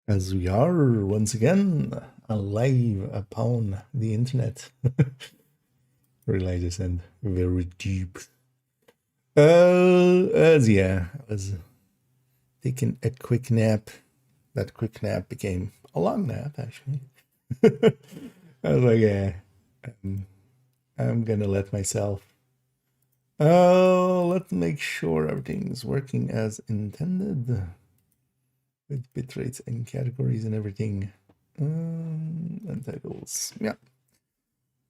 As we are once again alive upon the internet. Really just and very deep. I was taking a quick nap. That quick nap became a long nap, actually. I was like, yeah, I'm gonna let myself. Let's make sure everything's working as intended. With bitrates and categories and everything. And titles. Yeah.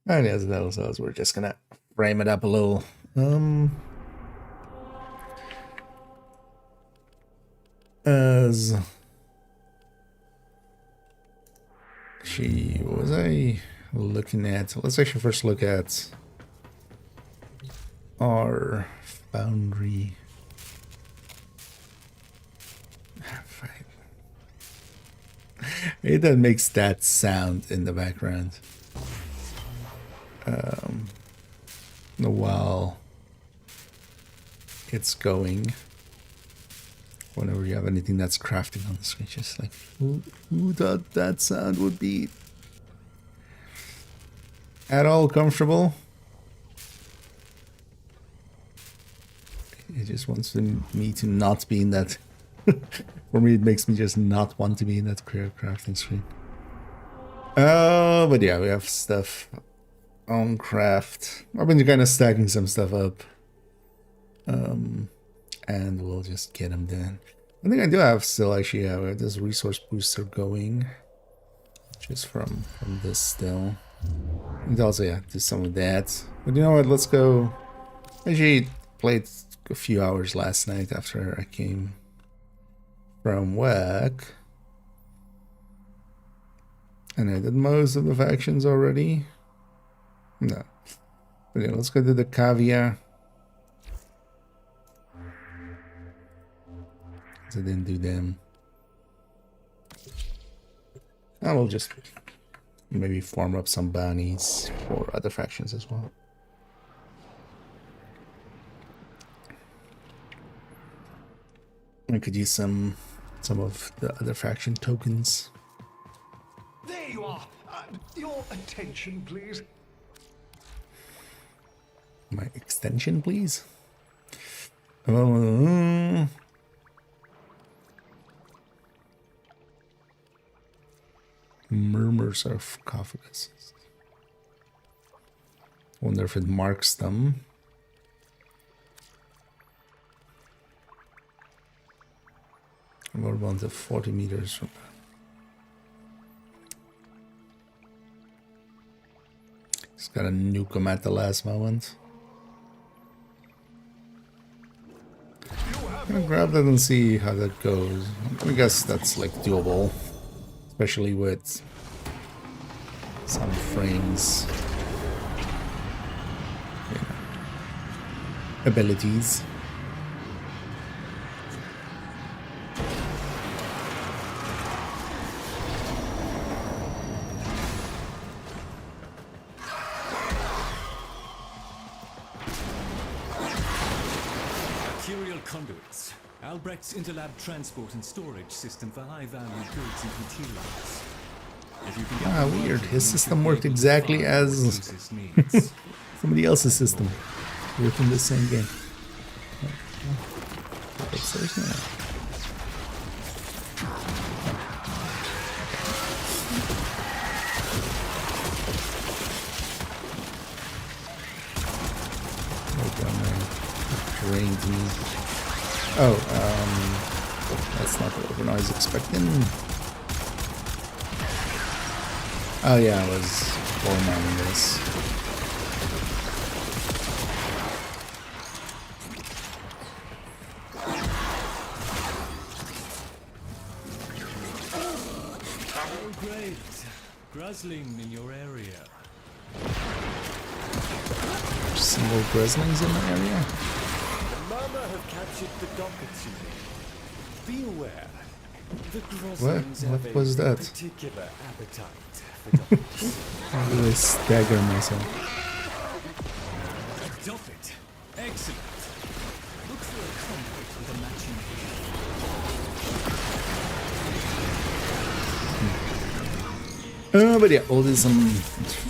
And as titles, we're just gonna frame it up a little. As was I looking at? Let's actually first look at our foundry. It that makes that sound in the background. While it's going. Whenever you have anything that's crafting on the screen, just like, who thought that sound would be at all comfortable? It just wants me to not be in that. For me, it makes me just not want to be in that crafting screen. But yeah, we have stuff on craft. I've been kind of stacking some stuff up. And we'll just get them done. I think I do have still actually, yeah, we have this resource booster going. Just from this still. And also, yeah, do some of that. But you know what, let's go. Actually played a few hours last night after I came from work. And I did most of the factions already. No. But yeah, let's go to the Cavia. I didn't do them. I will just maybe form up some bounties for other factions as well. I could use some of the other faction tokens. There you are. Your attention, please. My extension, please. Murmurs of sarcophagus. Wonder if it marks them. What about the 40 meters from that? He's got to nuke him at the last moment. I'm gonna grab that and see how that goes. I guess that's like doable. Especially with some frames, abilities. Material conduits. Albrecht's interlab transport and storage system for high-value goods and materials. Weird. His system worked exactly as somebody else's system within the same game. Upstairs now. Drained me. Oh, that's not what I was expecting. Oh yeah, I was formatting this. Oh great! Gruzzling in your area. Single grizzlings in the area? Have captured the dockets. Be aware, the What was that? particular appetite for dockets. How do I stagger myself? Docket, excellent. Look for a conduit with a matching But yeah, all this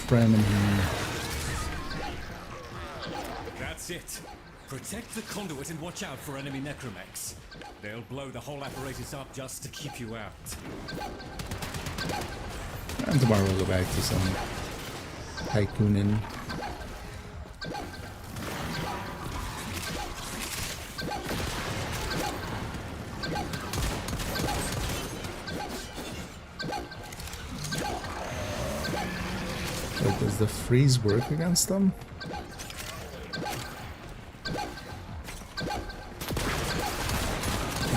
framing. That's it. Protect the conduit and watch out for enemy necromechs. They'll blow the whole apparatus up just to keep you out. And tomorrow we'll go back to some tycooning. Wait, does the freeze work against them?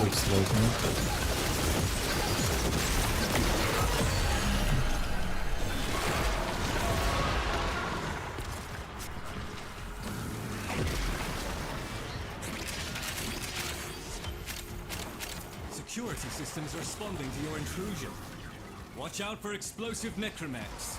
Looks like it. Security systems responding to your intrusion. Watch out for explosive necromechs.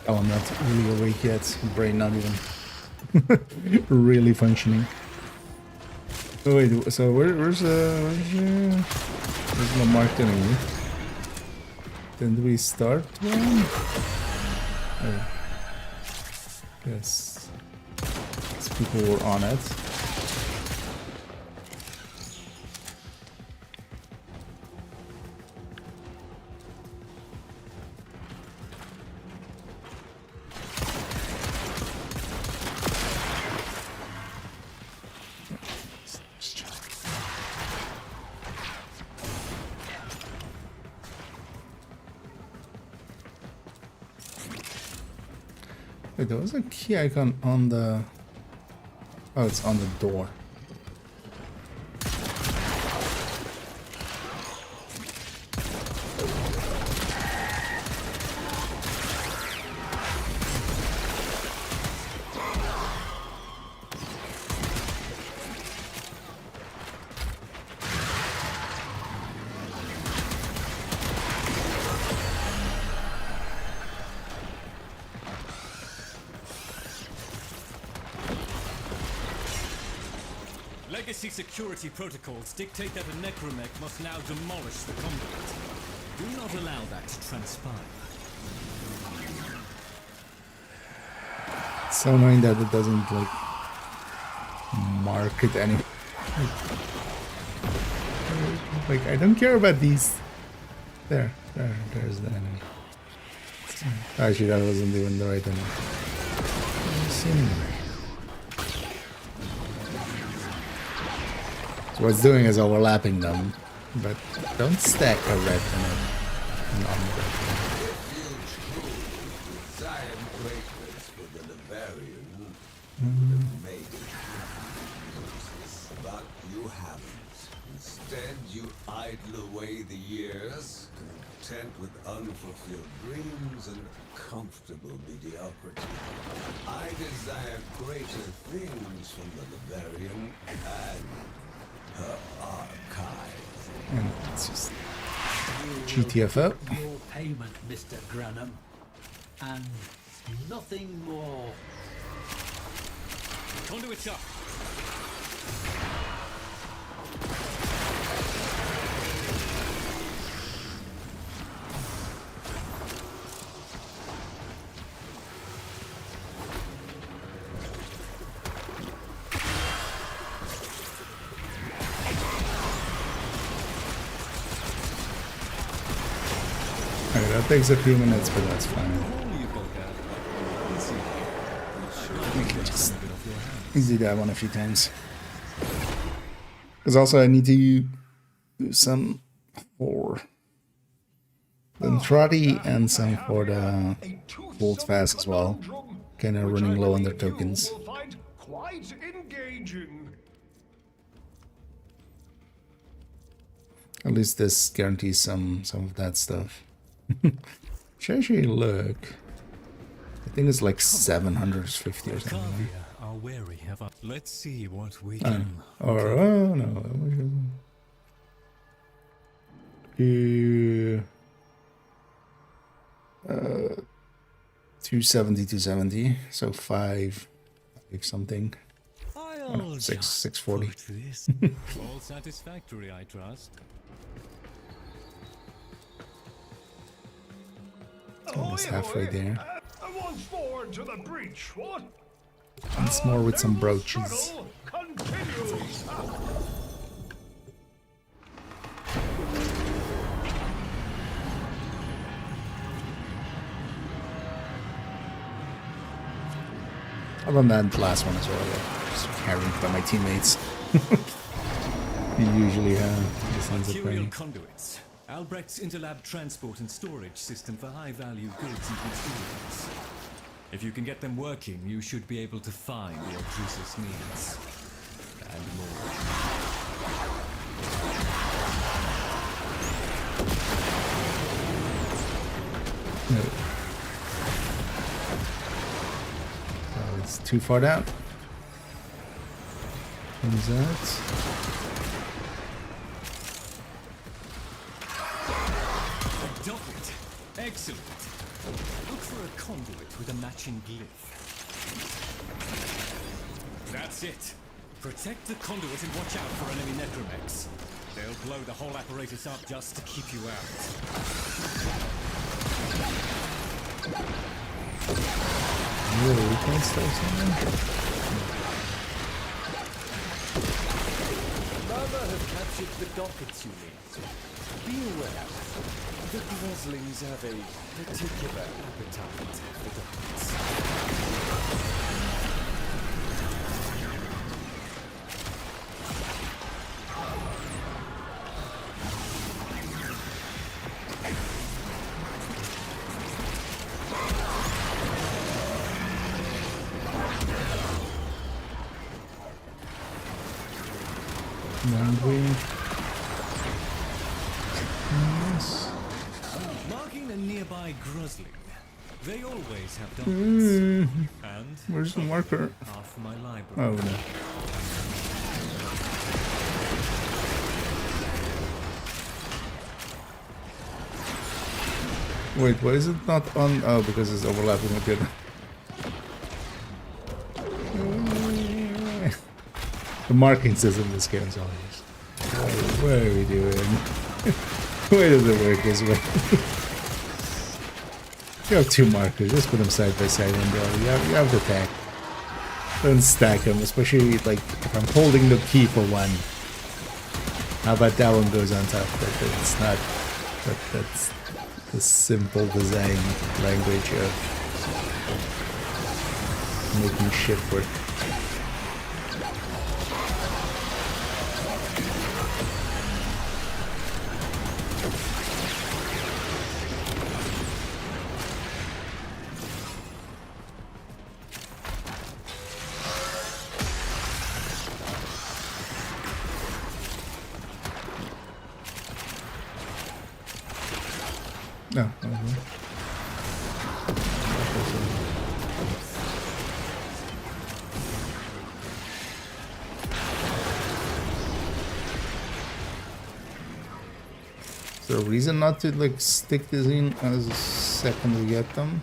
Oh, I'm not really awake yet. Brain not even really functioning. Oh wait, so where's my marked enemy? Didn't we start one? Oh. Yes. These people were on it. Wait, there was a key icon on the... Oh, it's on the door. Legacy security protocols dictate that a necromech must now demolish the conduit. Do not allow that to transpire. So annoying that it doesn't like mark it any. Like I don't care about these. There's the enemy. Actually, that wasn't even the right enemy. So what it's doing is overlapping them, but don't stack a red and an unred. But you haven't. Instead, you idle away the years, content with unfulfilled dreams and comfortable mediocrity. I desire greater things from the Livarian and her archive. And it's just GTFO. Your payment, Mr. Granham, and nothing more. Conduit's up. Alright, that takes a few minutes, but that's fine. We can just easy that one a few times. Because also I need to do some for the Entrati and some for the Volt Fast as well. Kind of running low on their tokens. Quite engaging. At least this guarantees some of that stuff. Should I actually look? I think it's like 750 or something. Are wary of us. Let's see what we can. Or oh no. to 270, 270. So 5 something. Oh, no, 640. Put this. All satisfactory, I trust. Almost halfway there. Once more to the breach, what? Once more with some Our brooches. struggle continues. Other than that last one as well, yeah. Just carried by my teammates. You usually have. This ends up Material running. conduits. Albrecht's interlab transport and storage system for high-value goods and materials. If you can get them working, you should be able to find what Drusus needs. And more. No. Oh, it's too far down. What is that? Docket. Excellent. Look for a conduit with a matching glyph. That's it. Protect the conduit and watch out for enemy necromechs. They'll blow the whole apparatus up just to keep you out. Really, we can't start something? Mama have captured the dockets you need. Be aware, the Groslings have a particular appetite for dockets. Yes. Marking a nearby Grosling. They always have dockets. And Where's the marker? half my library. Oh no. Wait, why is it not on? Oh, because it's overlapping with the other. The marking system in this game is always. What are we doing? Why does it work this way? You have two markers, just put them side by side and go. You have the tag. Don't stack them, especially like if I'm holding the key for one. How about that one goes on top? That's not. That's the simple design language of making shit work. No. Is there a reason not to like stick this in as a second we get them?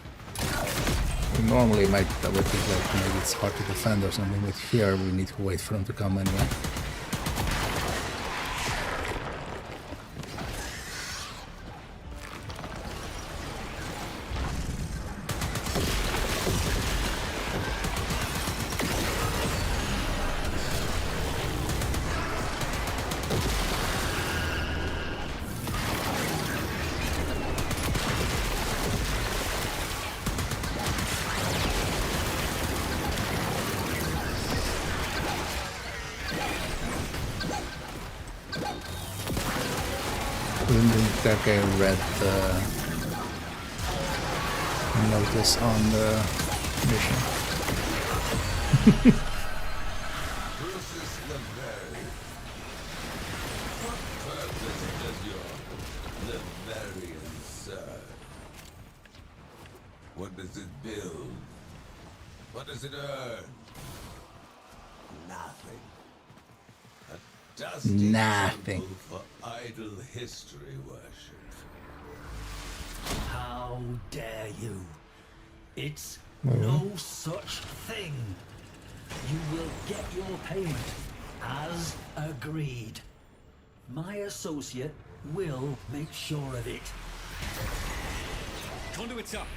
Normally it might double click, like maybe it's hard to defend or something, but here we need to wait for them to come anyway. Didn't that guy read the notice on the mission? Drusus Laveri. What purpose does your Laverian serve? What does it build? What does it earn? Nothing. Dusty Nothing. temple for idle history worship. How dare you? It's no such thing. You will get your payment, as agreed. My associate will make sure of it. Conduits up.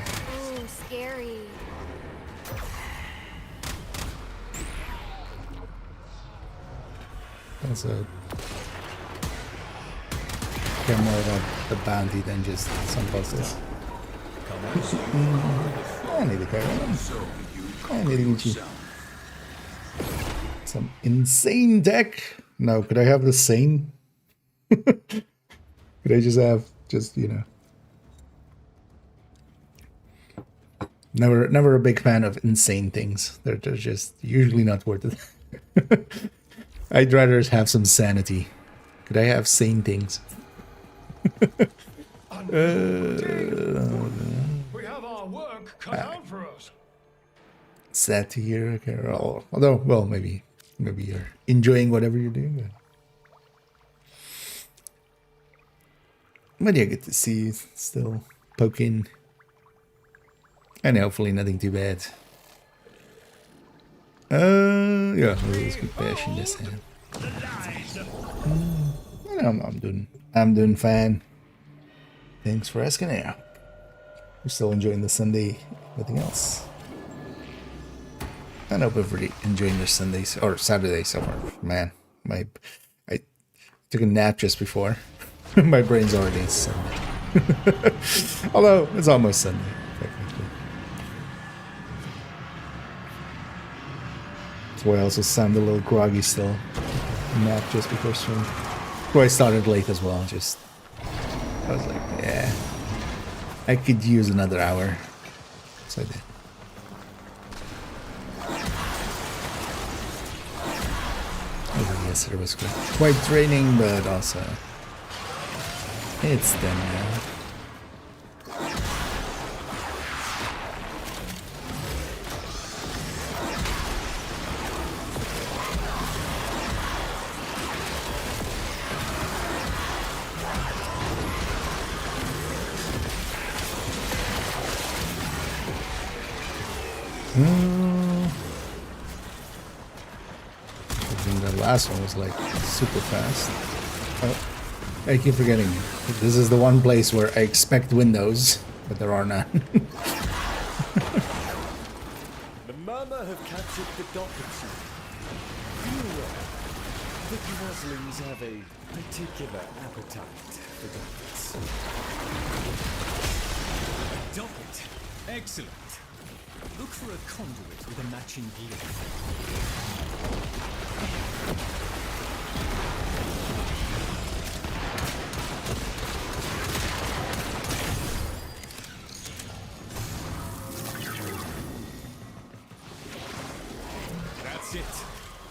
Oh, scary. That's a care more about the bounty than just some puzzles. I need to carry on. I need to get you some insane deck. No, could I have the sane? Could I just have you know? Never a big fan of insane things. They're just usually not worth it. I'd rather have some sanity. Could I have sane things? We have our work cut out for us. Sad to hear. Okay, although, well, maybe you're enjoying whatever you're doing. But yeah, good to see you still poking. And hopefully nothing too bad. Yeah, let's keep bashing this hand. I'm doing fine. Thanks for asking. Yeah, we're still enjoying the Sunday. Nothing else. I hope everybody enjoying their Sundays or Saturday so far. Man, I took a nap just before. My brain's already Sunday. Although it's almost Sunday, technically. That's why I also sound a little groggy still. Nap just before stream. Well, I started late as well. I was like, yeah, I could use another hour, so I did. Yesterday was quite draining, but also it's done now. The last one was like super fast. Oh, I keep forgetting. This is the one place where I expect windows, but there are none. The Murmur have captured the dockets. Be aware, the Groslings have a particular appetite for dockets. A docket. Excellent. Look for a conduit with a matching glyph. That's it.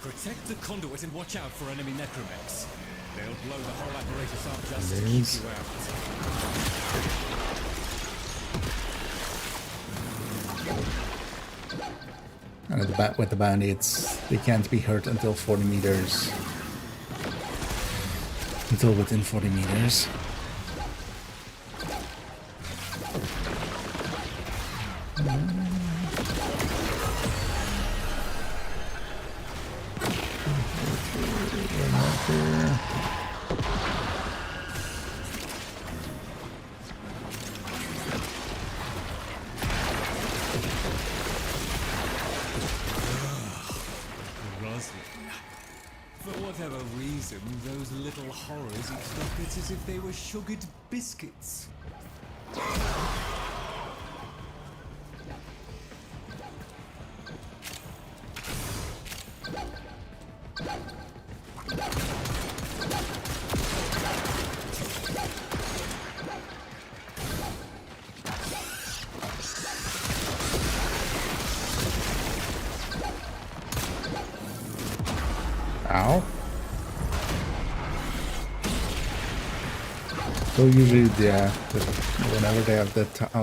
Protect the conduit and watch out for enemy necromechs. They'll blow the whole apparatus up just to keep you out. And with the bandits, they can't be hurt until 40 meters. Until within 40 meters. For whatever reason, those little horrors eat dockets as if they were sugared biscuits. Ow. So usually, yeah, whenever they have that, oh, I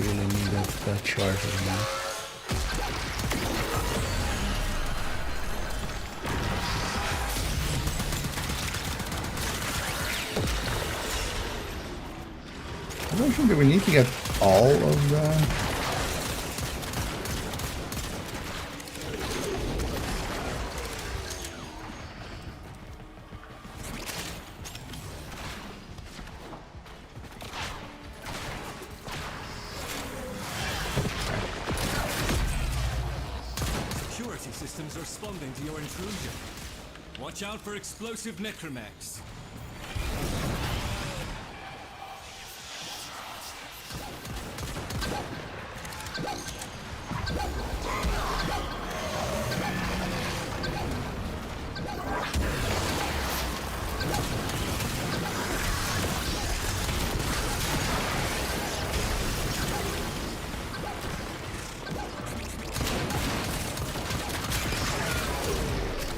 really need that charger now. I'm not sure, do we need to get all of the... Security systems are responding to your intrusion. Watch out for explosive necromechs.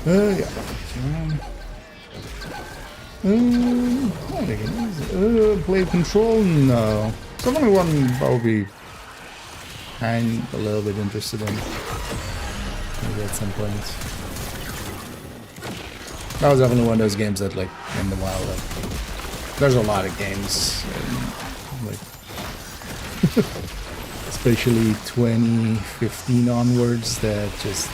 Yeah. Play control? No. So only one probably I'm a little bit interested in. Maybe at some point. That was definitely one of those games that, like, in the wild, like, there's a lot of games, and, like, especially 2015 onwards, that just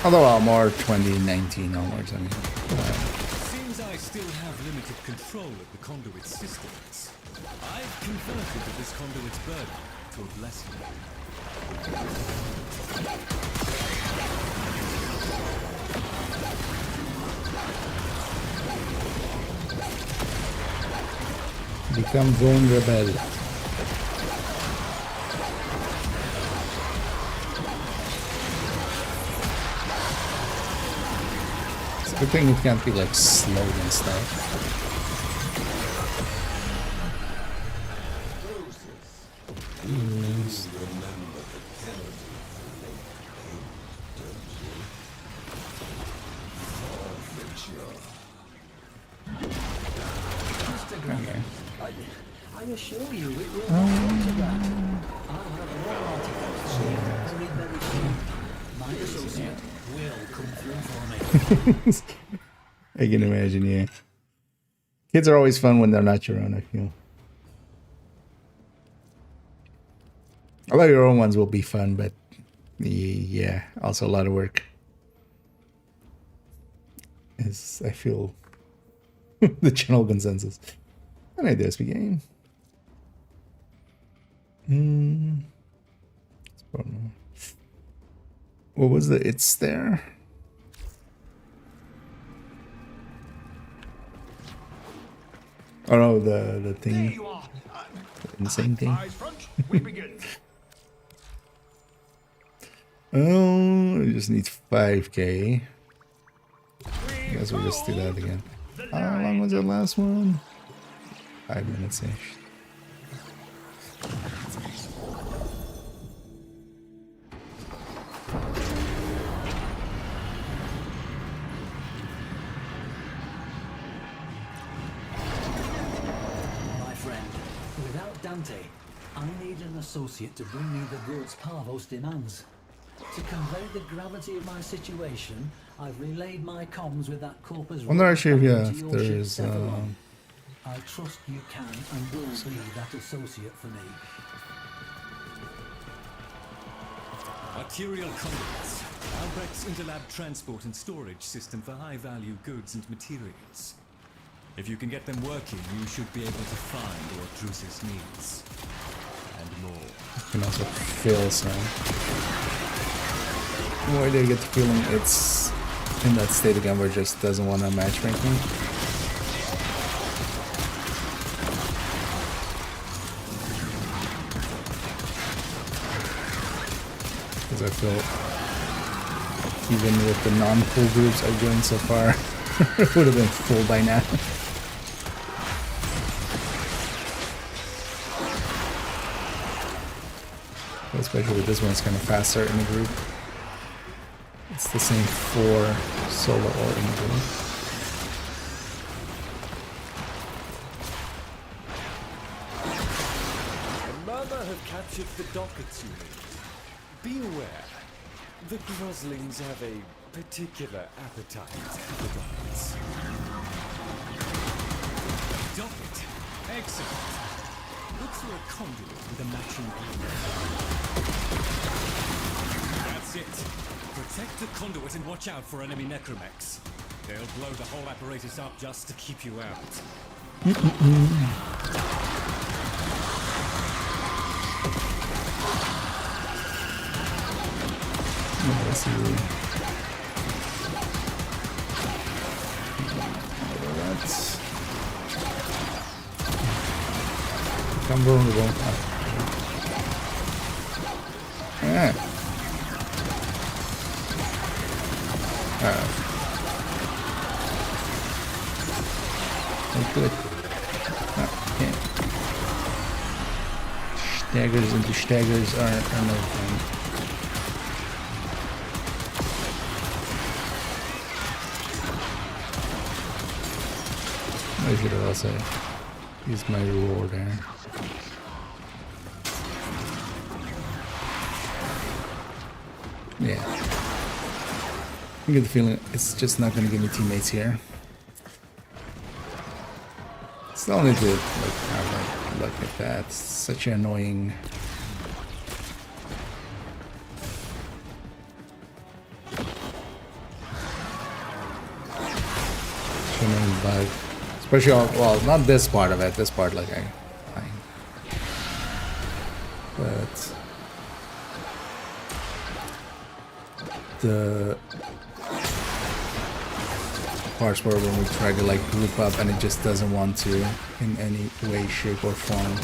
although more 2019 onwards, I mean. Seems I still have limited control of the conduit systems. I've converted this conduit's burden to a blessing. Become vulnerable. Good thing it can't be like slowed and stuff. Okay. I assure you it will not come to that. I'll have more artifacts very, very soon. My associate will come through for me. I can imagine, yeah. Kids are always fun when they're not your own, I feel. Although your own ones will be fun, but yeah, also a lot of work. Is I feel the general consensus. And I do game. What was the it's there? Oh no, the There thing. you are. The insane thing. Eyes front. We begin. Oh, it just needs 5k. I guess we'll just do that again. How long was that last one? 5 minutes-ish. My friend, without Dante, I need an associate to bring me the goods Parvos demands. To convey the gravity of my situation, I've relayed my comms with that corpus. Wonder actually if into your there ship is Cephalon. I trust you can and will be that associate for me. Arterial conduits. Albrecht's interlab transport and storage system for high-value goods and materials. If you can get them working, you should be able to find what Drusus needs. And more. You can also feel some. Why do I get the feeling it's in that state again where it just doesn't want to matchmake me? Because I feel even with the non-full groups I've joined so far, it would have been full by now. Especially with this one, it's kind of faster in the group. It's the same for solo or in the group. The Murmur have captured the dockets you need. Be aware, the Groslings have a particular appetite for dockets. Docket. Excellent. Look for a conduit with a matching group. That's it. Protect the conduit and watch out for enemy necromechs. They'll blow the whole apparatus up just to keep you out. Let's see. That's I'm vulnerable. Yeah. Oh, good. Okay. Staggers into staggers are no fun. I should have also used my reward there. Yeah. I get the feeling it's just not going to give me teammates here. Still need to look at that. It's such an annoying. Bug. Especially, well, not this part of it. This part, like, fine. But the parts where when we try to like group up and it just doesn't want to in any way, shape, or form.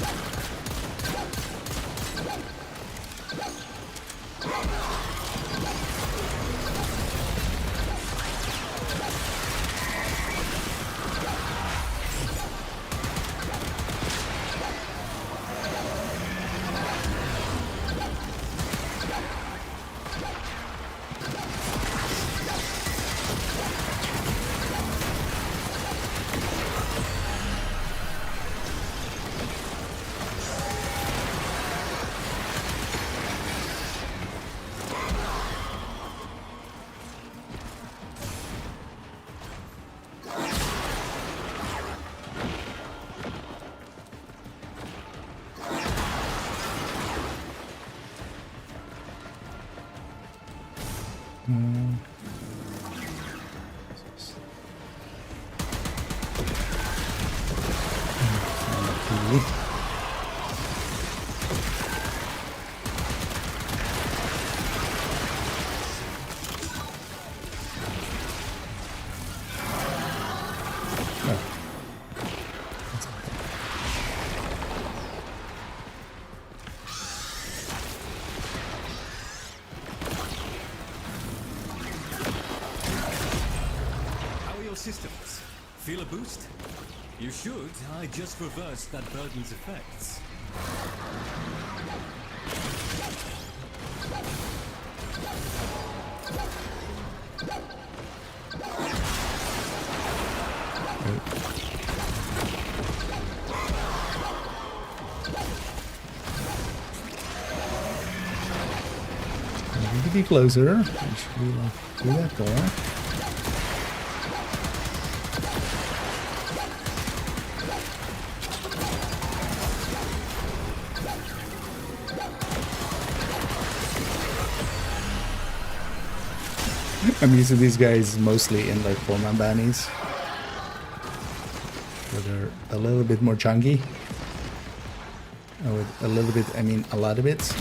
Systems. Feel a boost? You should. I just reversed that burden's effects. I need to be closer. I should be like do that door. I'm using these guys mostly in like 4-man bannies, where they're a little bit more chunky. With a little bit, I mean a lot of it.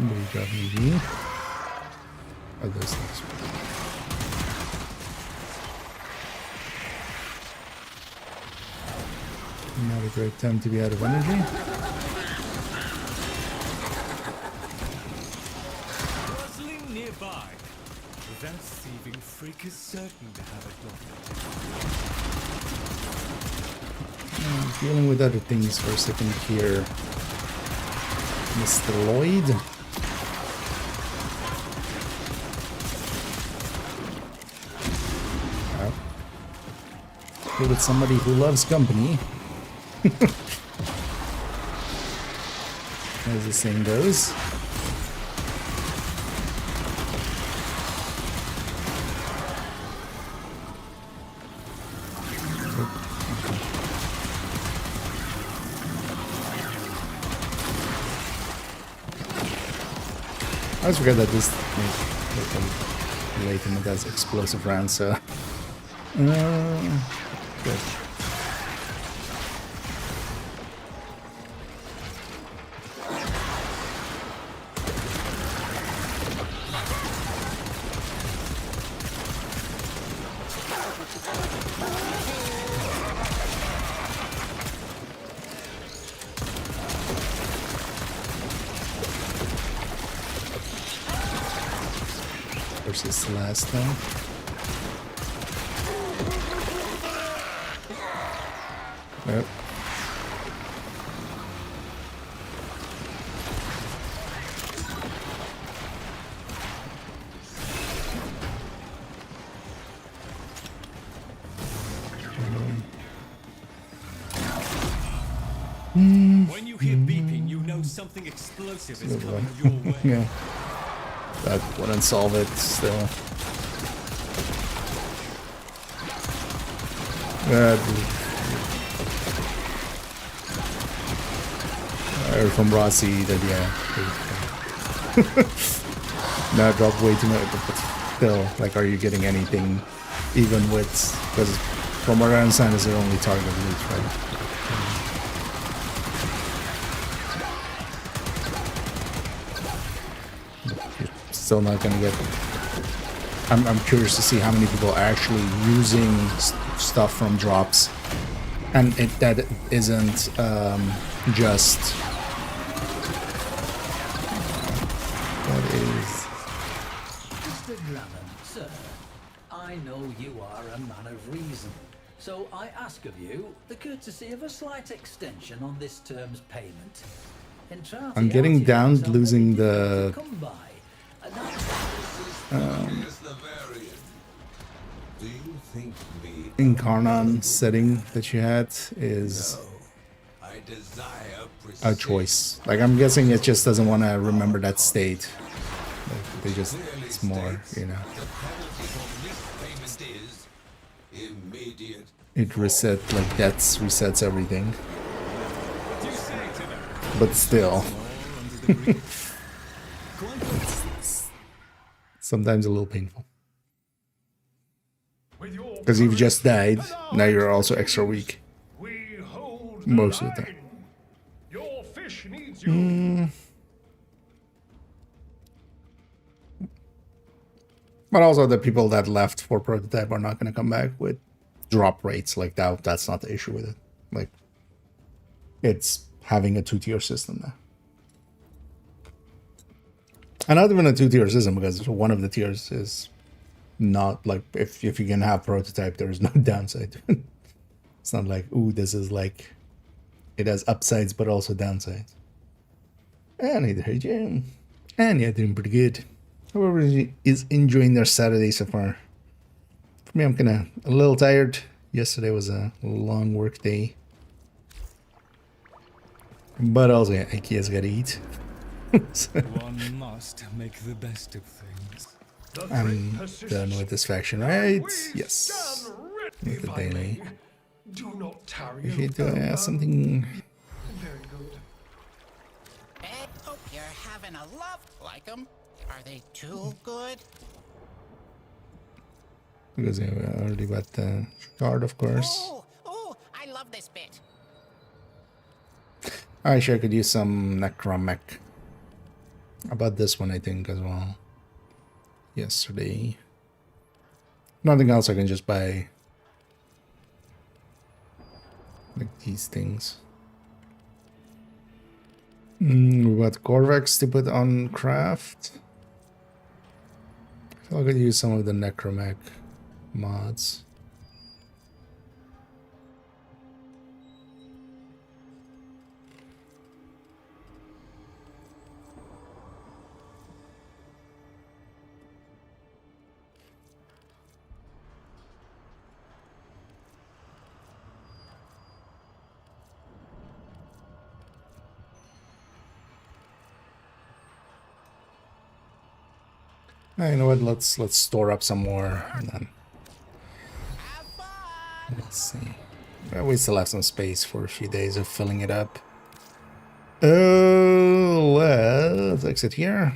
Somebody got me. Oh, those things. Not a great time to be out of energy. Puzzling nearby. That thieving freak is certain to have a doctor. Dealing with other things for a second here. Mr. Lloyd. Here with somebody who loves company. As the saying goes. I always forget that this late in it has explosive rounds, so good. Versus the last time. Yep. When you hear beeping, you know something explosive is coming your way. Yeah. That wouldn't solve it still. I heard from Rossi that, yeah. Now dropped way too much, but still, like, are you getting anything even with, because from what I understand is their only target loot, right? Still not gonna get. I'm curious to see how many people are actually using stuff from drops, and that isn't just. What is? Mr. Drummond, sir, I know you are a man of reason, so I ask of you the courtesy of a slight extension on this term's payment. I'm getting down losing the. Incarnon setting that you had is a choice. Like, I'm guessing it just doesn't want to remember that state. Like, they just, it's more, you know. It resets, like, that's resets everything. But still. Sometimes a little painful. Because you've just died, now you're also extra weak. Most of the time. Your fish needs you. But also the people that left for prototype are not going to come back with drop rates like that. That's not the issue with it. Like, it's having a 2-tier system now. And not even a 2-tier system, because one of the tiers is not like, if you can have prototype, there is no downside. It's not like, ooh, this is like, it has upsides but also downsides. And neither heard you. And you're doing pretty good. Whoever is enjoying their Saturday so far. For me, I'm kind of a little tired. Yesterday was a long work day. But also, yeah, IKEA's got to eat. So, One must make the best of things. I'm done with this faction, right? Yes. With the daily. Do not tarry. If you do something. Very good. Hey, hope you're having a love. Like them? Are they too good? Because I already got the card, of course. Oh, I love this bit. I sure could use some necromech. I bought this one, I think, as well. Yesterday. Nothing else I can just buy. Like these things. We got Corvex to put on craft. I feel like I could use some of the Necromech mods. You know what? Let's store up some more, and then Have fun! let's see. Well, we still have some space for a few days of filling it up. Oh well, let's exit here,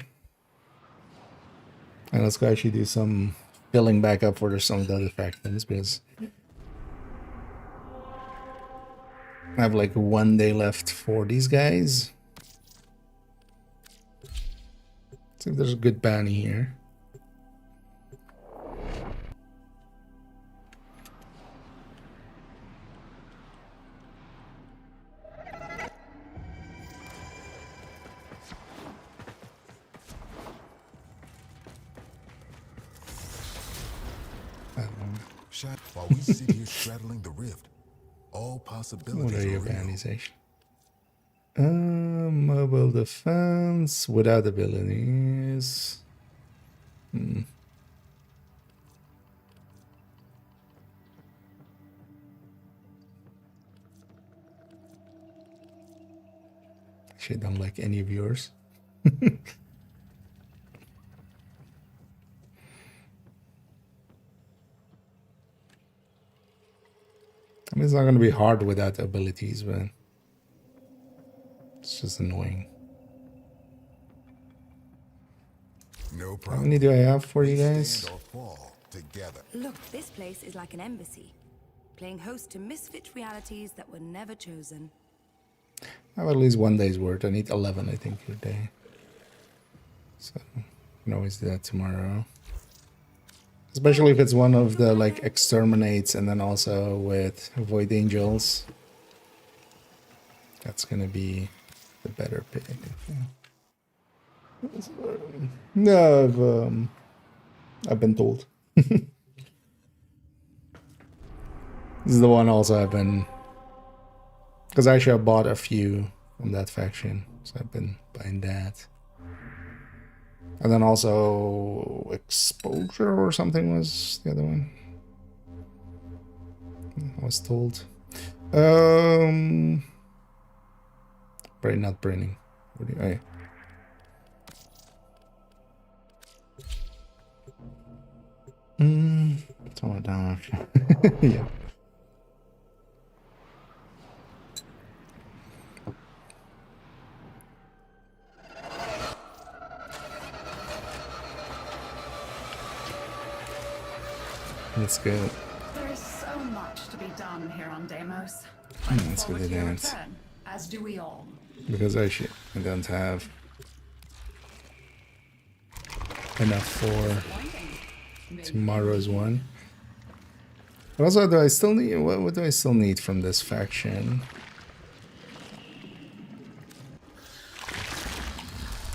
and let's go actually do some filling back up for some of the other factions because I have like 1 day left for these guys. See if there's a good bounty here. Shot while we sit here straddling the rift. All possibilities. What are your real. bounties actually? Mobile defense without abilities. Actually, I don't like any of yours. I mean, it's not going to be hard without abilities, but it's just annoying. No How problem. many do I have for you We guys? stand or fall together. Look, this place is like an embassy, playing host to misfit realities that were never chosen. I have at least 1 day's worth. I need 11, I think, per day. So, I can always do that tomorrow. Especially if it's one of the, like, exterminates and then also with Void Angels. That's gonna be the better pick. No, I've been told. This is the one also I've been... Because actually I bought a few from that faction, so I've been buying that. And then also Exposure or something was the other one. I was told. Brain not braining. What do you, oh, yeah. Tone it down actually. Yeah. That's good. There is so much to be done here on Deimos. Let's go Forward to to your that. return, as do we all. Because I don't have enough for tomorrow's one. But also, do I still need what do I still need from this faction?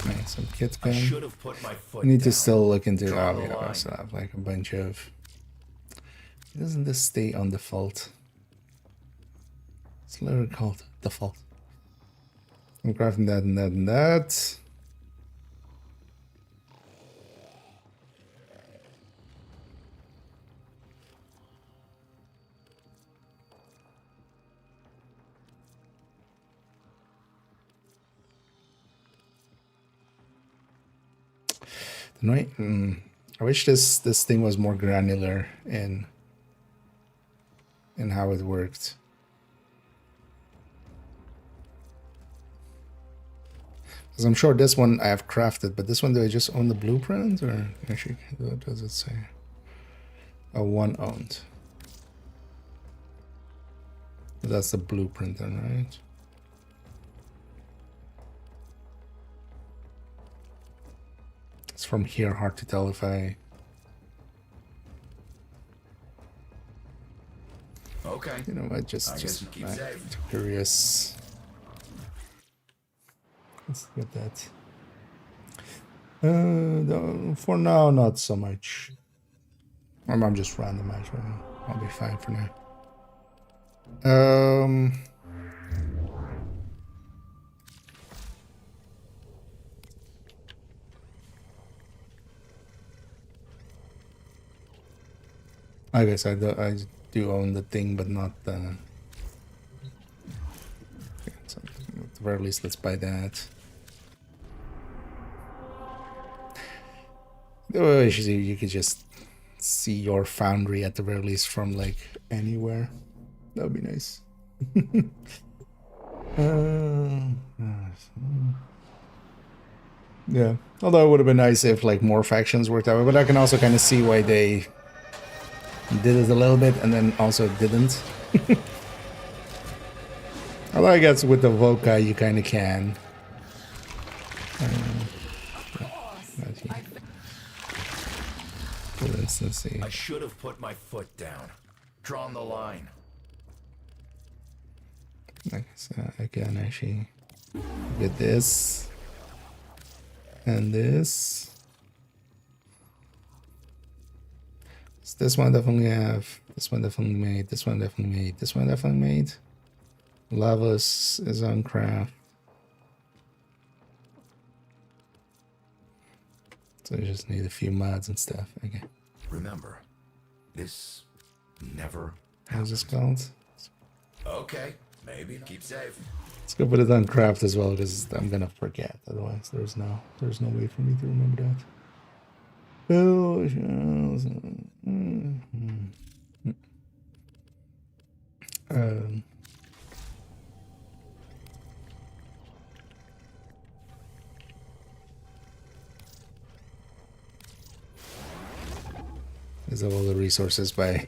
Right, some kit pen. have put my I foot need to down. still look into. Draw Oh the yeah, I line. also have like a bunch of. Doesn't this stay on default? It's literally called default. I'm crafting that and that and that. I wish this thing was more granular in how it worked. Because I'm sure this one I have crafted, but this one, do I just own the blueprint? Or actually, what does it say? Oh, one owned. But that's the blueprint then, right? It's from here hard to tell if I... Okay. You know, I just keep safe. curious. Let's get that. For now, not so much. I'm just random actually. I'll be fine for now. I guess I do own the thing, but not the... Okay, so at the very least, let's buy that. Oh, you could just see your foundry at the very least from like anywhere. That would be nice. Yeah, although it would have been nice if like more factions worked out, but I can also kind of see why they did it a little bit and then also didn't. Although I guess with the Voka you kind of can. For instance, see. I should have put my foot down. Drawn the line. I guess I can actually get this and this. So this one definitely have. This one definitely made. This one definitely made. This one definitely made. Lavas is on craft. So you just need a few mods and stuff. Okay. Remember, this never How's this called? Okay, maybe keep safe. Let's go put it on craft as well, because I'm gonna forget. Otherwise, there's no way for me to remember that. These are all the resources by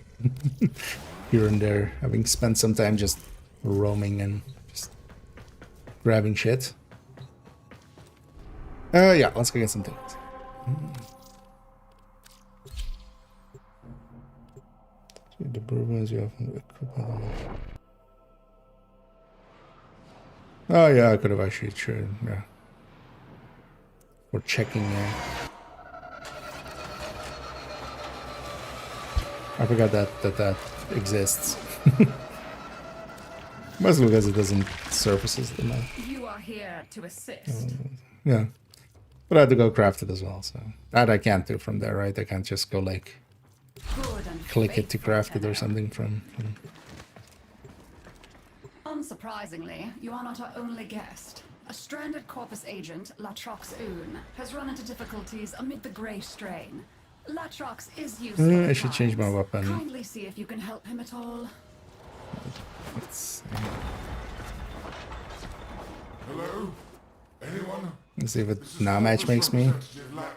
here and there, having spent some time just roaming and just grabbing shit. Yeah, let's go get some things. The bourbons you have equipment. Oh yeah, I could have actually tried, yeah. We're checking I forgot that exists. Mostly because it doesn't surfaces the map. You are here to assist. Yeah. But I had to go craft it as well, so that I can't do from there, right? I can't just go like click it to craft it or something from... Unsurprisingly, you are not our only guest. A stranded Corpus agent, Latrox Oon, has run into difficulties amid the Grey Strain. Latrox is useful. I should change my weapon. Kindly see if you can help him at all. Let's Hello? Anyone? see if it now match makes me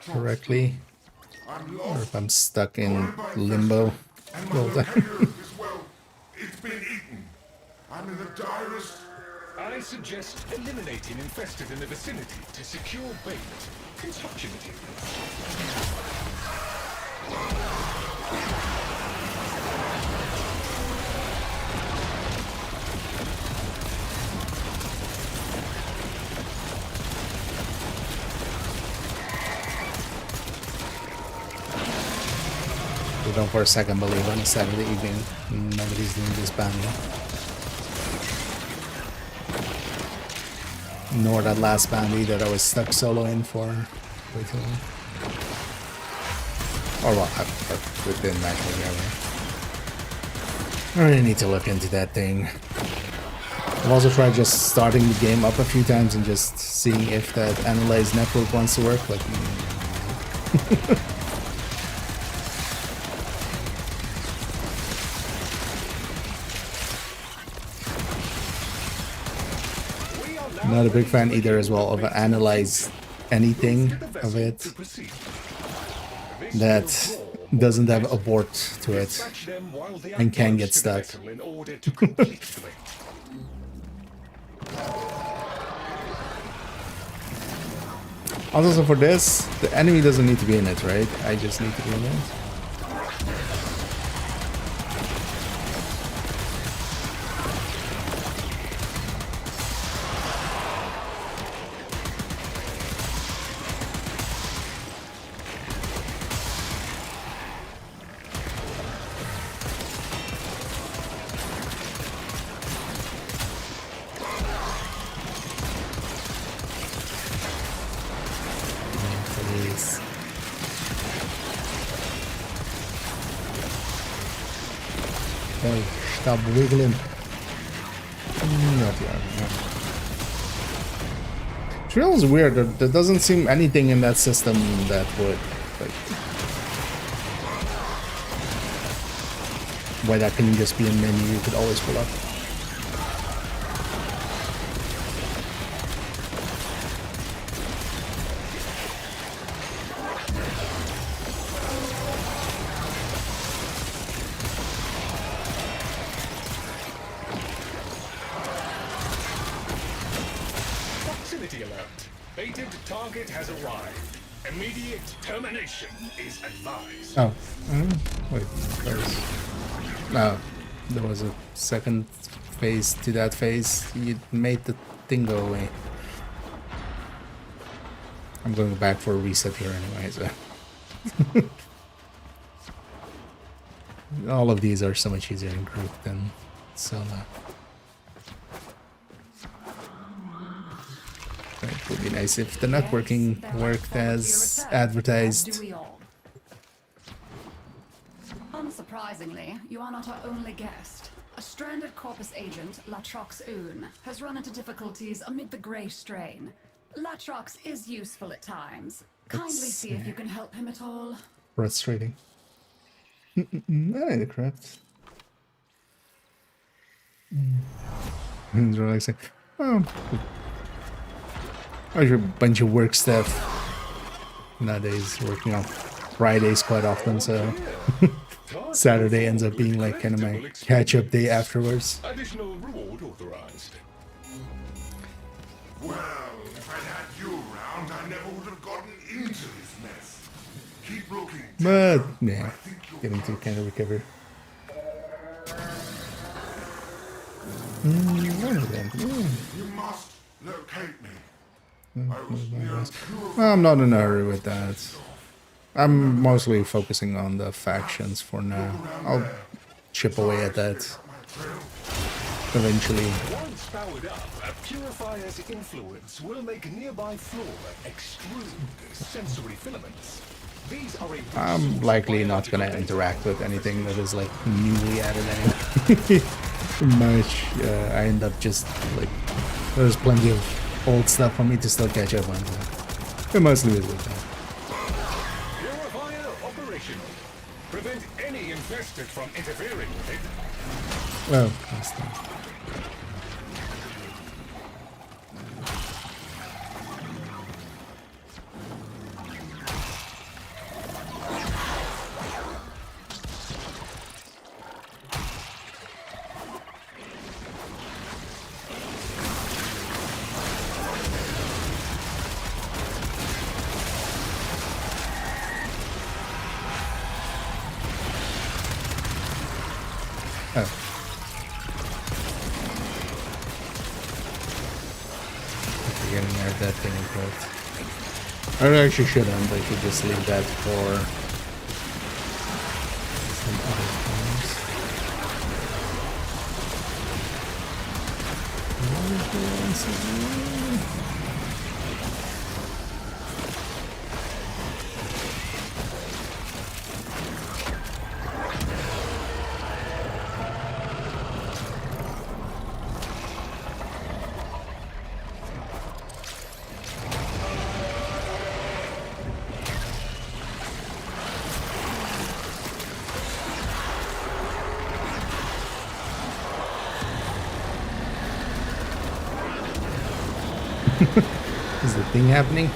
correctly. Or if I'm stuck in limbo. Well done. It's been eaten. I'm in the direst... I suggest eliminating infested in the vicinity to secure bait. Construction materials. We don't for a second believe on a Saturday evening nobody's doing this banner. Nor that last bandy that I was stuck solo in for way too long. Or well, it didn't actually ever. I really need to look into that thing. I've also tried just starting the game up a few times and just seeing if that analyze network wants to work. Like, not a big fan either as well of analyze anything of it that doesn't have a board to it and can get stuck. Also for this, the enemy doesn't need to be in it, right? I just need to be in it. Please. Hey, stop wiggling. Not yet. No. It feels weird. There doesn't seem anything in that system that would like. Why that can just be a menu you could always pull up. Proximity alert. Baited target has arrived. Immediate termination is advised. Oh. Wait. No. There was a second phase to that phase. You made the thing go away. I'm going back for a reset here anyway, so. All of these are so much easier in group than solo. It would be nice if the networking worked as advertised. Unsurprisingly, you are not our only guest. A stranded Corpus agent, Latrox Oon, has run into difficulties amid the Grey Strain. Latrox is useful at times. Kindly see if you can help him at all. Frustrating. That ain't a craft. It's relaxing. Oh. There's a bunch of work stuff nowadays, working on Fridays quite often, so Saturday ends up being like kind of my catch-up day afterwards. Additional reward authorized. Well, if I'd had you around, I never would have gotten into this mess. Keep looking. But yeah, getting to kind of recover. You must locate me. I'm not in a hurry with that. I'm mostly focusing on the factions for now. I'll chip away at that eventually. Once powered up, a purifier's influence will make nearby flora extrude sensory filaments. These are I'm likely not gonna interact with anything that is like newly added anyway. Much I end up just like there's plenty of old stuff for me to still catch up on. So mostly with it. Purifier operational. Prevent any infested from interfering with it. Well, that's not. That thing but I actually shouldn't. I should just leave that for some other times. Is the thing happening?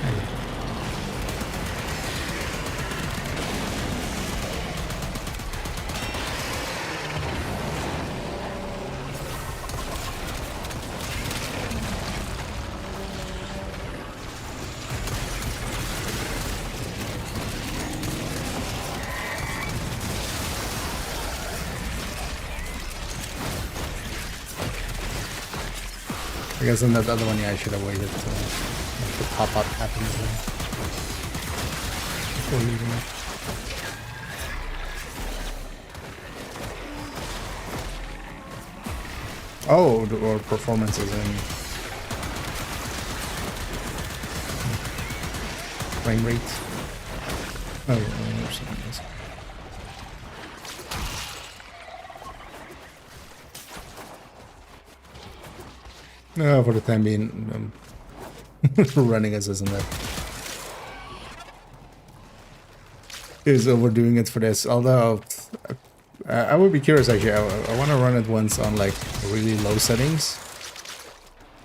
guess in that other one, yeah, I should have waited till the pop-up happens then. Before leaving it. Oh, or performances in frame rate. Oh, or something else. No, for the time being, running as isn't that is overdoing it for this. Although I would be curious actually. I want to run it once on like really low settings,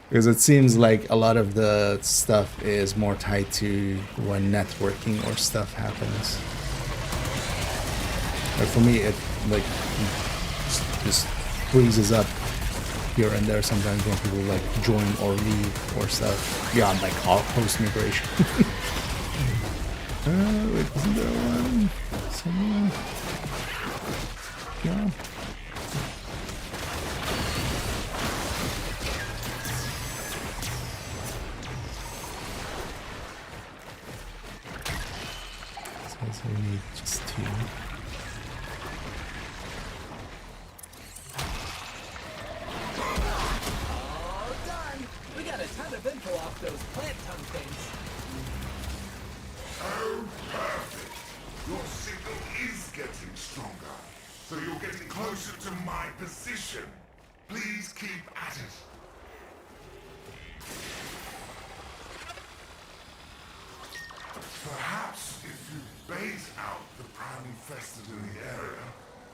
because it seems like a lot of the stuff is more tied to when networking or stuff happens. But for me, it like just freezes up here and there sometimes when people like join or leave or stuff beyond like host migration. Wait, isn't there one somewhere? Yeah. So we need just 2. Of info off those plant tongue things. Oh, perfect. Your signal is getting stronger, so you're getting closer to my position. Please keep at it. Perhaps if you bait out the prime infested in the area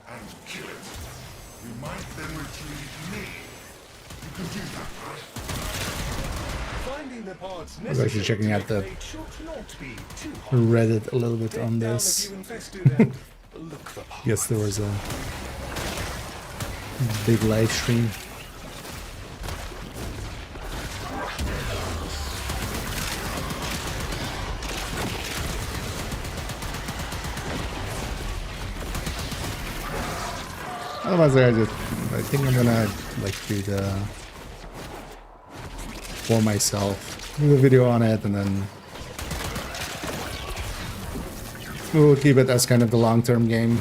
and kill it, you might then retrieve me. You can do that, right? Finding the parts I was actually checking out the Reddit a little bit on this. Yes, there was a big live stream. Otherwise, I think I'm gonna like do the for myself, do a video on it, and then we'll keep it as kind of the long-term game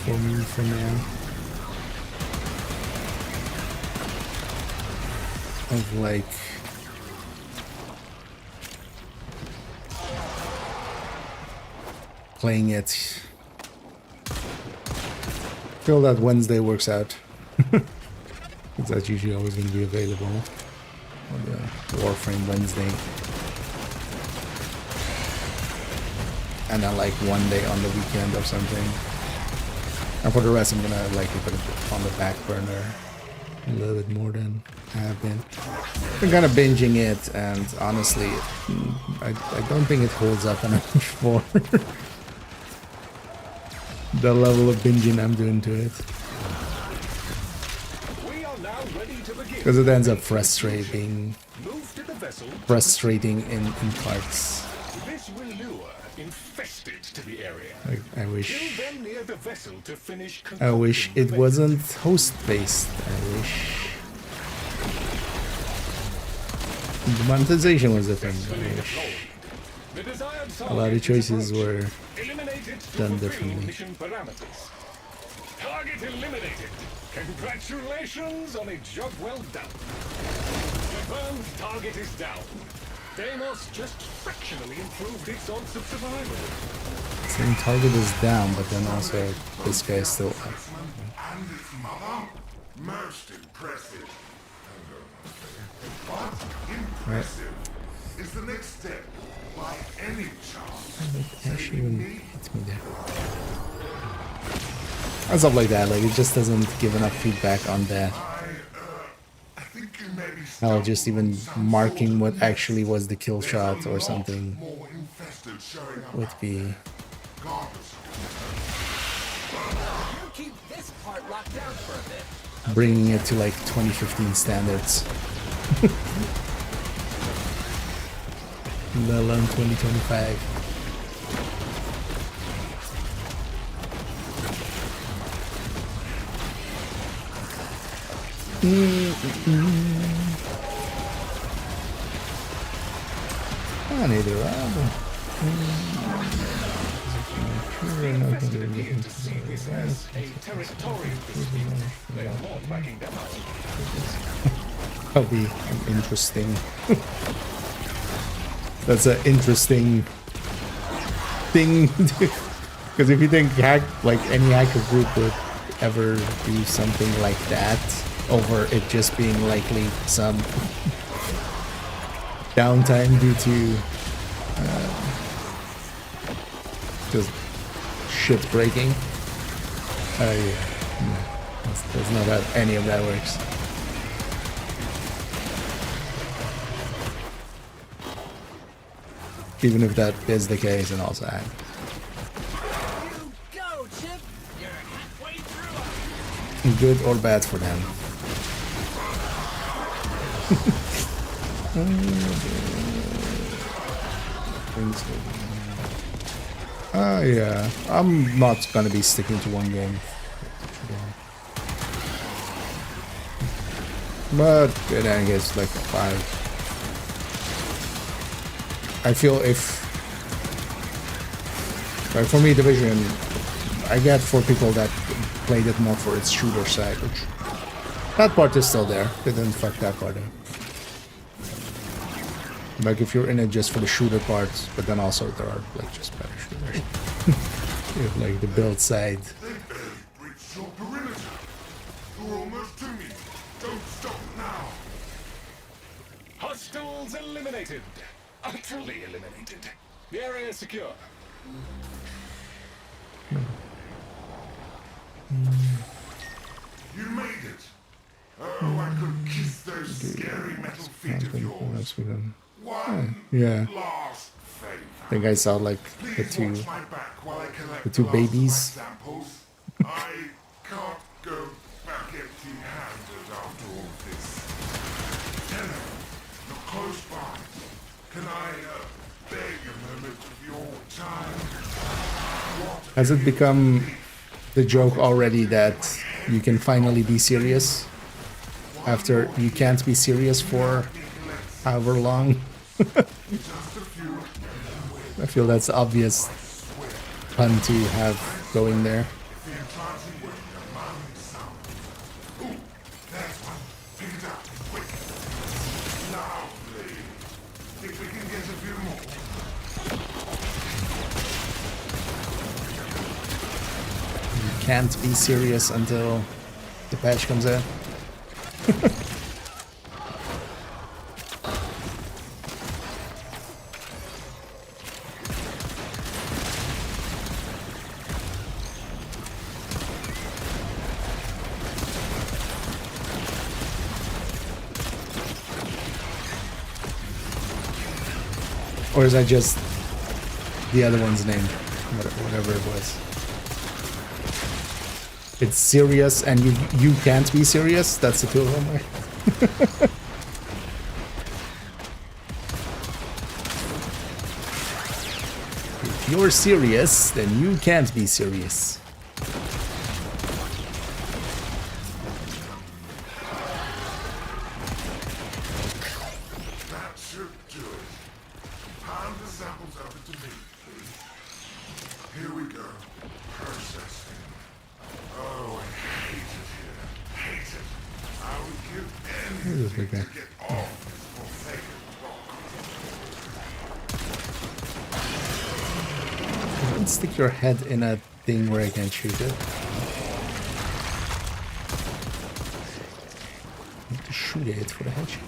for me for now. Of like playing it till that Wednesday works out. That's usually always going to be available on the Warframe Wednesday. And then like one day on the weekend or something. And for the rest, I'm going to likely put it on the back burner a little bit more than I have been. Been kind of binging it, and honestly, I don't think it holds up enough for the level of binging I'm doing to it. Because it ends up frustrating in parts. This will lure infested to the area. Like, I wish it wasn't host-based. I wish the monetization was different. I wish a lot of choices were done differently. Target eliminated. Congratulations on a job well done. Confirmed target is down. Deimos just fractionally improved its odds of survival. Same target is down, but then also this guy is still up. And its mother? Most impressive. But impressive is the next step. By any chance. Actually, even hits me there. And stuff like that, like it just doesn't give enough feedback on that. I'll just even marking what actually was the kill shot or something would be bringing it to like 2015 standards. Let alone 2025. I need a rub. Invested to see this as a territorial dispute. They are not backing them out. That'll be interesting. That's an interesting thing. Because if you think like any hacker group would ever do something like that over it just being likely some downtime due to just shit breaking. Yeah. That's not how any of that works. Even if that is the case, and also I. You go, Chip. You're halfway through. Good or bad for them. Yeah, I'm not gonna be sticking to one game. But then I guess like 5. I feel if like for me Division, I get for people that played it more for its shooter side, which that part is still there. They didn't fuck that part up. Like if you're in it just for the shooter parts, but then also there are like just better shooters. You have like the build side. Breach your perimeter. You're almost to me. Don't stop now. Hostiles eliminated. Utterly eliminated. The area is secure. You made it. Oh, I could kiss those scary metal feet of yours. One Yeah. last favor. I think I saw like the Please two watch my back while I collect the two last of my babies. samples. I can't go back empty-handed after all this. Tenno, you're close by. Can I beg a moment of your time? Has it become the joke already that you can finally be serious after you can't be serious for however long? I feel that's the obvious pun to have going there. You can't be serious until the patch comes out. Or is that just the other one's name? Whatever it was. It's serious and you can't be serious? That's the two of them, right? If you're serious, then you can't be serious. That should do it. Hand the samples over to me, please. Here we go. Processing. Oh, I hate it here. Hate it. I would give anything to get off this forsaken rock. Don't stick your head in a thing where I can shoot it. I need to shoot it for the headshot.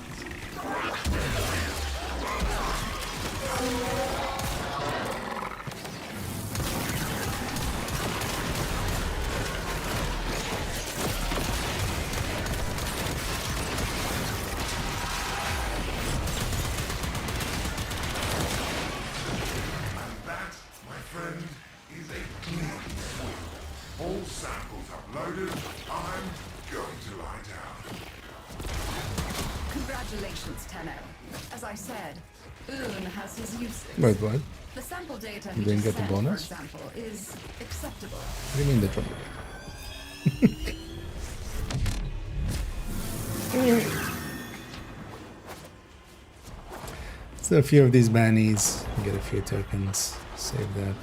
All samples uploaded. I'm going to lie down. Congratulations, Tenno. As I said, Un has his uses. Wait, what? The sample data You he didn't just get the sent, for bonus? example, is acceptable. What do you mean the trouble? So a few of these bannies, get a few tokens, save that.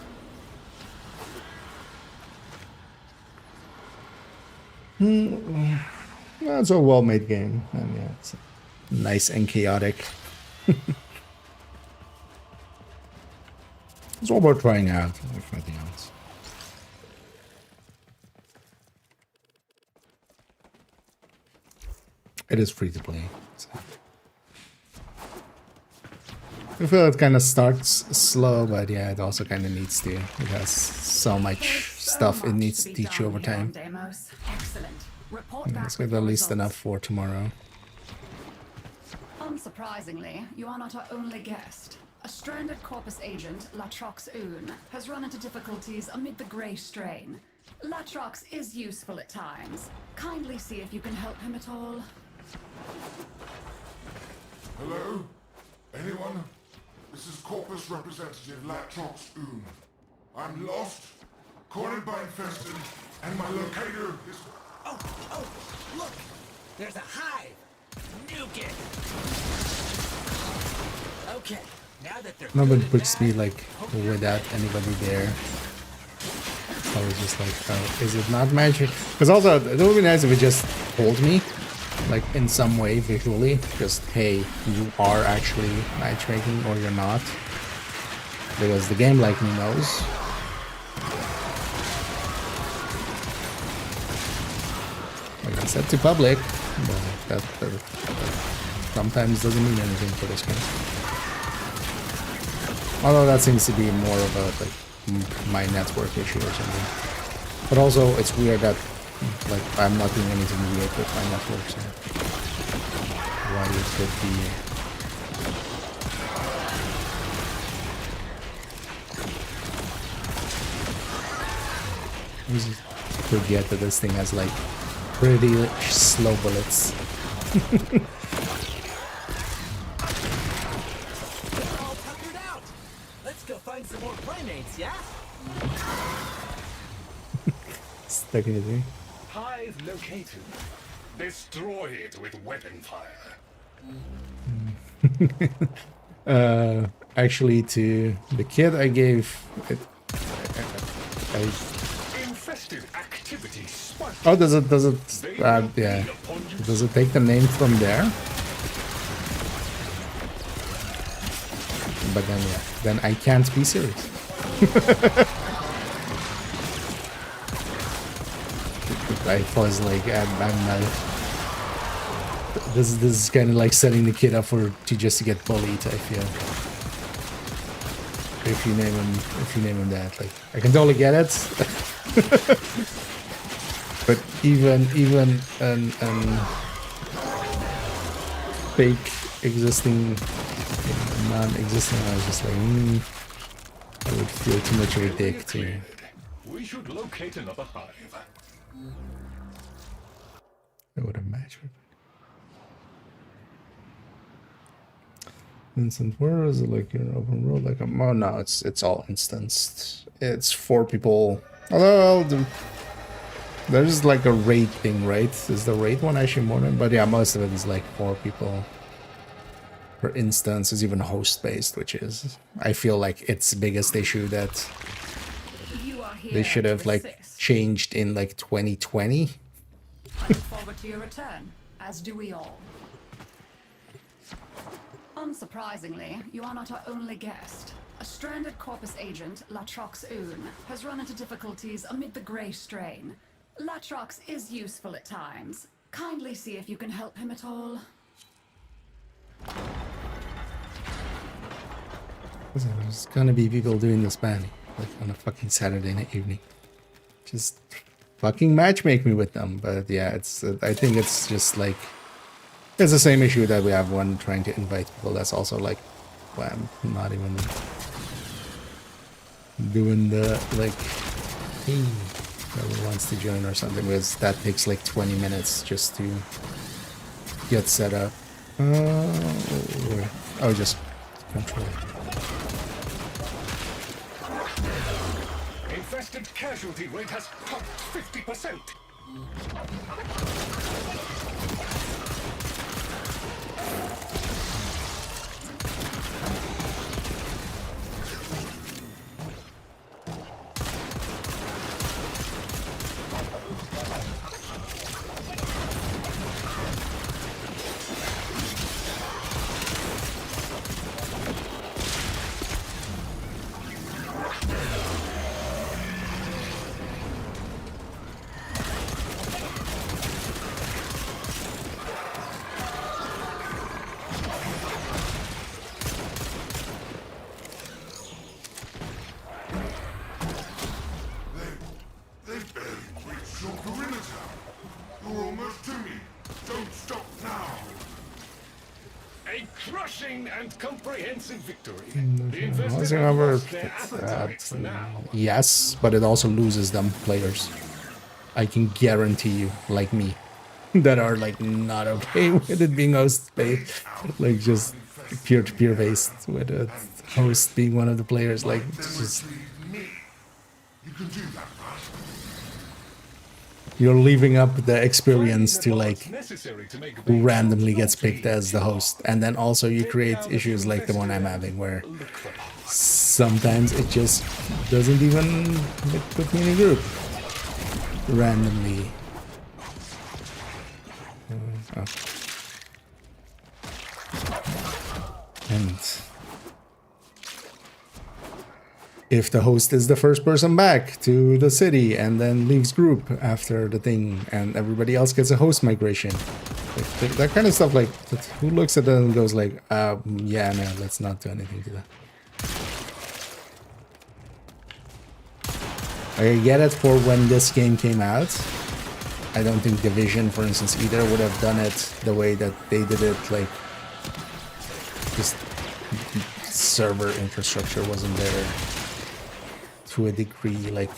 Well, it's a well-made game, and yeah, it's nice and chaotic. It's all about trying out, if nothing else. It is free to play. So. I feel it kind of starts slow, but yeah, it also kind of needs to. It has so much stuff it needs to teach you over time. Let's get at least enough for tomorrow. Unsurprisingly, you are not our only guest. A stranded Corpus agent, Latrox Un, has run into difficulties amid the Grey Strain. Latrox is useful at times. Kindly see if you can help him at all. Hello? Anyone? This is Corpus representative Latrox Un. I'm lost, cornered by infested, and my locator is... Oh, look! There's a hive! Nuke it! Okay, now that they're... Nobody puts me like without anybody there. I was just like, oh, is it not magic? Because also, it would be nice if it just told me, like in some way visually, just hey, you are actually matchmaking or you're not. Because the game like me knows. Like I said to public, but that sometimes doesn't mean anything for this game. Although that seems to be more of a like my network issue or something. But also it's weird that like I'm not doing anything weird with my network, so why it could be I just forget that this thing has like pretty slow bullets. all puckered out. Let's go find some more playmates, yeah? Stuck in it. Hive located. Destroy it with weapon fire. Actually, to the kid I gave it. Infested activity spiked. Oh, does it? Yeah. Does it take the name from there? But then, yeah, then I can't be serious. I was like, I'm not. This is kind of like setting the kid up to just get bullied. I feel. If you name him that, like I can totally get it. But even an fake existing, non-existing, I was just like, I would feel too much of a dick too. We should locate another hive. I would have matched with. Instant, where is it like an open world? Like, oh no, it's all instanced. It's 4 people. Although there's like a raid thing, right? Is the raid one actually more than? But yeah, most of it is like 4 people per instance. Is even host based, which is I feel like its biggest issue that they should have like changed in like 2020. I look forward to your return, as do we all. Unsurprisingly, you are not our only guest. A stranded Corpus agent, Latrox Un, has run into difficulties amid the Grey Strain. Latrox is useful at times. Kindly see if you can help him at all. There's gonna be people doing this banning, like on a fucking Saturday night evening. Just fucking matchmake me with them. But yeah, it's I think it's just like it's the same issue that we have when trying to invite people. That's also like, well, I'm not even doing the like, hey, whoever wants to join or something, because that takes like 20 minutes just to get set up. Oh, just control. Infested casualty rate has popped 50%. A crushing and comprehensive victory. The Housing infested have over lost their appetites now. yes, but it also loses them players. I can guarantee you, like me, that are like not okay with it being host based, like just peer-to-peer based, with a host being one of the players. Like just You can do that, right? you're leaving up the experience to like Necessary to make who randomly gets picked as the host, and then also you create issues like the one I'm having where sometimes it just doesn't even put me in a group randomly. Oh. And if the host is the first person back to the city and then leaves group after the thing and everybody else gets a host migration, like, that kind of stuff, like who looks at that and goes like, yeah, no, let's not do anything to that. I get it for when this game came out. I don't think Division, for instance, either would have done it the way that they did it. Like, just server infrastructure wasn't there to a degree. Like,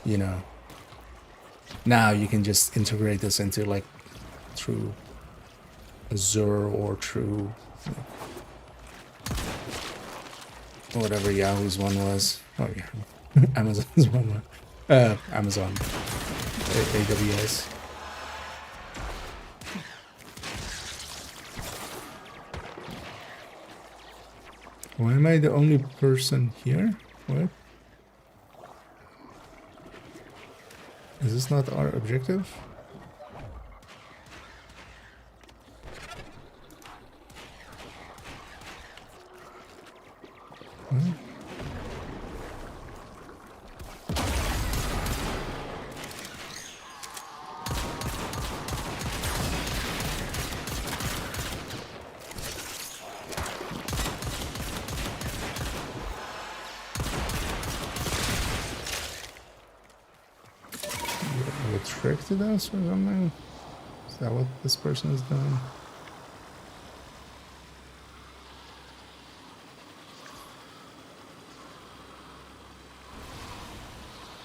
you know, now you can just integrate this into like through Azure or through whatever Yahoo's one was. Oh yeah, Amazon's one was. Amazon, AWS. Why am I the only person here? What? Is this not our objective? Huh? Tricked us or something? Is that what this person is doing?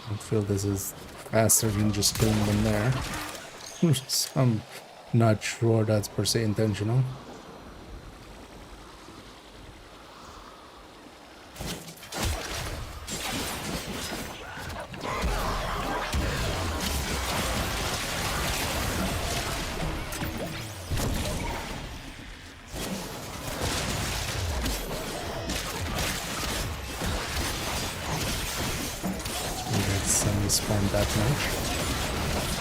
I feel this is faster than just killing them there. I'm not sure that's per se intentional. Spawn that much.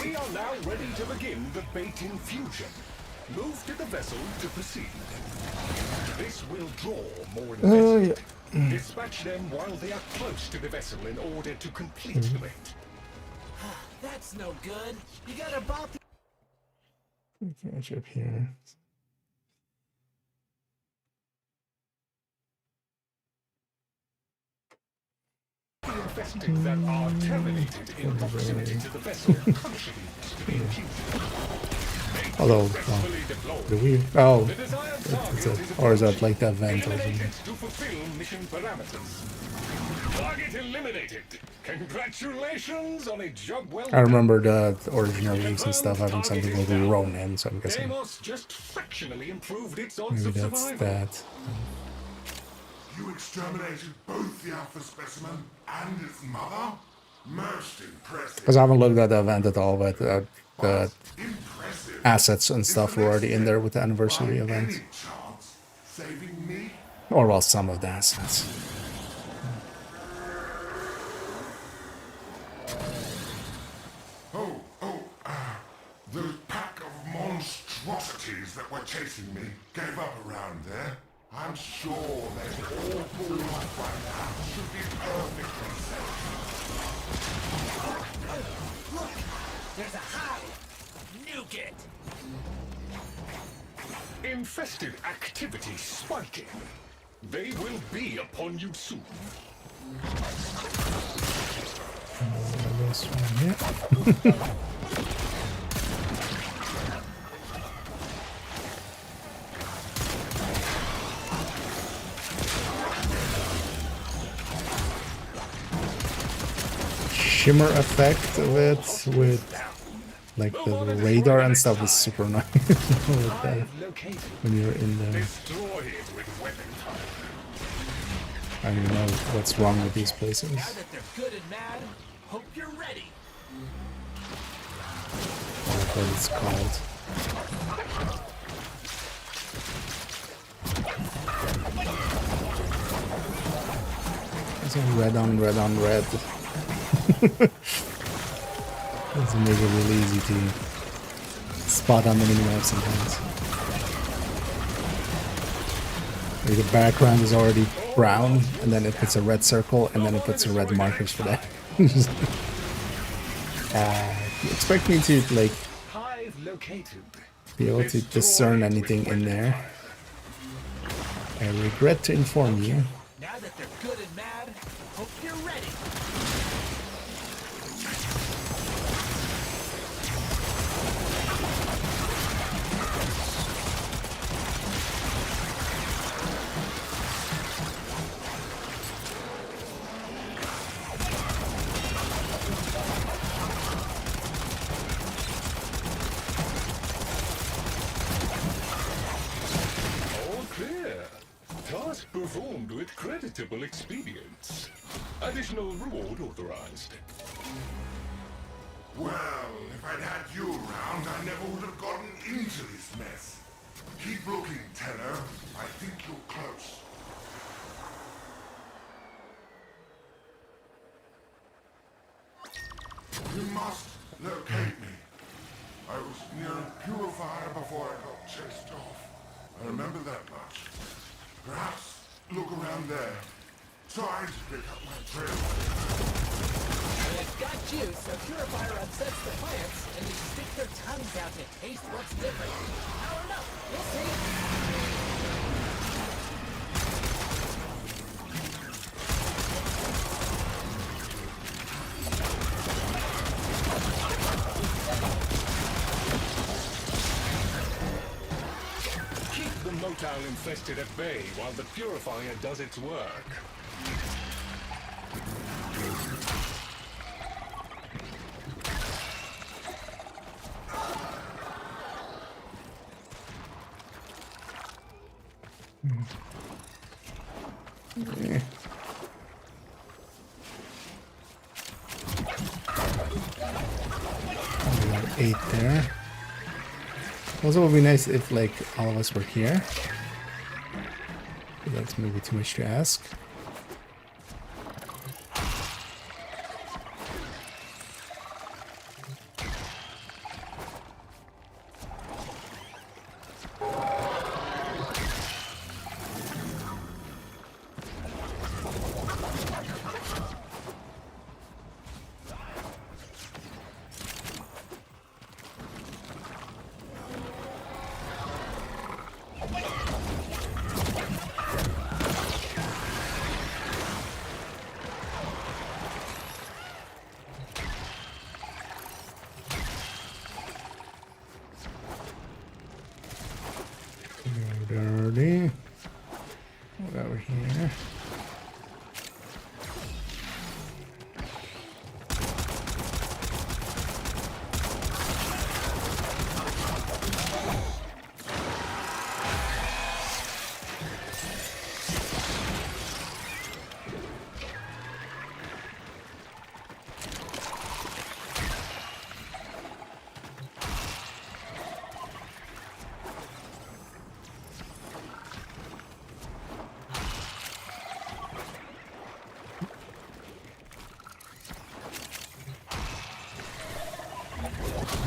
We are now ready to begin the bait infusion. Move to the vessel to proceed. This will draw more investment. Dispatch them while they are close to the vessel in order to complete the bait. That's no good. You gotta bop. Catch up here. The infested that are terminated in proximity to the vessel contribute to the infusion. Although, do we? Oh, or is that like that vent or something? To fulfill mission parameters. Target eliminated. Congratulations on a job well done. I remember the original leagues and stuff having something like Ronin, so I'm guessing Deimos just fractionally improved its odds maybe of that's survival. that. You exterminated both the alpha specimen and its mother? Most impressive. Because I haven't looked at the event at all, but the Impressive. assets and stuff were already in there with the anniversary By event. any chance, saving me? Or well, some of the assets. The pack of monstrosities that were chasing me gave up around there. I'm sure they've all pulled off by now. Should be perfectly safe. Look! There's a hive! Nuke it! Infested activity spiking. They will be upon you soon. This one here. Shimmer effect of it with like the radar and stuff is super nice with that when you're in the. I don't even know what's wrong with these places. Now that they're good and mad, hope you're ready. What it's called. It's all red on red on red. Doesn't make it really easy to spot on the minimap sometimes. Like the background is already brown, and then it puts a red circle, and then it puts a red markers for that. You expect me to like be able to discern anything in there? I regret to inform you. Now that they're good and mad, hope you're ready. Task performed with creditable expedience. Additional reward authorized. Well, if I'd had you around, I never would have gotten into this mess. Keep looking, Tenor. I think you're close. You must locate me. I was near a purifier before I got chased off. I remember that much. Perhaps look around there. Try to pick up my trail. It's got juice, so purifier upsets the plants, and they stick their tongues out to taste what's different. I don't know. We'll see. Keep the motile infested at bay while the purifier does its work. Yeah. We got 8 there. Also, it would be nice if, like, all of us were here. But that's maybe too much to ask. Dirty. What over here?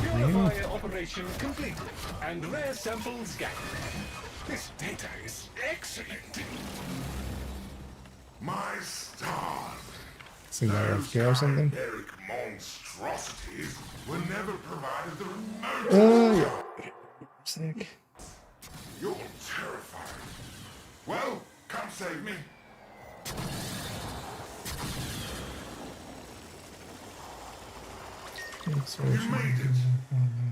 Purifier operation completed and rare samples gathered. This data is excellent. My stars. Is that FK or something? Barbaric monstrosities were never provided the remote. Oh, yeah. Sick. You're terrifying. Well, come save me. You made it.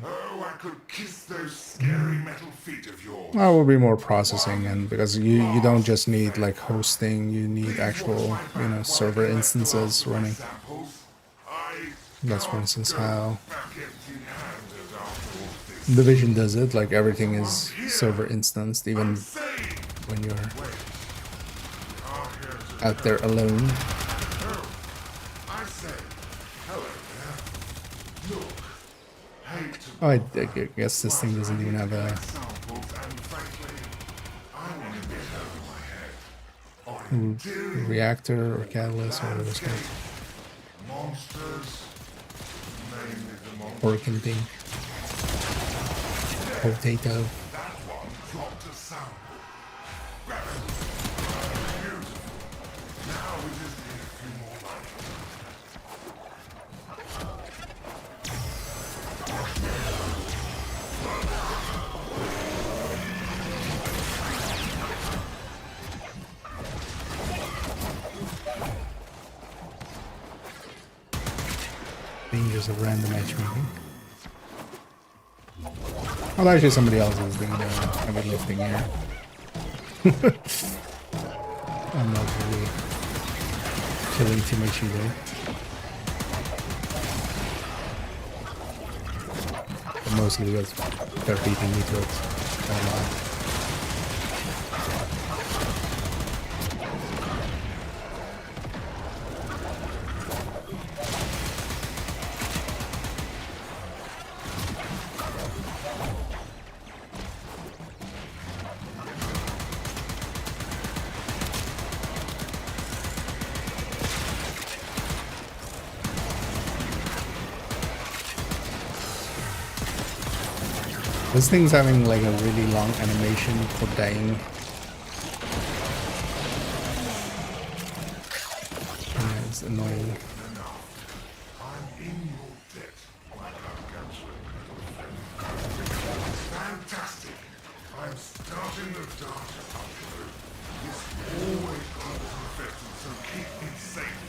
Oh, I could kiss those scary metal feet of yours. That will be more processing, and because you don't just need like hosting, you need actual server instances running. That's for instance how Division does it. Like everything is server instanced, even when you're out there alone. Oh, I guess this thing doesn't even have a reactor or catalyst or whatever it's called. Working thing. Potato. Dangers of random matchmaking. Well, actually, somebody else is doing the heavy lifting here. I'm not really killing too much either. But mostly because they're beating me to it a lot. This thing's having like a really long animation for dying. Yeah, it's annoying. Fantastic! I'm starting the data upload. This always goes infected, so keep it safe.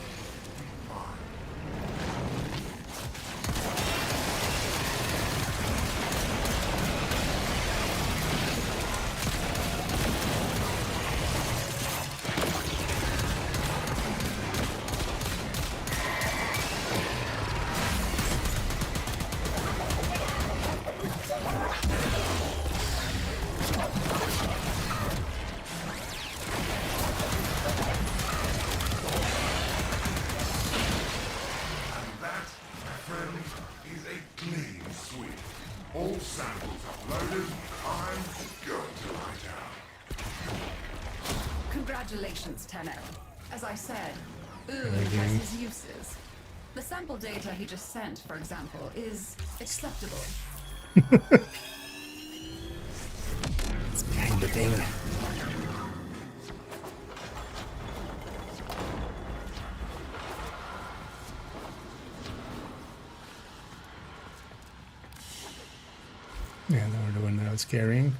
All samples uploaded. I'm going to lie down. Congratulations, Tenno. As I said, Oon has his uses. The sample data he just sent, for example, is acceptable. It's behind the thing. Yeah, they were the one that I was carrying.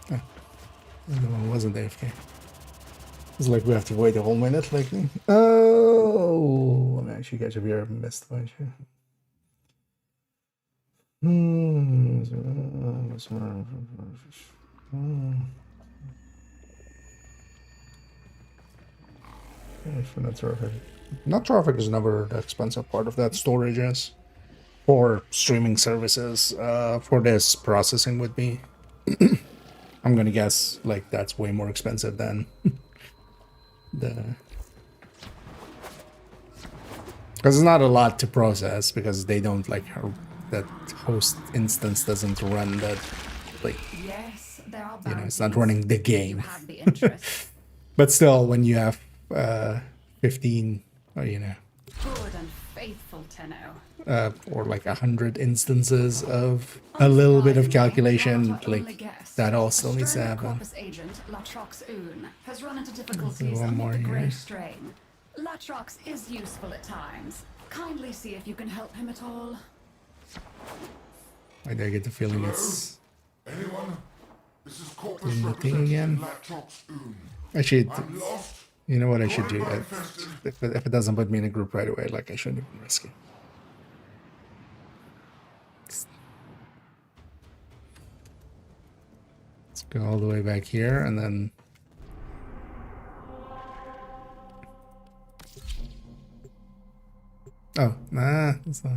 Oh, the other one wasn't AFK. It's like we have to wait a whole minute, like. Oh, I'm actually catch up here. I missed a bunch. Not traffic. Not traffic is never the expensive part of that storage is. For streaming services, for this processing would be. I'm gonna guess like that's way more expensive than the. Because it's not a lot to process because they don't like that host instance doesn't run that like. Yes, there are it's not running the game. Have the interest. But still, when you have 15, or Good and faithful Tenno. or like 100 instances of a little bit of calculation, like that all still needs to happen. Corpus agent Latrox Oon has run into difficulties One more amid the here. Grey Strain. Latrox is useful at times. Kindly see if you can help him at all. I do get the feeling it's Anyone? This is Corpus doing the thing representative again. Latrox Oon. Actually, I'm lost. you know what I should Or do? manifested. If it doesn't put me in a group right away, like I shouldn't even risk it. Let's go all the way back here and then. Oh, nah, that's not.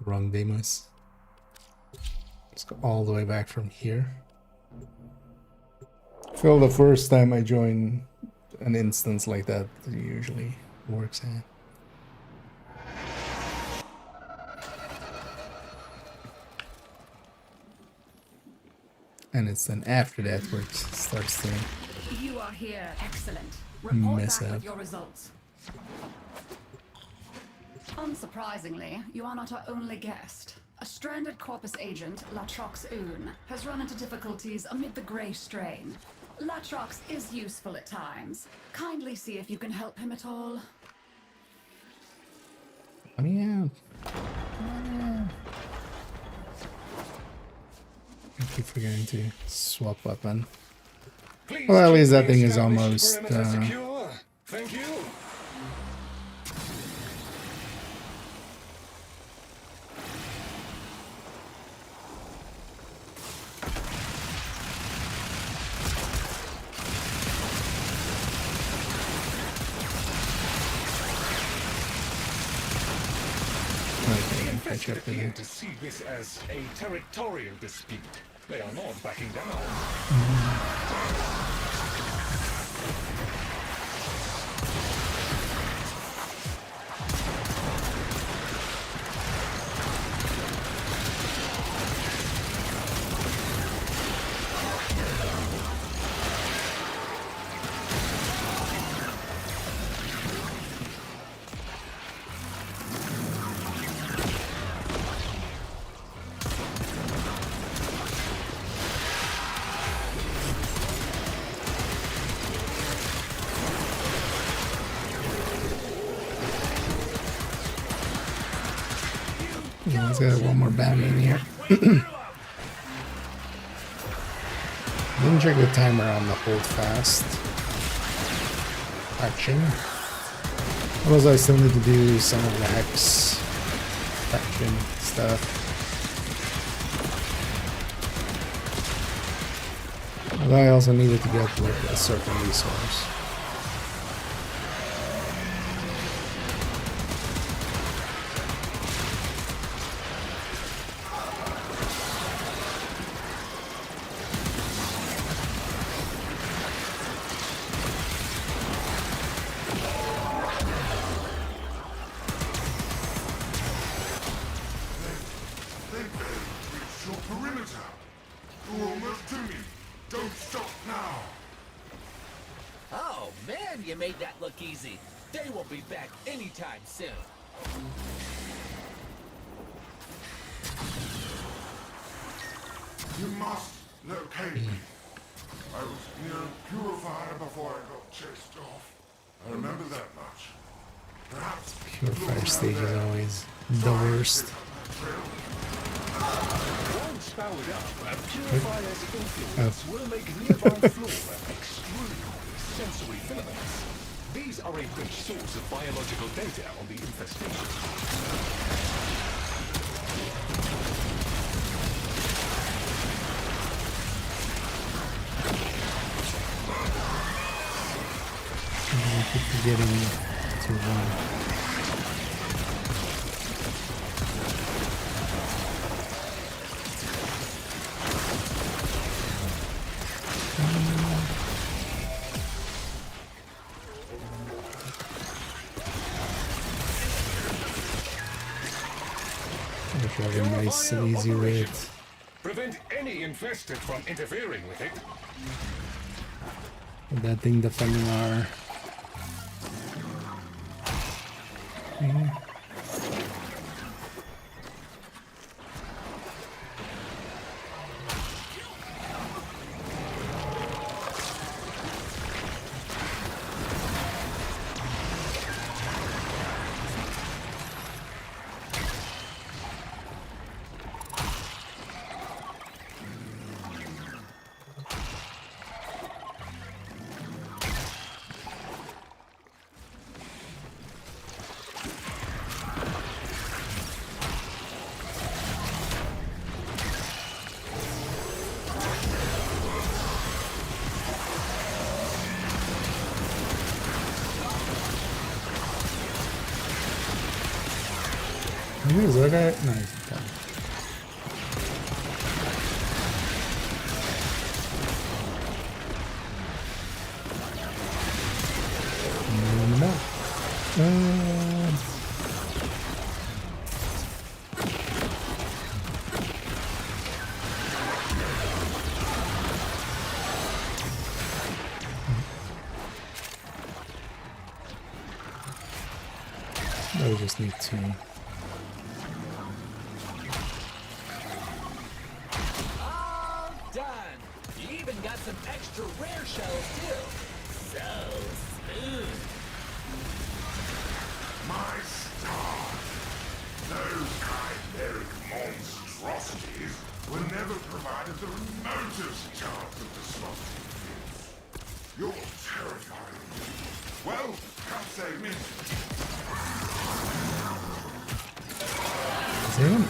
Wrong demos. Let's go all the way back from here. I feel the first time I join an instance like that, it usually works out. And it's then after that where it starts to You are here. Excellent. Report mess back up. with your results. Unsurprisingly, you are not our only guest. A stranded Corpus agent, Latrox Oon, has run into difficulties amid the Grey Strain. Latrox is useful at times. Kindly see if you can help him at all. Let me out. I keep forgetting to swap weapon. Please Well, at least keep that thing the is almost, established perimeter secure. Thank you. Okay, catch up with Appear you. to see this as a territorial dispute. They are not backing down. Yeah, let's get one more battery in here. Didn't check the timer on the hold fast action. Otherwise, I still need to do some of the hex action stuff. Although I also needed to get like a certain resource. Reach your perimeter. You're almost to me. Don't stop now. Oh man, you made that look easy. They won't be back anytime soon. You must locate me. I was near purifier before I got chased off. I remember that much. Perhaps Purifier stage is always the worst. Once powered up, a purifier's influence will make nearby flora extruded with sensory filaments. These are a rich source of biological data on the infestation. I keep forgetting to run. I should have a nice and easy raid. Prevent any infested from interfering with it. With that thing defending our Here's that guy. No, he's done. I just need to. All done. You even got some extra rare shells too. So smooth. My stars! Those chimeric monstrosities were never provided the remotest chance of disrupting this. You're terrifying. Well, come save me. Damn.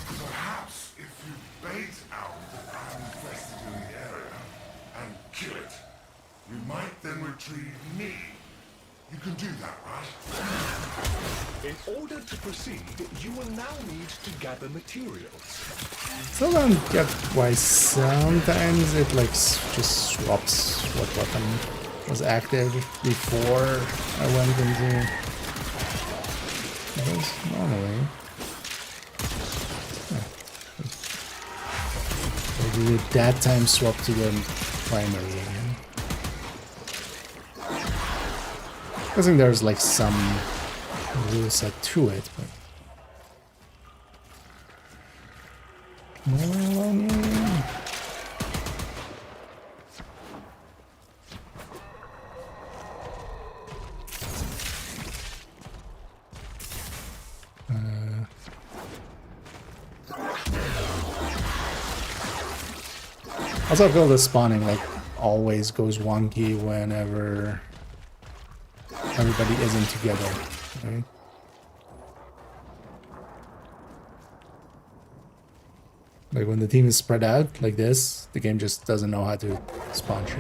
Perhaps if you bait out the crime infested in the area and kill it, you might then retrieve me. You can do that, right? In order to proceed, you will now need to gather materials. Still don't get why sometimes it like just swaps what weapon was active before I went into. Because normally, I did that time swap to the primary again. I think there's like some rule set to it, but. Also, I feel the spawning like always goes wonky whenever everybody isn't together, right? Like when the team is spread out like this, the game just doesn't know how to spawn shit.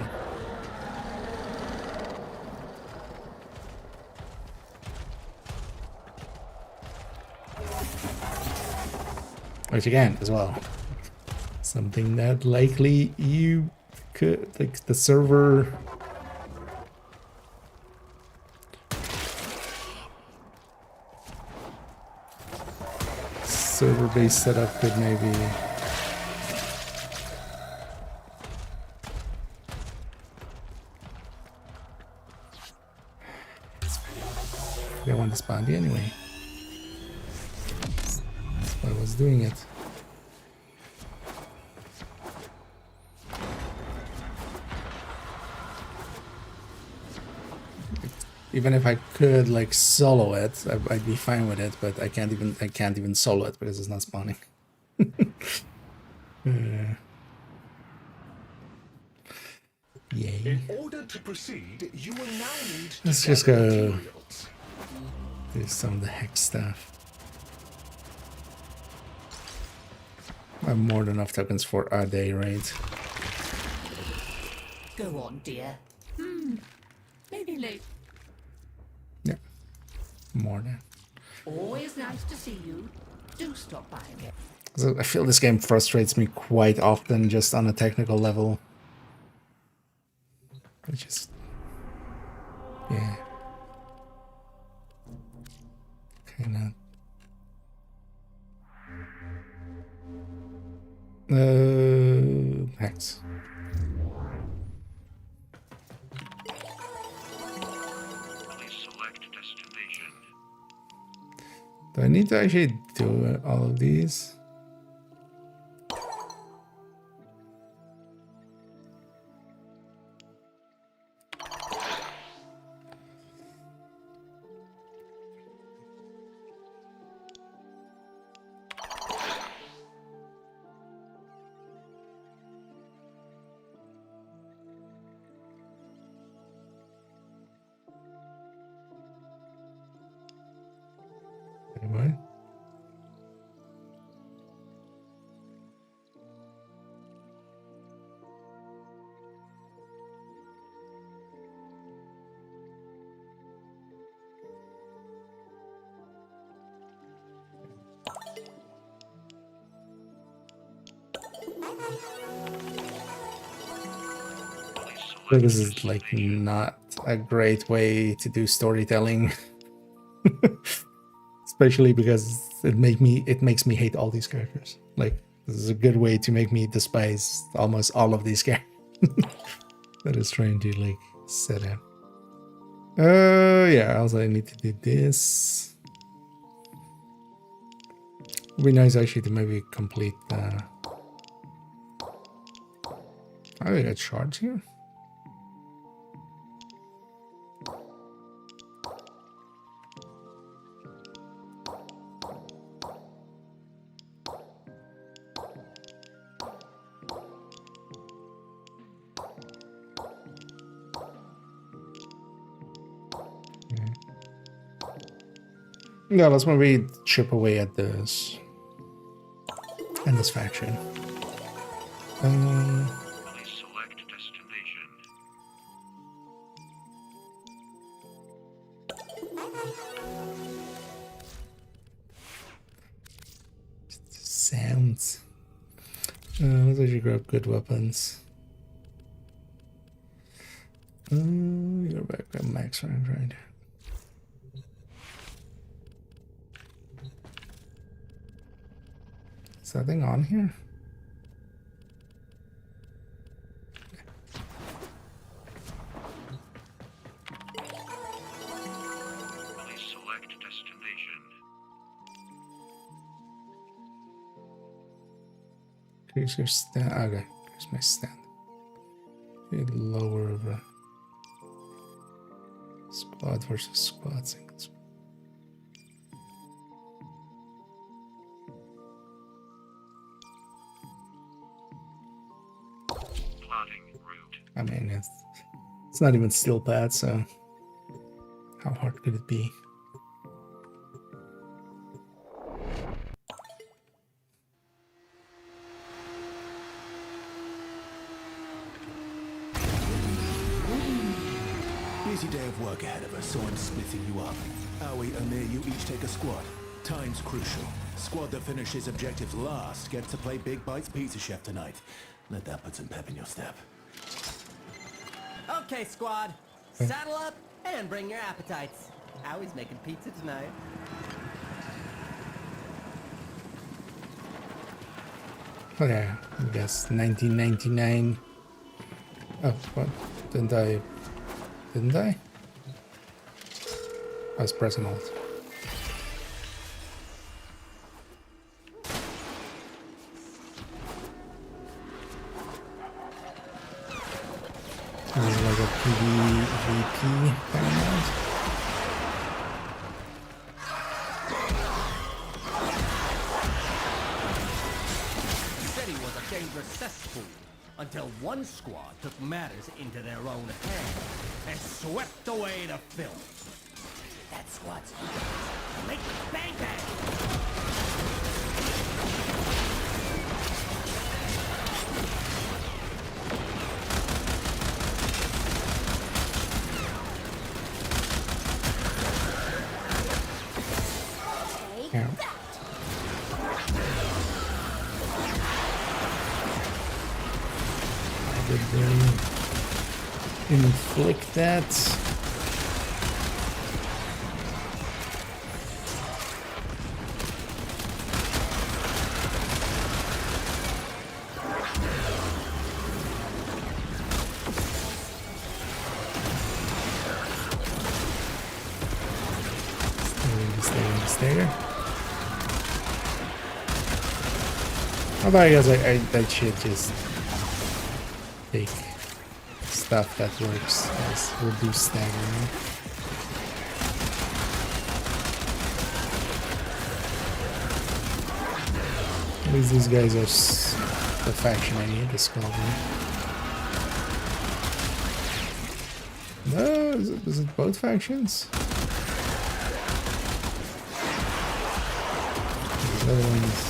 Which again, as well, something that likely you could, like the server server-based setup could maybe I want to spawn anyway. That's why I was doing it. Even if I could like solo it, I'd be fine with it. But I can't even solo it because it's not spawning. Yay! In order to proceed, you will now need to Let's just go materials. do some of the hex stuff. I have more than enough tokens for a day, right? Go on, dear. Maybe late. Yeah, more than. Always nice to see you. Do stop by again. So I feel this game frustrates me quite often, just on a technical level. Which is, yeah, kind of. Hex. Do I need to actually do all of these? Anyway. But this is like not a great way to do storytelling. Especially because it makes me hate all these characters. Like, this is a good way to make me despise almost all of these characters that is trying to like set up. Yeah, also I need to do this. It'd be nice actually to maybe complete the... Oh, we got shards here. Yeah, let's maybe chip away at this and this faction. Select destination. Sounds. Let's actually grab good weapons. You're back at max range, right? Is that thing on here? Please select destination. Here's your stand. Okay, here's my stand. Lower of a squad versus squad singles. I mean, it's not even steel pad, so how hard could it be? Busy day of work ahead of us, so I'm splitting you up. Aoi, Amir, you each take a squad. Time's crucial. Squad that finishes objectives last gets to play Big Bites Pizza Chef tonight. Let that put some pep in your step. Okay, squad. Saddle up and bring your appetites. Aoi's making pizza tonight. Okay, I guess 1999. Oh, what? Didn't I? I was pressing alt. This is like a PvP kind of mod. City was a dangerous cesspool until one squad took matters into their own hands and swept away the filth. That squad's make bang bang. Yeah. I did inflict that. Stay. Although I guess I should just take stuff that works as reduced staggering. At least these guys are the faction I need to discover. No, is it both factions? These other ones.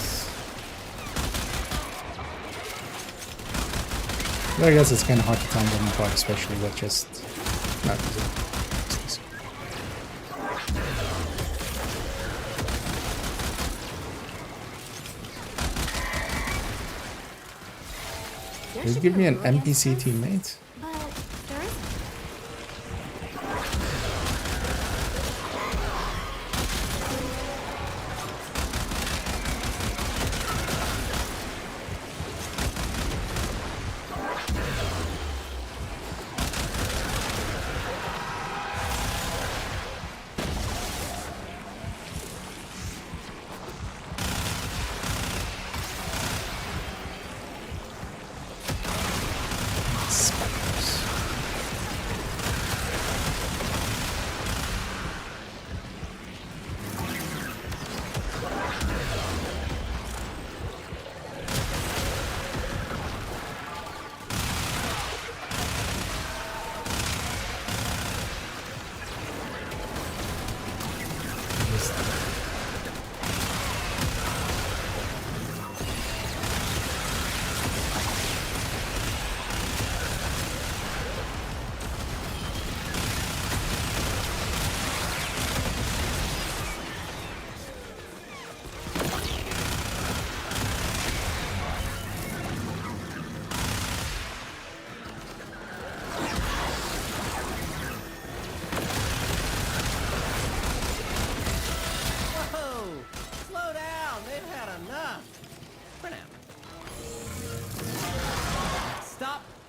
I guess it's kind of hard to tell them apart, especially with just not There Did should it give be me a an rule against NPC this, teammate? but there isn't.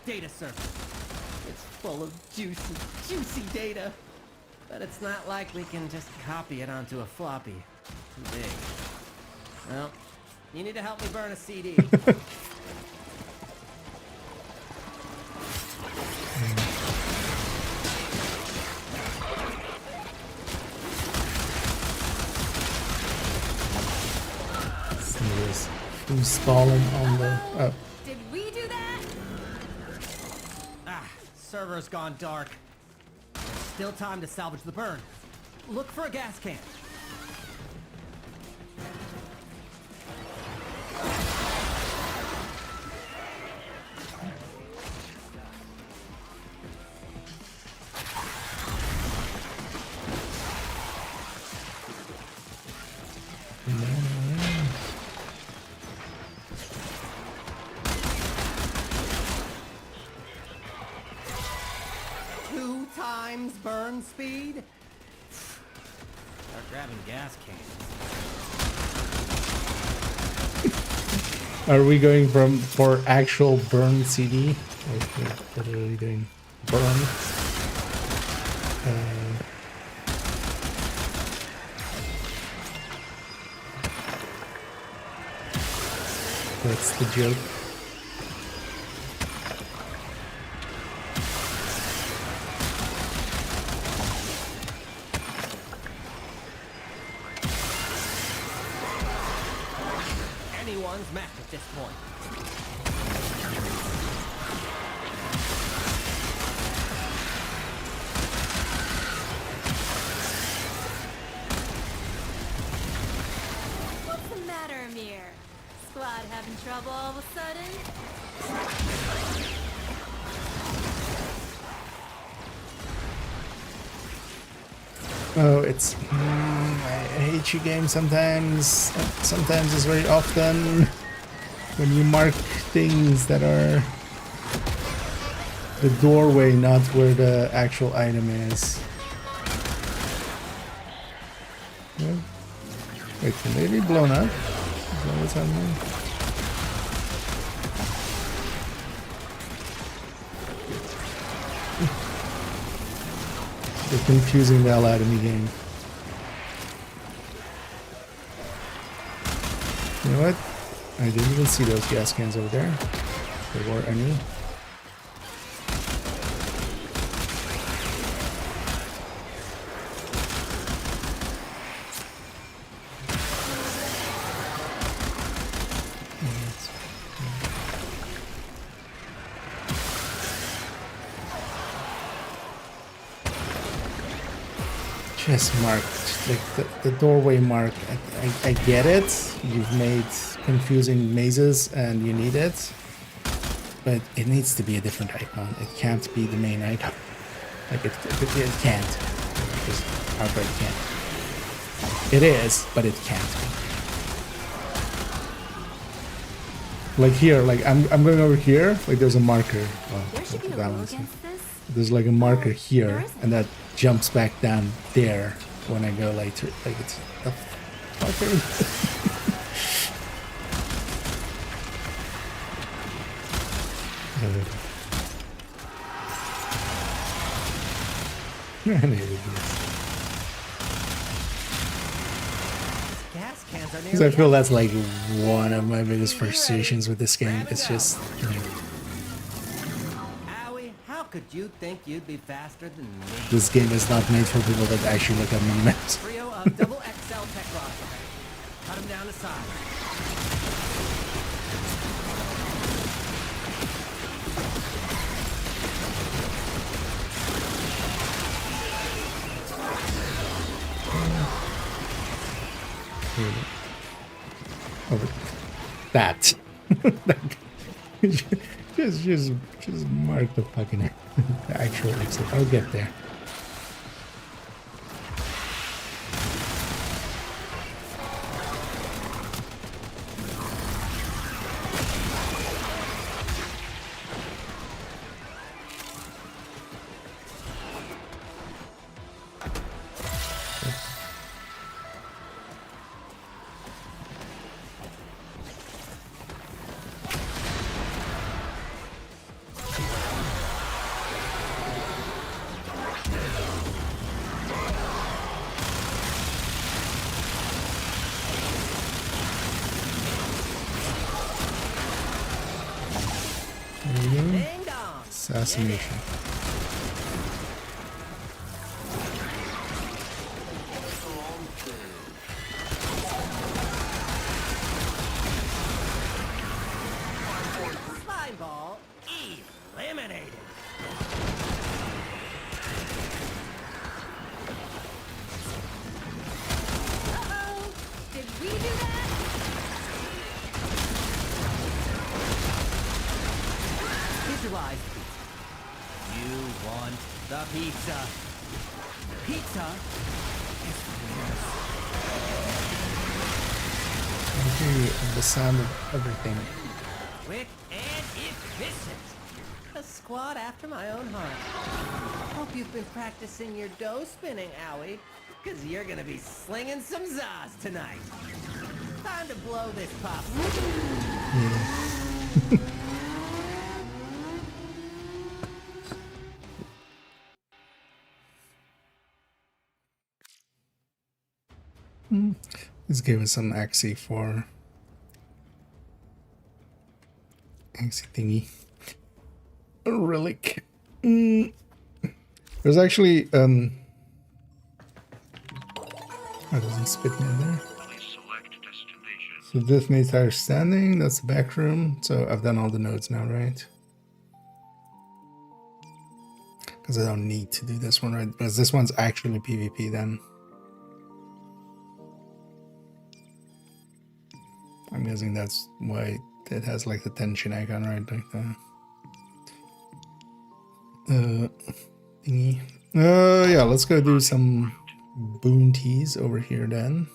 Data surface. It's full of juicy data. But it's not like we can just copy it onto a floppy. Too big. Well, you need to help me burn a CD. Somebody's installing on the... Oh. Did we do that? Server's gone dark. Still time to salvage the burn. Look for a gas can. Burn speed? Start grabbing gas cans. Are we going for actual burn CD? Like we're literally doing burn. That's the joke. Match at this point. What's the matter, Amir? Squad having trouble all of a sudden? Oh, it's... I hate you game sometimes. Sometimes it's very often. When you mark things that are the doorway, not where the actual item is. Yeah. Wait, can they be blown up? Is that what's happening? They're confusing the hell out of me, game. You know what? I didn't even see those gas cans over there. If there were any. Just marked, like the doorway mark. I get it. You've made confusing mazes and you need it, but it needs to be a different icon. It can't be the main icon. Like it can't. Just outright can't. It is, but it can't be. Like here, like I'm going over here, like there's a marker. Oh, There should be a that rule one's- against this. there's like a marker There here, isn't. and that jumps back down there when I go later. Like it's the fuck Gas cans are Because nearly I feel that's like one of my biggest frustrations with this game. It's just, you know, Owie, how could you think you'd be faster than me? this game is not made for people that actually look at minimaps. Trio of double XL tech rods. Cut them down to size. Over that. just mark the fucking the actual exit. I'll get there. Assassination. Slime ball eliminated. Uh-oh! Did we do that? Visualize pizza. You want the pizza. Pizza is I hear the sound of everything. quick and efficient. A squad after my own heart. Hope you've been practicing your dough spinning, Owie, because you're gonna be slinging some Zaz tonight. Time to blow this pop. Let's give us some Axie for Axie thingy. A relic. There's actually oh, doesn't spit me in there. So this needs higher standing, that's the back room. So I've done all the nodes now, right? Because I don't need to do this one, right? Because this one's actually PvP then. I'm guessing that's why it has like the tension icon, right? Like the thingy. Yeah, let's go do some bounties over here then.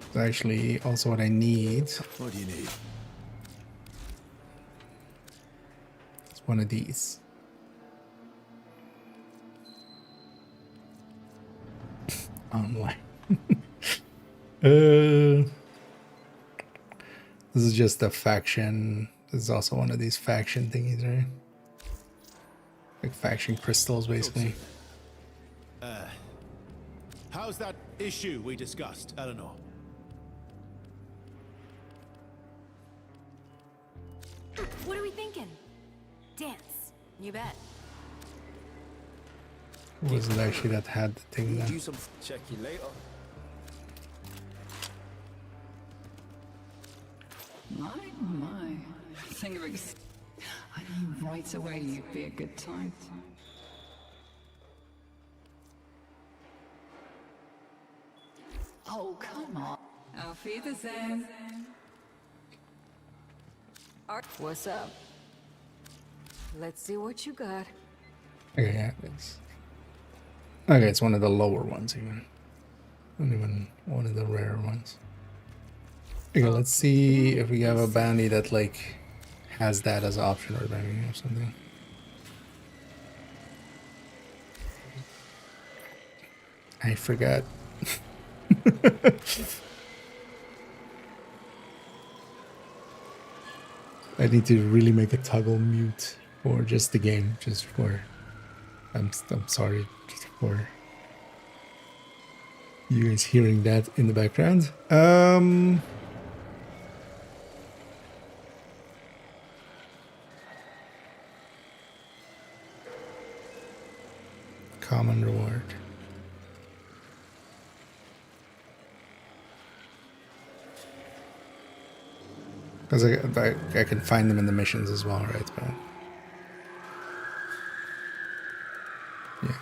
It's actually also what I need. What do you need? It's one of these. Online. This is just a faction. This is also one of these faction thingies, right? Like faction crystals, basically. How's that issue we discussed, Eleanor? What are we thinking? Dance. You bet. Who was it actually that had the thing there? Do some check you later. My. Think of it. I knew right away you'd be a good time. Oh, come on. Auf Wiedersehen. What's up? Let's see what you got. Okay, yeah, it's one of the lower ones even. Not even one of the rare ones. Okay, let's see if we have a bounty that like has that as an option or bounty or something. I forgot. I need to really make a toggle mute for just the game, just for. I'm sorry for you guys hearing that in the background. Common reward. Because I can find them in the missions as well, right? But yeah.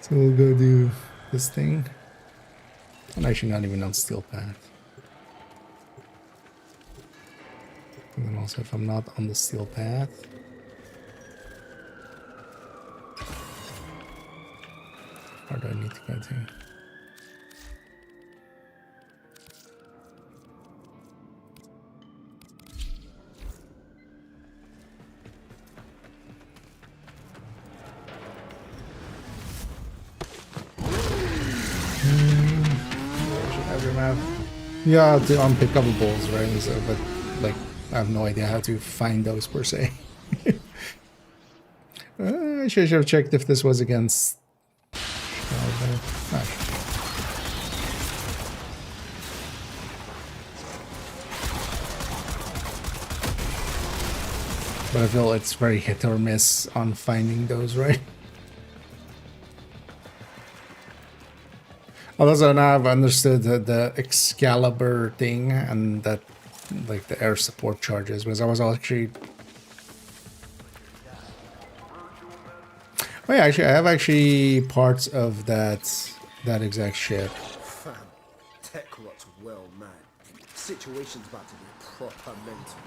So we'll go do this thing. I'm actually not even on Steel Path. And then also if I'm not on the Steel Path, where do I need to go to? Yeah, the unpickables, right? So, but like, I have no idea how to find those per se. I should have checked if this was against. But I feel it's very hit or miss on finding those, right? Also, now I've understood the Excalibur thing and that, like, the air support charges, because I was actually... Oh yeah, actually, I have actually parts of that exact ship. Fam, tech rot's well mad. Situation's about to be proper mental.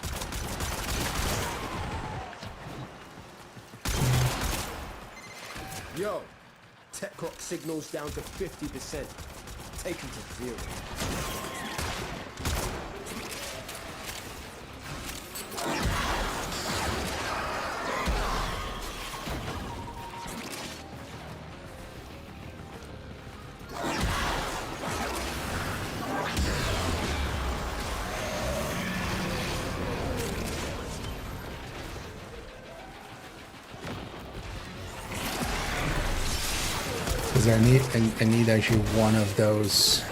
Yo, tech clock signals down to 50%. Taken to 0. Because I need actually one of those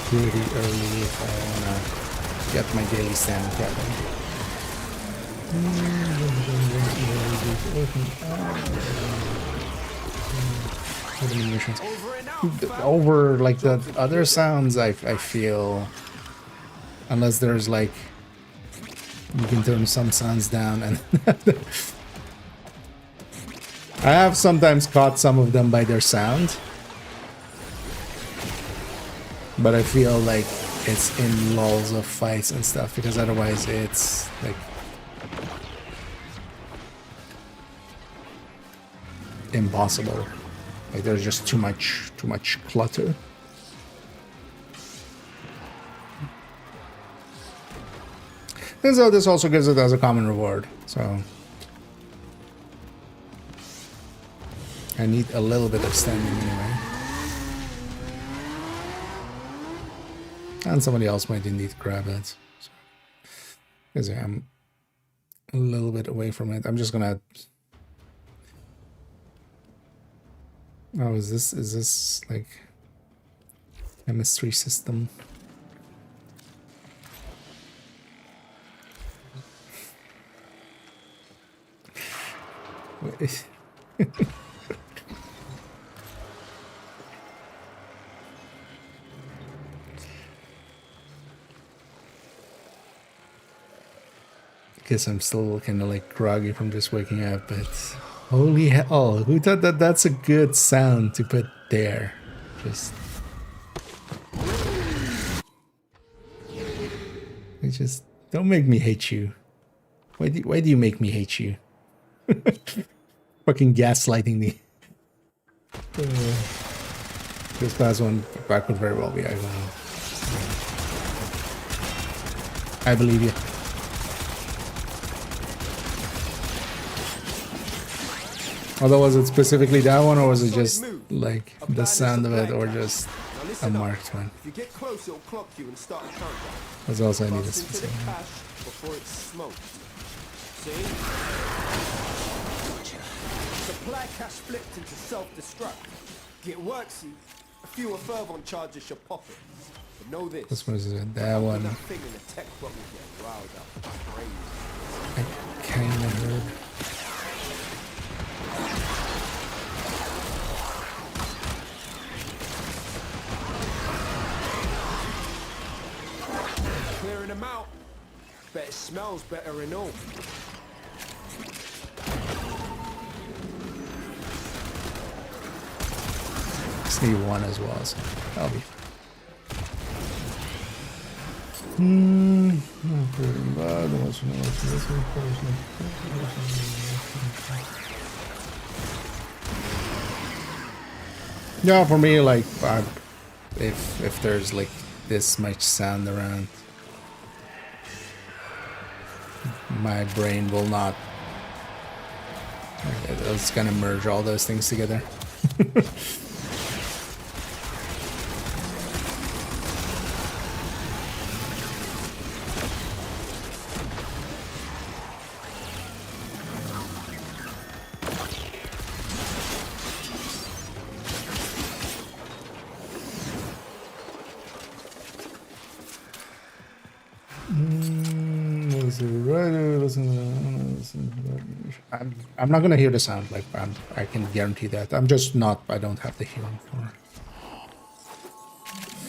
pretty early if I wanna get my daily stand going. Over like the other sounds, I feel, unless there's like you can turn some sounds down and. I have sometimes caught some of them by their sound, but I feel like it's in lulls of fights and stuff, because otherwise it's like impossible. Like there's just too much clutter. And so this also gives it as a common reward, so I need a little bit of standing anyway. And somebody else might need to grab it. So, because I'm a little bit away from it. I'm just gonna... Oh, is this like a mystery system? Wait. Guess I'm still kind of like groggy from just waking up, but holy hell, who thought that that's a good sound to put there? Just... don't make me hate you. Why do you make me hate you? Fucking gaslighting me. This last one back could very well be. I don't know. I believe you. Although, was it specifically that one, or was it just like the sound of it, or just a marked one? If you get close, it'll clock you and start a countdown. That's also I need a specific one. Before it's smoked. See? Supply cache flipped into self-destruct. Get worksy. A few fervor charges should pop it. But know this. This one is that one. That thing in the tech bot will get riled up. Crazy. I kinda heard. Clearing them out. Bet it smells better and all. Just need one as well, so that'll be fine. Yeah, for me, like, if there's like this much sound around, my brain will not. It's gonna merge all those things together. I'm not gonna hear the sound, like I can guarantee that. I'm just not. I don't have the hearing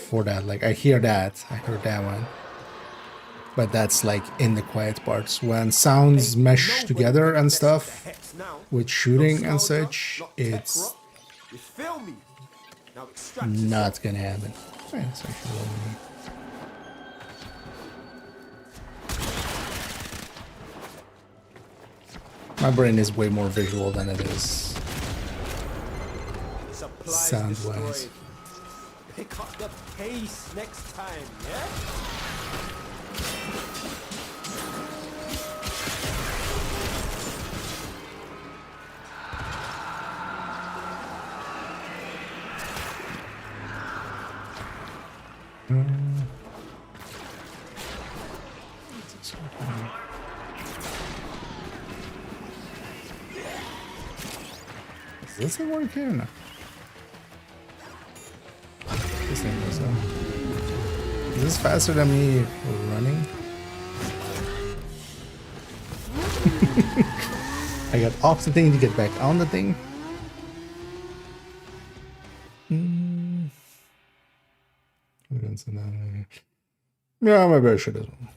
for that. Like I hear that. I heard that one, but that's like in the quiet parts. When sounds mesh together and stuff with shooting and such, it's not gonna happen. Oh, yeah, that's actually lovely. My brain is way more visual than it is sound-wise. Pick up the pace next time, yeah? Does it work here or not? This thing goes up. Is this faster than me running? I got off the thing to get back on the thing. Yeah, maybe I should as well.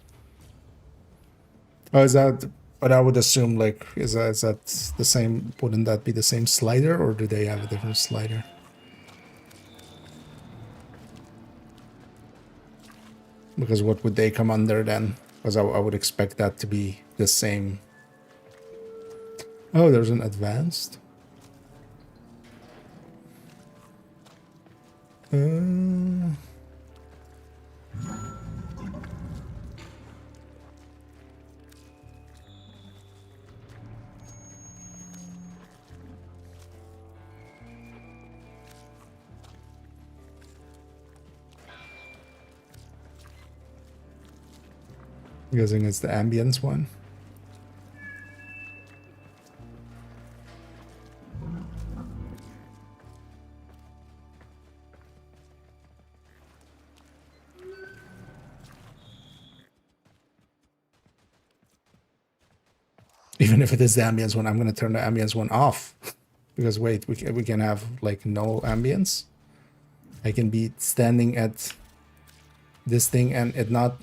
Oh, is that? But I would assume, like, is that the same? Wouldn't that be the same slider, or do they have a different slider? Because what would they come under then? Because I would expect that to be the same. Oh, there's an advanced. I'm guessing it's the ambience one. Even if it is the ambience one, I'm going to turn the ambience one off. Because wait, we can have like no ambience. I can be standing at this thing and it not...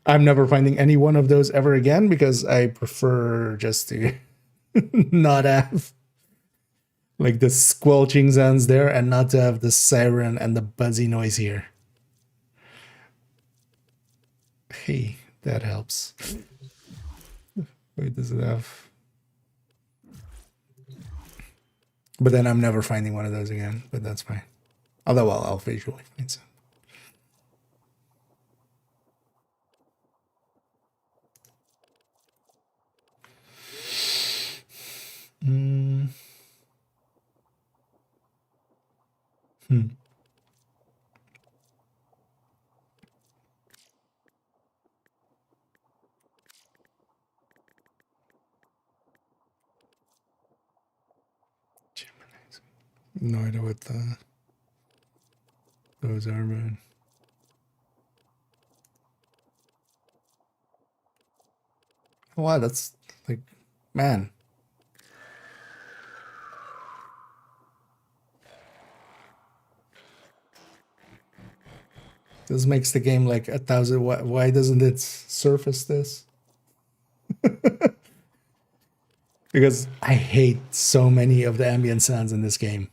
I'm never finding any one of those ever again because I prefer just to not have like the squelching sounds there and not to have the siren and the buzzy noise here. Hey, that helps. Wait, does it have? But then I'm never finding one of those again, but that's fine. Although, well, I'll visually find some. No idea what those are, man. Wow, that's like, man. This makes the game like 1,000. Why doesn't it surface this? Because I hate so many of the ambient sounds in this game.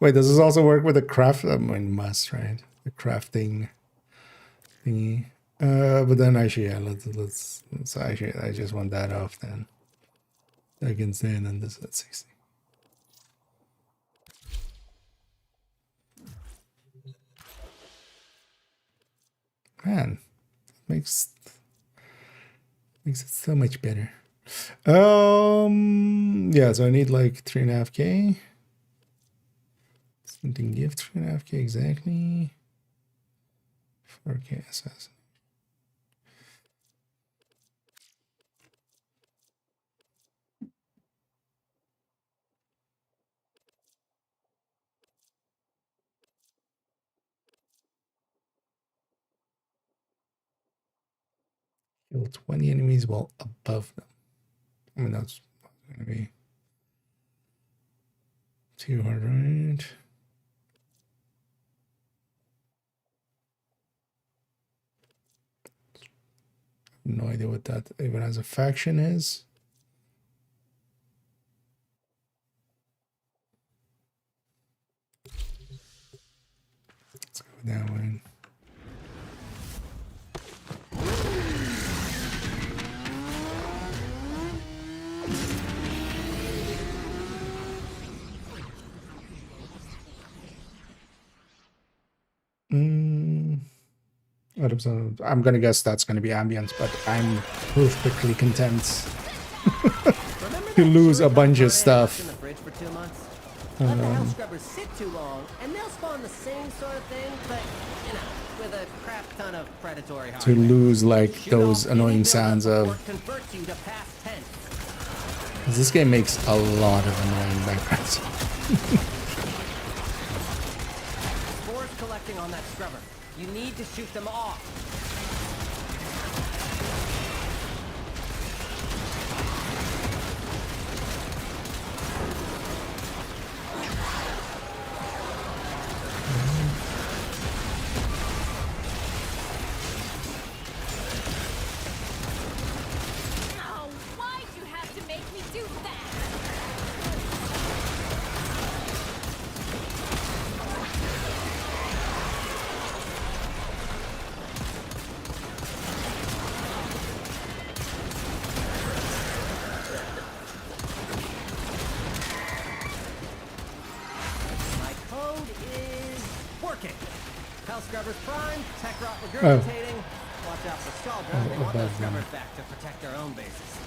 Wait, does this also work with the craft? I mean, must, right? The crafting thingy. But then actually, yeah, let's actually, I just want that off then. I can stay and then this at 60. Man, makes it so much better. Yeah, so I need like 3.5K. Something give 3.5K exactly. 4K assassin. Kill 20 enemies while above them. I mean, that's going to be 200. No idea what that even as a faction is. Let's go that way. I'm gonna guess that's gonna be ambience, but I'm perfectly content to lose a bunch of stuff. Let the hell scrubbers sit too long, and they'll spawn the same sort of thing, but you know, with a crap ton of predatory To lose like those annoying sounds of. This game makes a lot of annoying backgrounds. Spores collecting on that scrubber. You need to shoot them off. Oh, why'd you have to make me do that? Scrubbers prime, tech rot regurgitating. Watch out for Scaldra. They want those scrubbers back to protect their own bases.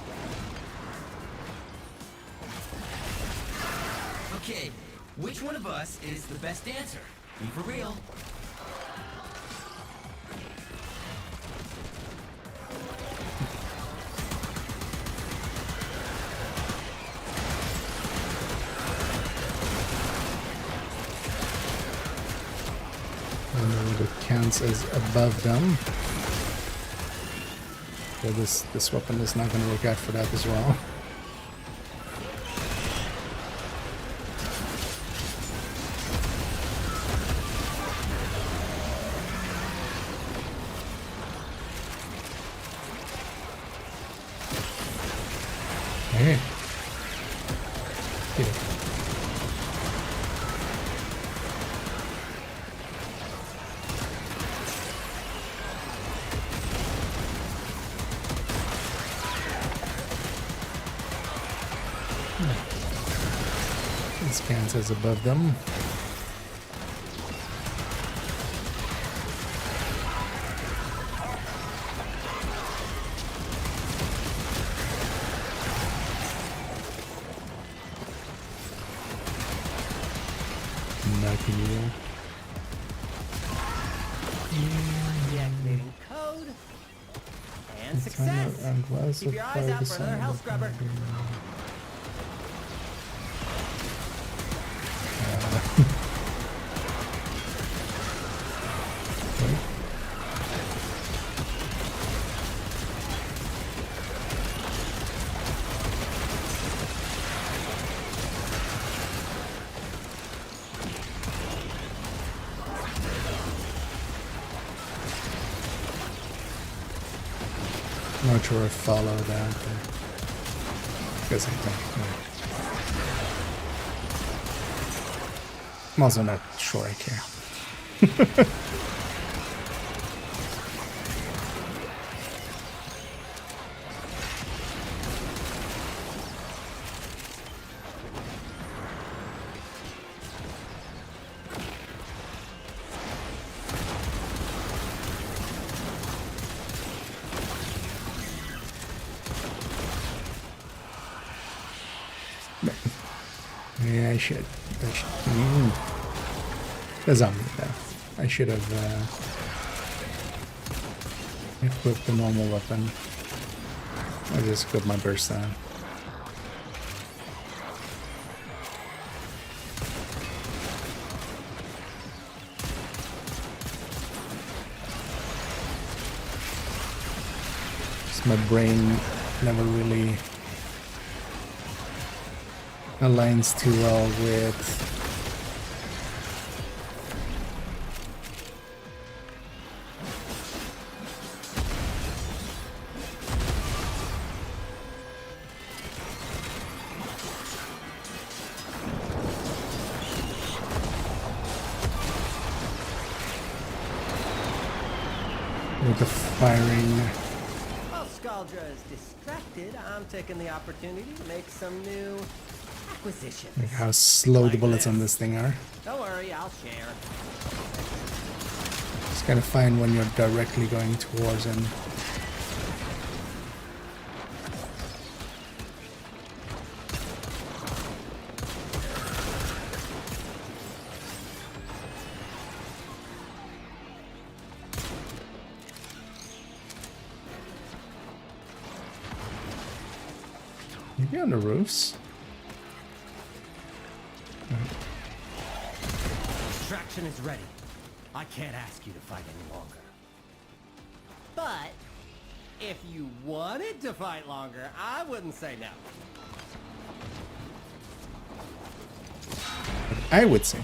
Okay, which one of us is the best dancer? Be for real. It counts as above them. So this weapon is not going to work out for that as well. Hey. Get it. Scans as above them. Nothing. Deactivating code. And success. Keep your eyes out for another health scrubber. Not sure I follow that. Because I'm also not sure I care. Yeah, I should. The zombie though. I should have equipped the normal weapon. I just equipped my burst down. Just my brain never really aligns too well with the firing. While Scaldra is distracted, I'm taking the opportunity to make some new acquisitions. Like how slow the bullets on this thing are. Don't worry, I'll share. Just gotta find when you're directly going towards him. Maybe on the roofs. Extraction is ready. I can't ask you to fight any longer. But if you wanted to fight longer, I wouldn't say no. I would say.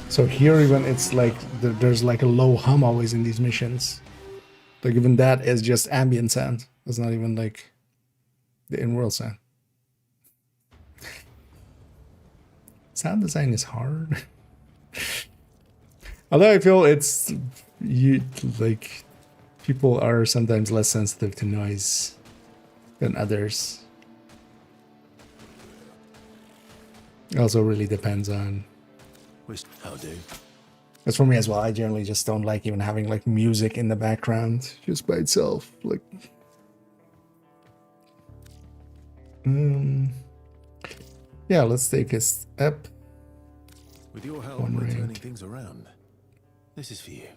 So here even it's like there's like a low hum always in these missions. Like even that is just ambient sound. It's not even like the in-world sound. Sound design is hard. Although I feel it's like people are sometimes less sensitive to noise than others. It also really depends on. How do? That's for me as well. I generally just don't like even having like music in the background just by itself. Like, yeah, let's take a step. With your help, we're turning things around. This is for you.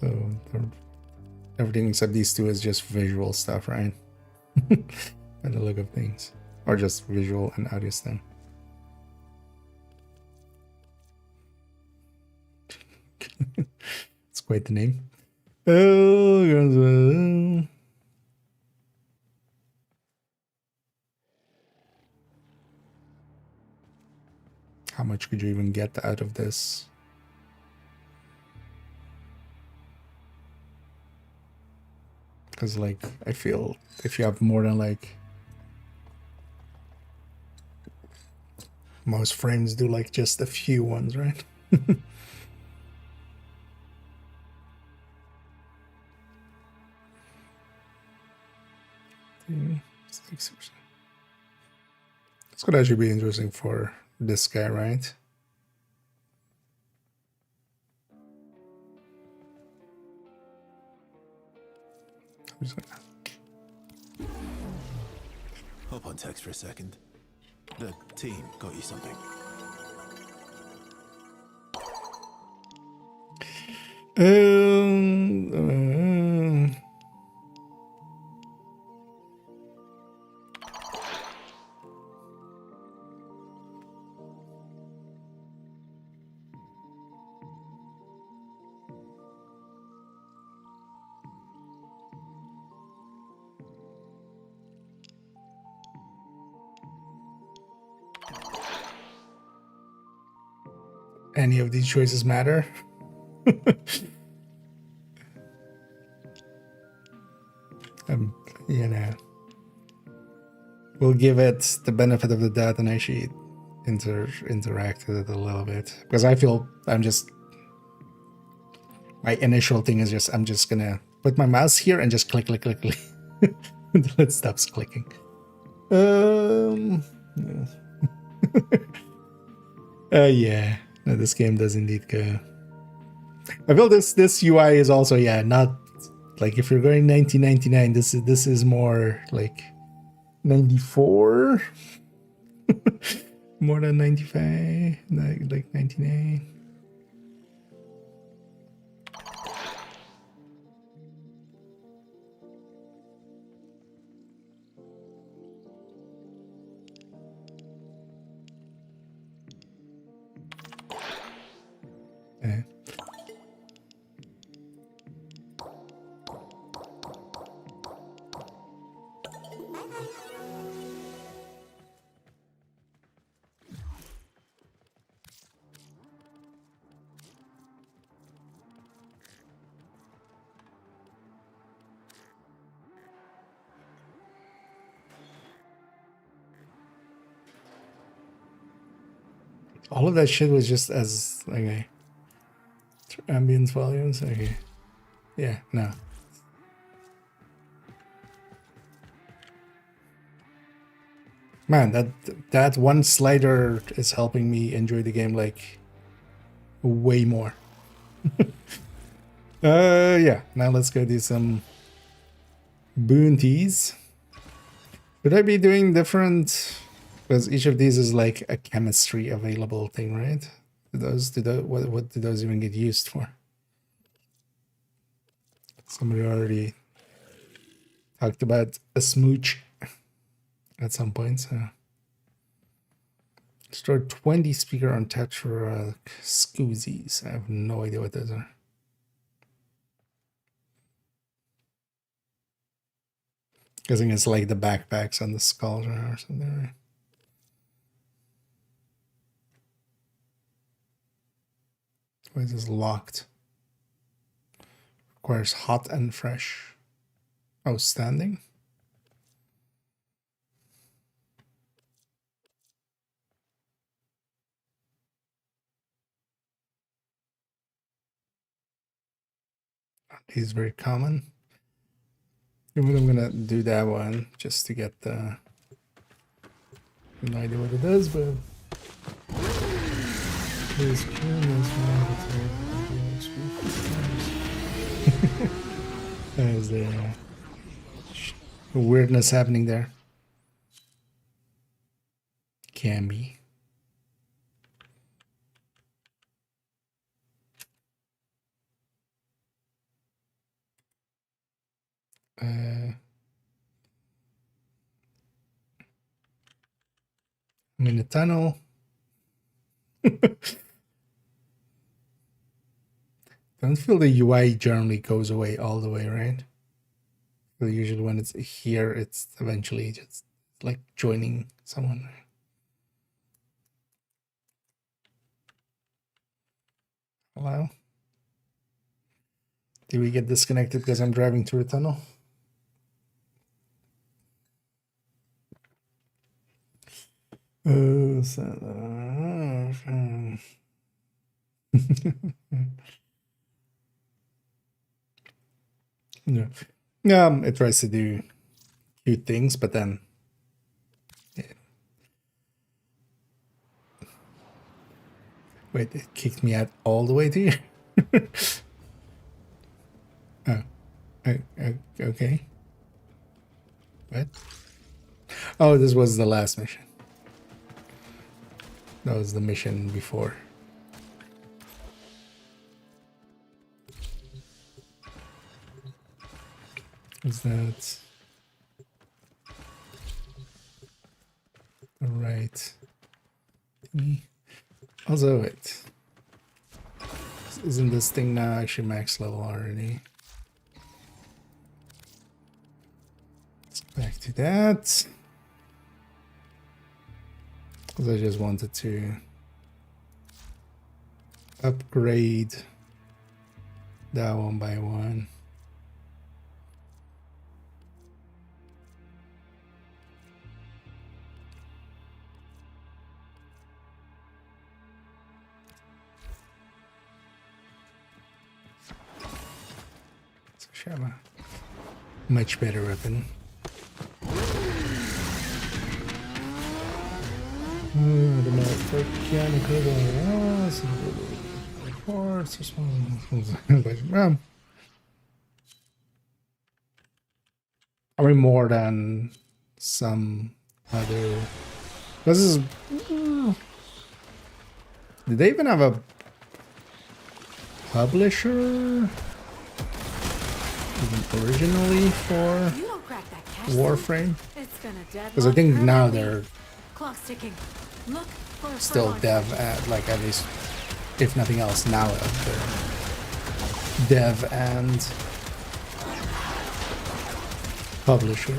So everything except these two is just visual stuff, right? By the look of things. Or just visual and audio stuff. It's quite the name. Oh, how much could you even get out of this? Because, like, I feel if you have more than, like, most frames do, like, just a few ones, right? 60%. This could actually be interesting for this guy, right? Hop on text for a second. The team got you something. Any of these choices matter? You know, we'll give it the benefit of the doubt and actually interact with it a little bit, because I feel my initial thing is just I'm just gonna put my mouse here and just click until it stops clicking. Yeah. No, this game does indeed go. I feel this UI is also, yeah, not like if you're going 1999, this is more like 94. More than 95, like 99. Yeah. All of that shit was just as, okay. Ambience volumes, okay. Yeah, no. Man, that one slider is helping me enjoy the game, like, way more. Yeah, now let's go do some bounties. Should I be doing different? Because each of these is like a chemistry available thing, right? What do those even get used for? Somebody already talked about a smooch at some point, so. Store 20 speaker on Tetra Scoozies. I have no idea what those are. Guessing it's like the backpacks on the skulls or something, right? Why is this locked? Requires hot and fresh. Oh, standing? He's very common. I'm gonna do that one just to get the no idea what it does, but there's the weirdness happening there. Can be. I'm in a tunnel. Don't feel the UI generally goes away all the way, right? So usually when it's here, it's eventually just like joining someone. Hello? Did we get disconnected because I'm driving through a tunnel? Oh, yeah. It tries to do cute things, but then wait, it kicked me out all the way to here. Okay. What? Oh, this was the last mission. That was the mission before. Is that right? Also, wait. Isn't this thing now actually max level already? Let's go back to that. Because I just wanted to upgrade that one by one. So should have a much better weapon. The I mean, more than some other. This is. Did they even have a publisher? Even originally for Warframe? Because I think now they're still dev at, like, at least, if nothing else, now they're dev and publisher.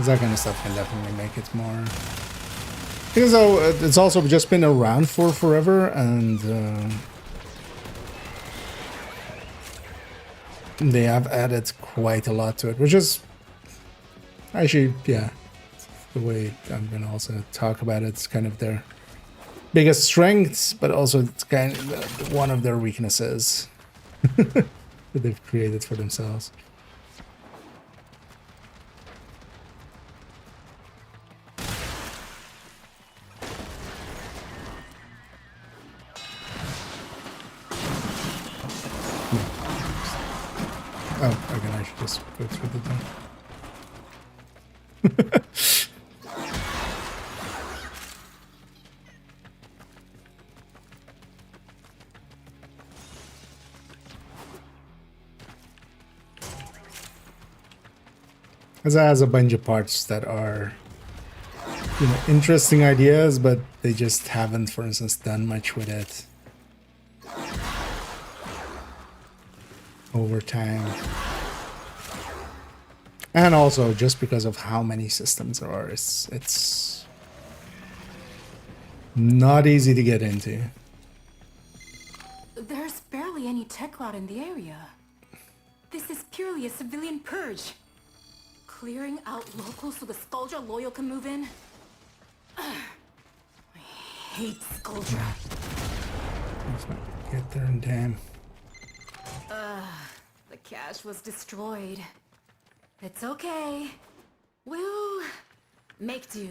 That kind of stuff can definitely make it more. Because it's also just been around for forever, and they have added quite a lot to it, which is actually, yeah, the way I'm gonna also talk about it. It's kind of their biggest strengths, but also it's kind of one of their weaknesses that they've created for themselves. Oh, okay, I should just go through the thing. Because it has a bunch of parts that are, you know, interesting ideas, but they just haven't, for instance, done much with it over time. And also just because of how many systems there are, it's not easy to get into. There's barely any tech cloud in the area. This is purely a civilian purge. Clearing out locals so the Skuldra loyal can move in. I hate Skuldra. Let's not get there in time. The cache was destroyed. It's okay. We'll make do.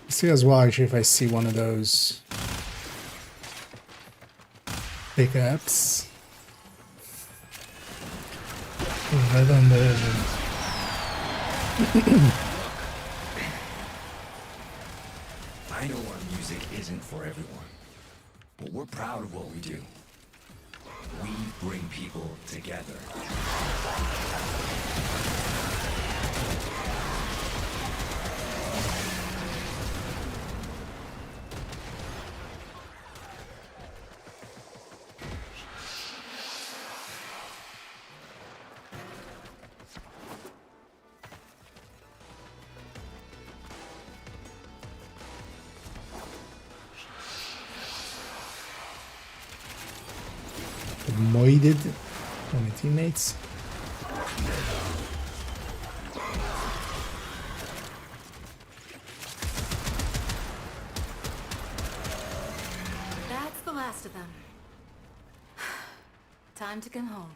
See as well, actually, if I see one of those pickups. Right on the I know our music isn't for everyone, but we're proud of what we do. We bring people together. Moided on my teammates. That's the last of them. Time to come home.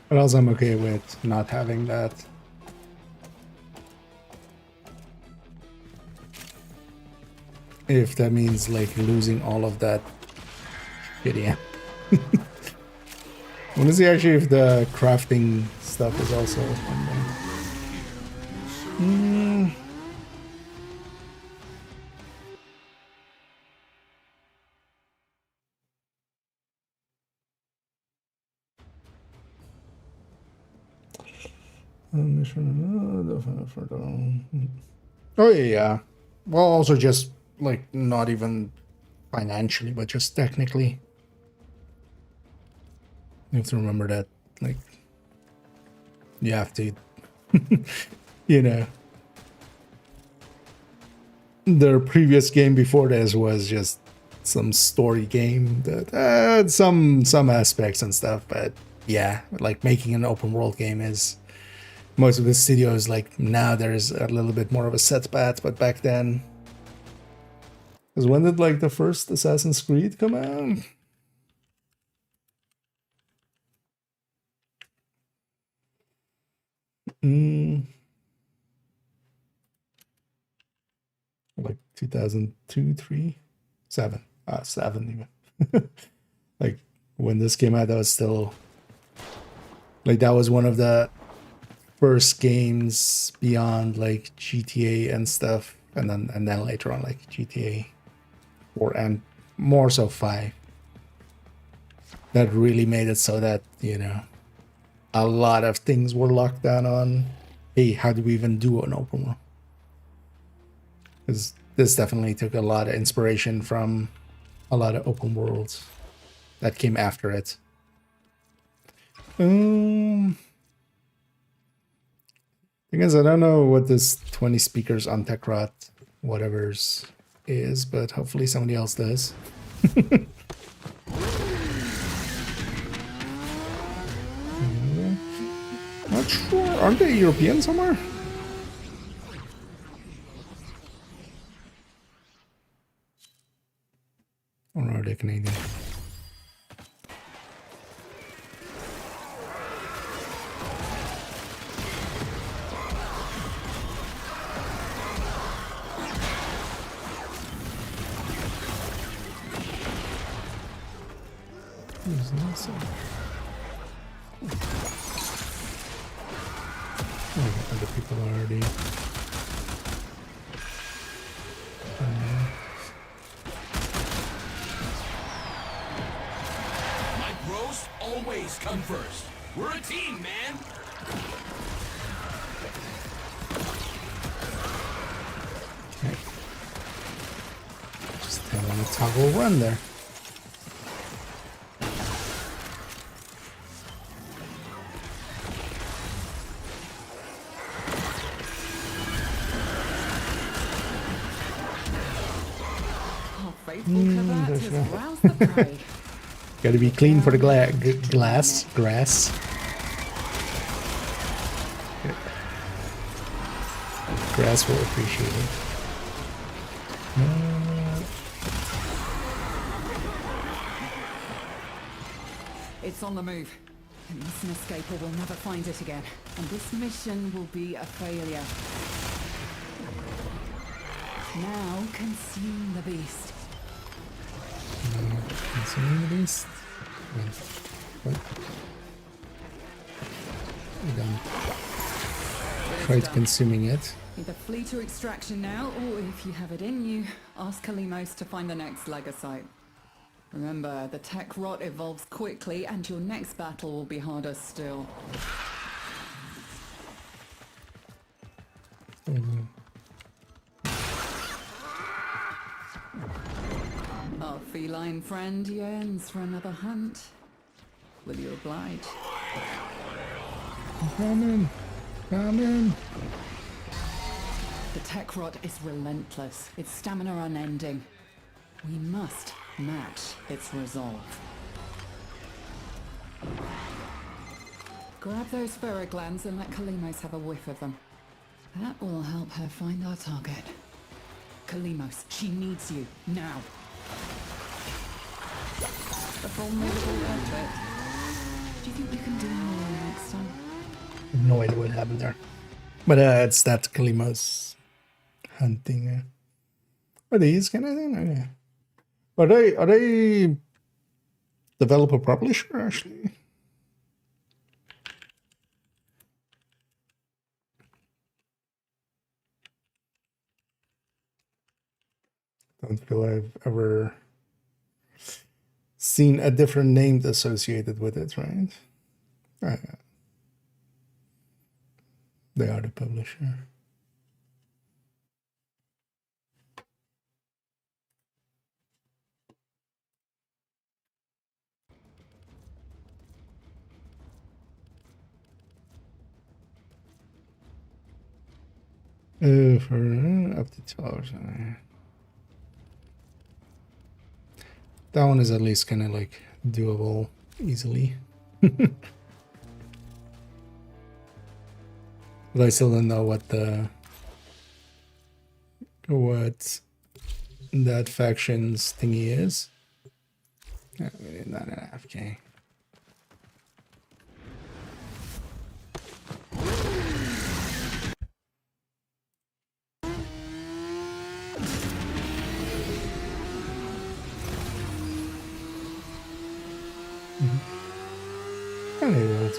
But also I'm okay with not having that. If that means like losing all of that shit, yeah. I want to see actually if the crafting stuff is also on there. Oh yeah. Well, also just like not even financially, but just technically. You have to remember that, like, you have to, you know. The previous game before this was just some story game that had some aspects and stuff, but yeah, like making an open world game is. Most of the studios, like, now there's a little bit more of a set path, but back then... Because when did, like, the first Assassin's Creed come out? Like, 2002, 3? 7. 7 even. Like, when this came out, that was still... Like, that was one of the... first games beyond like GTA and stuff, and then later on like GTA 4 and more so 5, that really made it so that, you know, a lot of things were locked down on, hey, how do we even do an open world? Because this definitely took a lot of inspiration from a lot of open worlds that came after it. Thing is, I don't know what this 20 speakers on Techrot whatever's is, but hopefully somebody else does. Not sure. Aren't they European somewhere? Or are they Canadian? Other people already. My bros always come first. We're a team, man. Okay. Just having a toggle run there. Gotta be clean for the grass. Grass will appreciate it. It's on the move. It mustn't escape or we'll never find it again. And this mission will be a failure. Now consume the beast. Consume the beast? What? We done. Tried consuming it. Either flee to extraction now, or if you have it in you, ask Kalimos to find the next Legosite. Remember, the tech rot evolves quickly, and your next battle will be harder still. Our feline friend yearns for another hunt. Will you oblige? Come in. Come in. The tech rot is relentless. Its stamina unending. We must match its resolve. Grab those ferroglands and let Kalimos have a whiff of them. That will help her find our target. Kalimos, she needs you, now. The formidable effort. Do you think you can do more next time? I have no idea what happened there. But it's that Kalimos hunting. Are these kind of thing? Okay. Are they developer publisher actually? Don't feel I've ever seen a different name associated with it, right? Right. They are the publisher. For up to 2 hours. That one is at least kind of like doable easily. But I still don't know what that faction's thingy is. Yeah, we did not an AFK.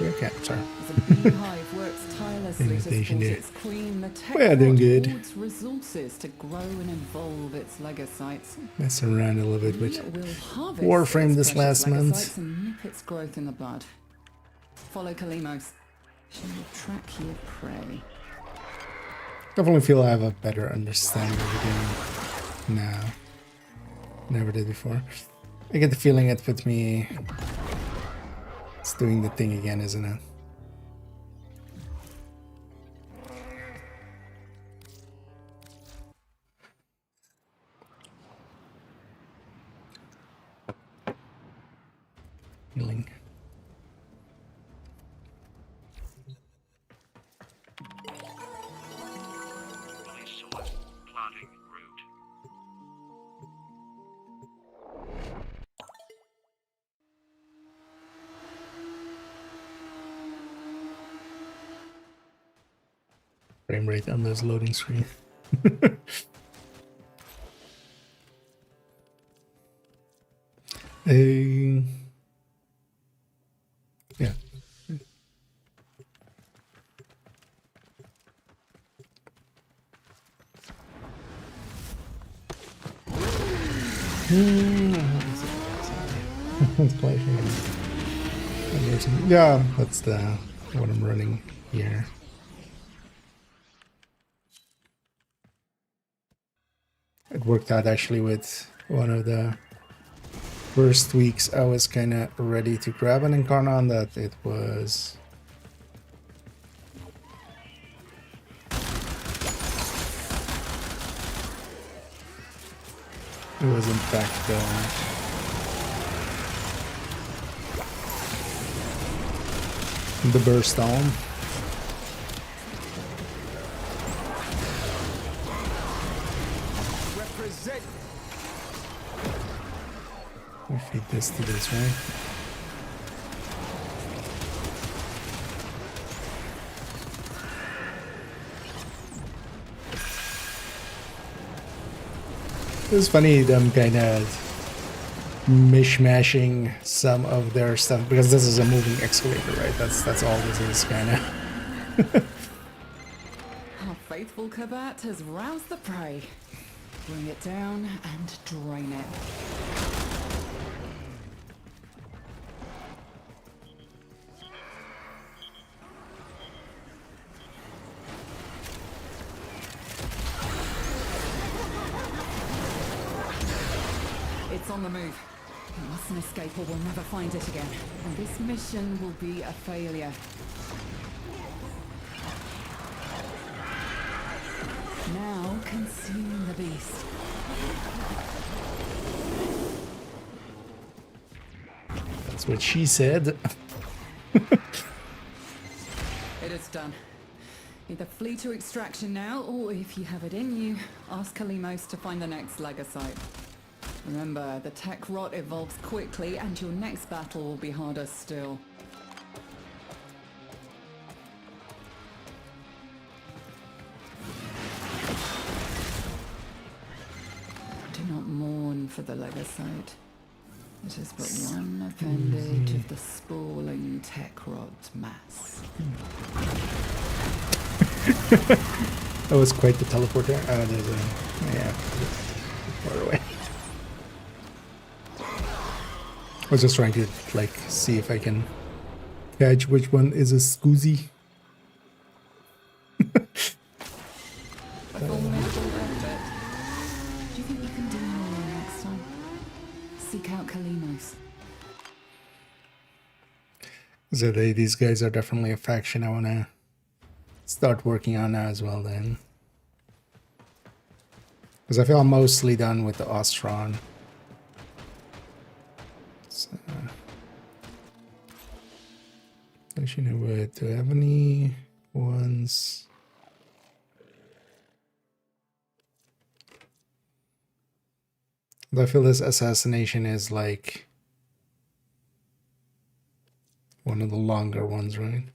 Your capture. The beehive works tirelessly to support its queen. The tech We're doing good. hoards resources to grow and evolve its legocytes. Mess around a little bit with Warframe Warframe this last month. And nip its growth in the bud. Follow Kalimos. She will track your prey. Definitely feel I have a better understanding of the game now. Never did before. I get the feeling it with me. It's doing the thing again, isn't it? Healing. Frame rate on this loading screen. Yeah. Yeah, that's what I'm running here. It worked out actually with one of the first weeks I was kind of ready to grab an Incarnon that it was in fact the burst on. We feed this to this, right? It was funny them kind of mishmashing some of their stuff because this is a moving excavator, right? That's all this is kind of. Our faithful Kabat has roused the prey. Bring it down and drain it. It's on the move. It mustn't escape or we'll never find it again. And this mission will be a failure. Now consume the beast. That's what she said. It is done. Either flee to extraction now, or if you have it in you, ask Kalimos to find the next Lagosite. Remember, the tech rot evolves quickly, and your next battle will be harder still. Do not mourn for the Lagosite. It is but one appendage of the sprawling tech rot mass. That was quite the teleporter. There's a... yeah, far away. I was just trying to, like, see if I can catch which one is a Scoozy. Do you think you can do more next time? Seek out Kalimos. So these guys are definitely a faction I want to start working on now as well then. Because I feel I'm mostly done with the Ostron. So, actually, no, wait, do I have any ones? I feel this assassination is like one of the longer ones, right?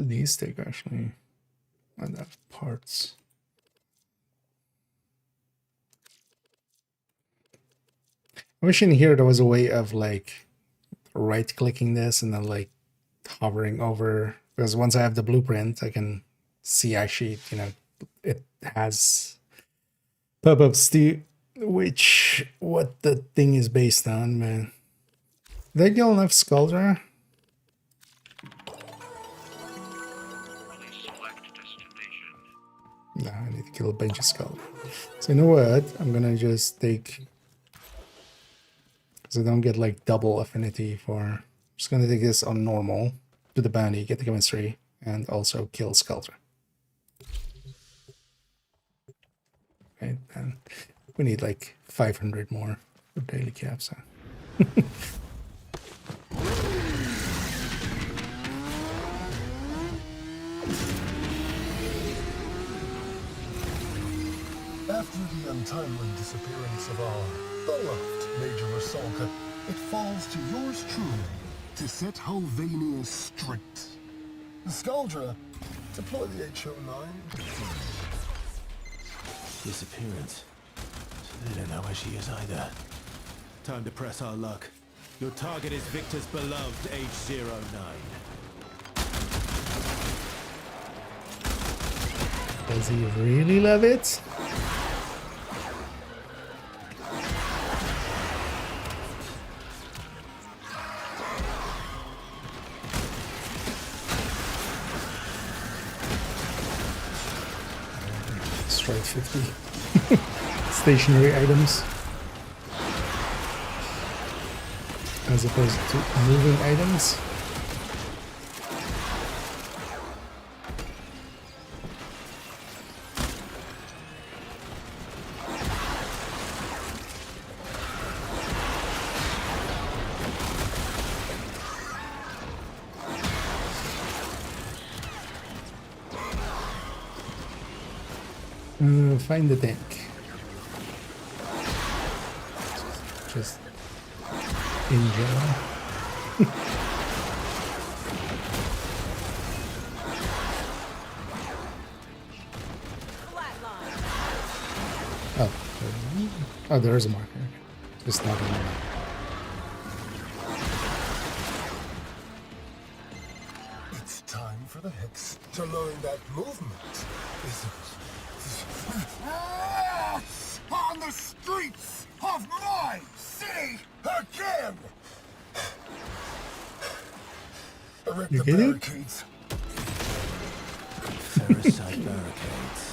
These take actually enough parts. I wish in here there was a way of like right clicking this and then like hovering over, because once I have the blueprint I can see actually, you know, it has pop-ups to which what the thing is based on, man. Did I kill enough Skuldra? No, I need to kill a bunch of Skuldra. So you know what? I'm gonna just take, because I don't get like double affinity for, I'm just gonna take this on normal, do the bounty, get the chemistry, and also kill Skuldra. Okay, and we need like 500 more for daily caps. So. After the untimely disappearance of our beloved Major Rasalka, it falls to yours truly to set Hulvania straight. Skuldra, deploy the HO9. Disappearance. They don't know where she is either. Time to press our luck. Your target is Victor's beloved H09. Does he really love it? Strike 50 stationary items as opposed to moving items. Find the tank. Just in general. Oh, there is a marker. Just not in there. It's time for the Hex to learn that movement is on the streets of my city again. Erect You the get it? barricades. Parasite barricades.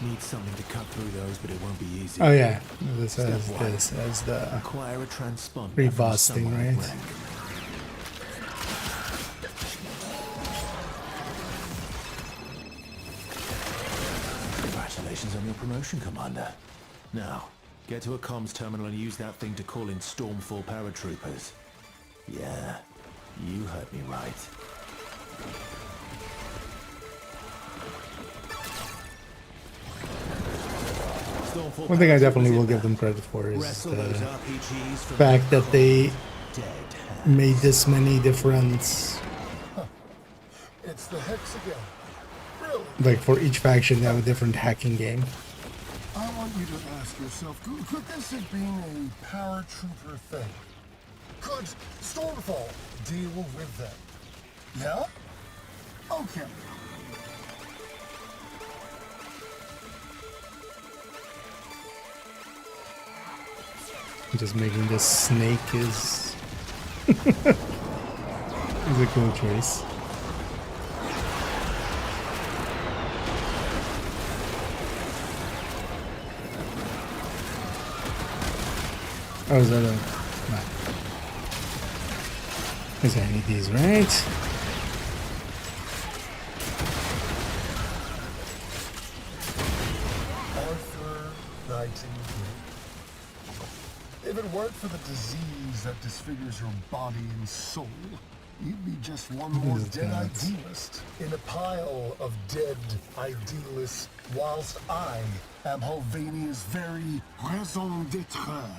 Need something to cut through those, but it won't be easy. Oh yeah, this Step has one. this as the Acquire a transponder pre-boss from thing, someone at right? rank. Congratulations on your promotion, Commander. Now, get to a comms terminal and use that thing to call in Stormfall paratroopers. Yeah, you heard me right. One thing I definitely will give them credit for is the fact that they made this many different, It's the Hex again. Really? like for each faction they have a different hacking game. I want you to ask yourself, could this have been a paratrooper thing? Could Stormfall deal with them? Yeah? Okay. Just making this snake is a cool choice. Oh, is that a... No. Guess I need these, right? Arthur Nightingale. If it weren't for the disease that disfigures your body and soul, you'd be just one more is dead that? idealist in a pile of dead idealists, whilst I am Hulvania's very raison d'etre.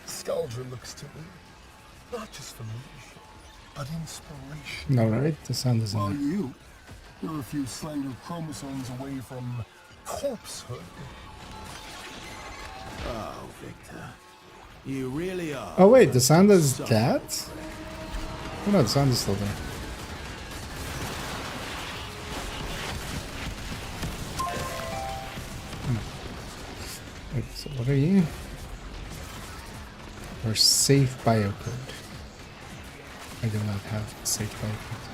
Skaldra looks to me, not just familiar, but inspiration. No, right? The sound isn't While there. you're a few slender chromosomes away from corpsehood. Oh, Victor. You really are. Oh wait, the sound is that? Oh no, the sound is still there. Wait, so what are you? Or safe biocode. I do not have safe biocode.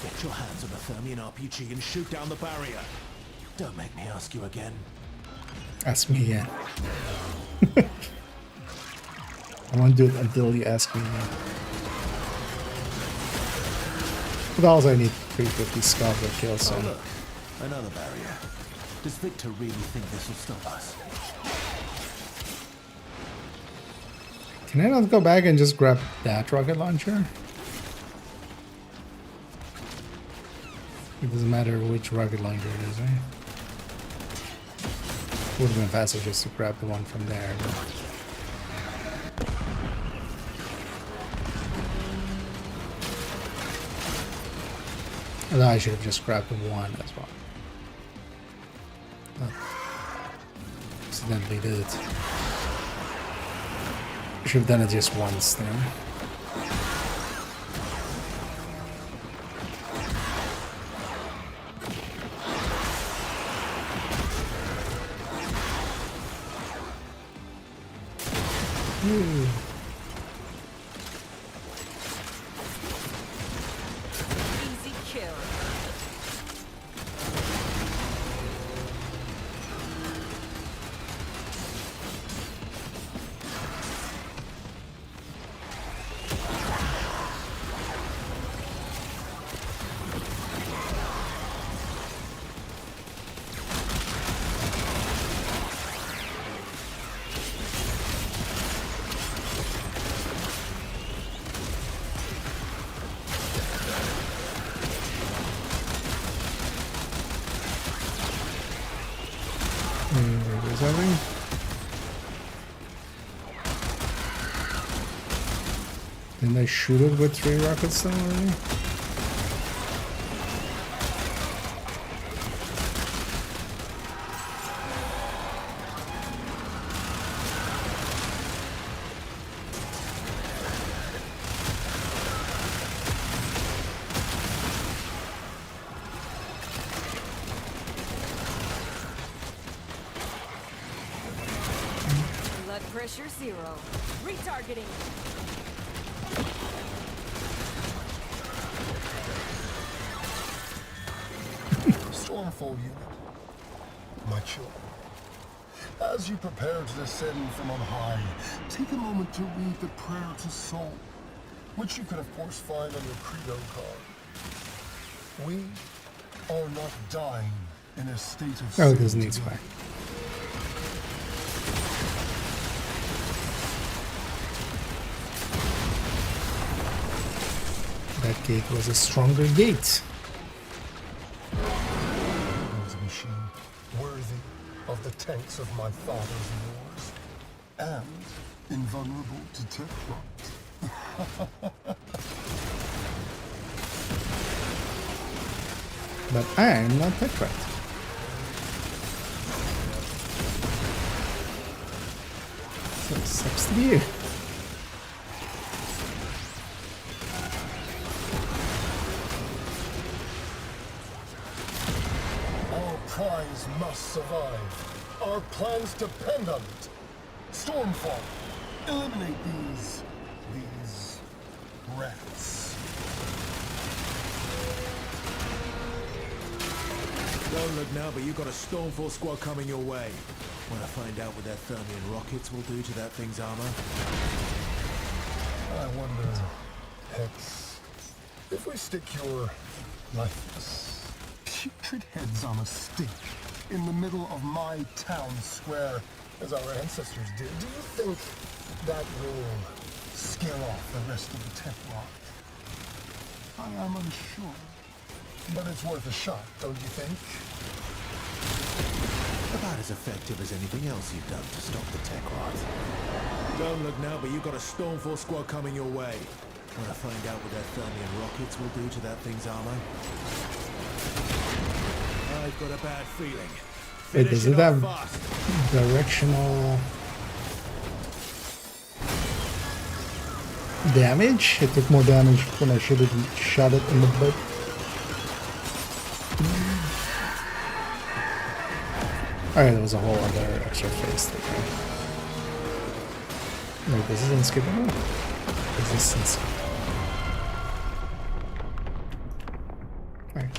Get your hands on the Thermian RPG and shoot down the barrier. Don't make me ask you again. Ask me again. I won't do it until you ask me again. But also I need 350 Scalper kills, so... Oh look, another barrier. Does Victor really think this will stop us? Can I not go back and just grab that rocket launcher? It doesn't matter which rocket launcher it is, right? Would have been faster just to grab the one from there. Although I should have just grabbed the one as well. Oh. Accidentally did it. Should have done it just once then. Easy kill. Where is everything? Didn't I shoot it with 3 rockets though already? Pressure 0. Retargeting. Stormfall unit, my children. As you prepare to descend from on high, take a moment to read the prayer to soul, which you can of course find on your credo card. We are not dying in a state of Oh, sin this needs today. fire. That gate was a stronger gate. It was a machine worthy of the tanks of my father's wars, and invulnerable to tech rot. But I am not tech right. So it sucks to be you. Our prize must survive. Our plans depend on it. Stormfall, eliminate these rats. Don't look now, but you've got a Stormfall squad coming your way. Want to find out what their Thermian rockets will do to that thing's armor? I wonder, Hex, if we stick your lifeless, putrid heads on a stake in the middle of my town square, as our ancestors did, do you think that will scare off the rest of the tech lot? I am unsure, but it's worth a shot, don't you think? About as effective as anything else you've done to stop the tech rot. Don't look now, but you've got a Stormfall squad coming your way. Want to find out what their Thermian rockets will do to that thing's armor? I've got a bad feeling. Wait, does it have fast. directional damage? It took more damage when I should have shot it in the butt. Alright, there was a whole other extra phase there. Wait, this is unskippable? Is this unskippable? Alright.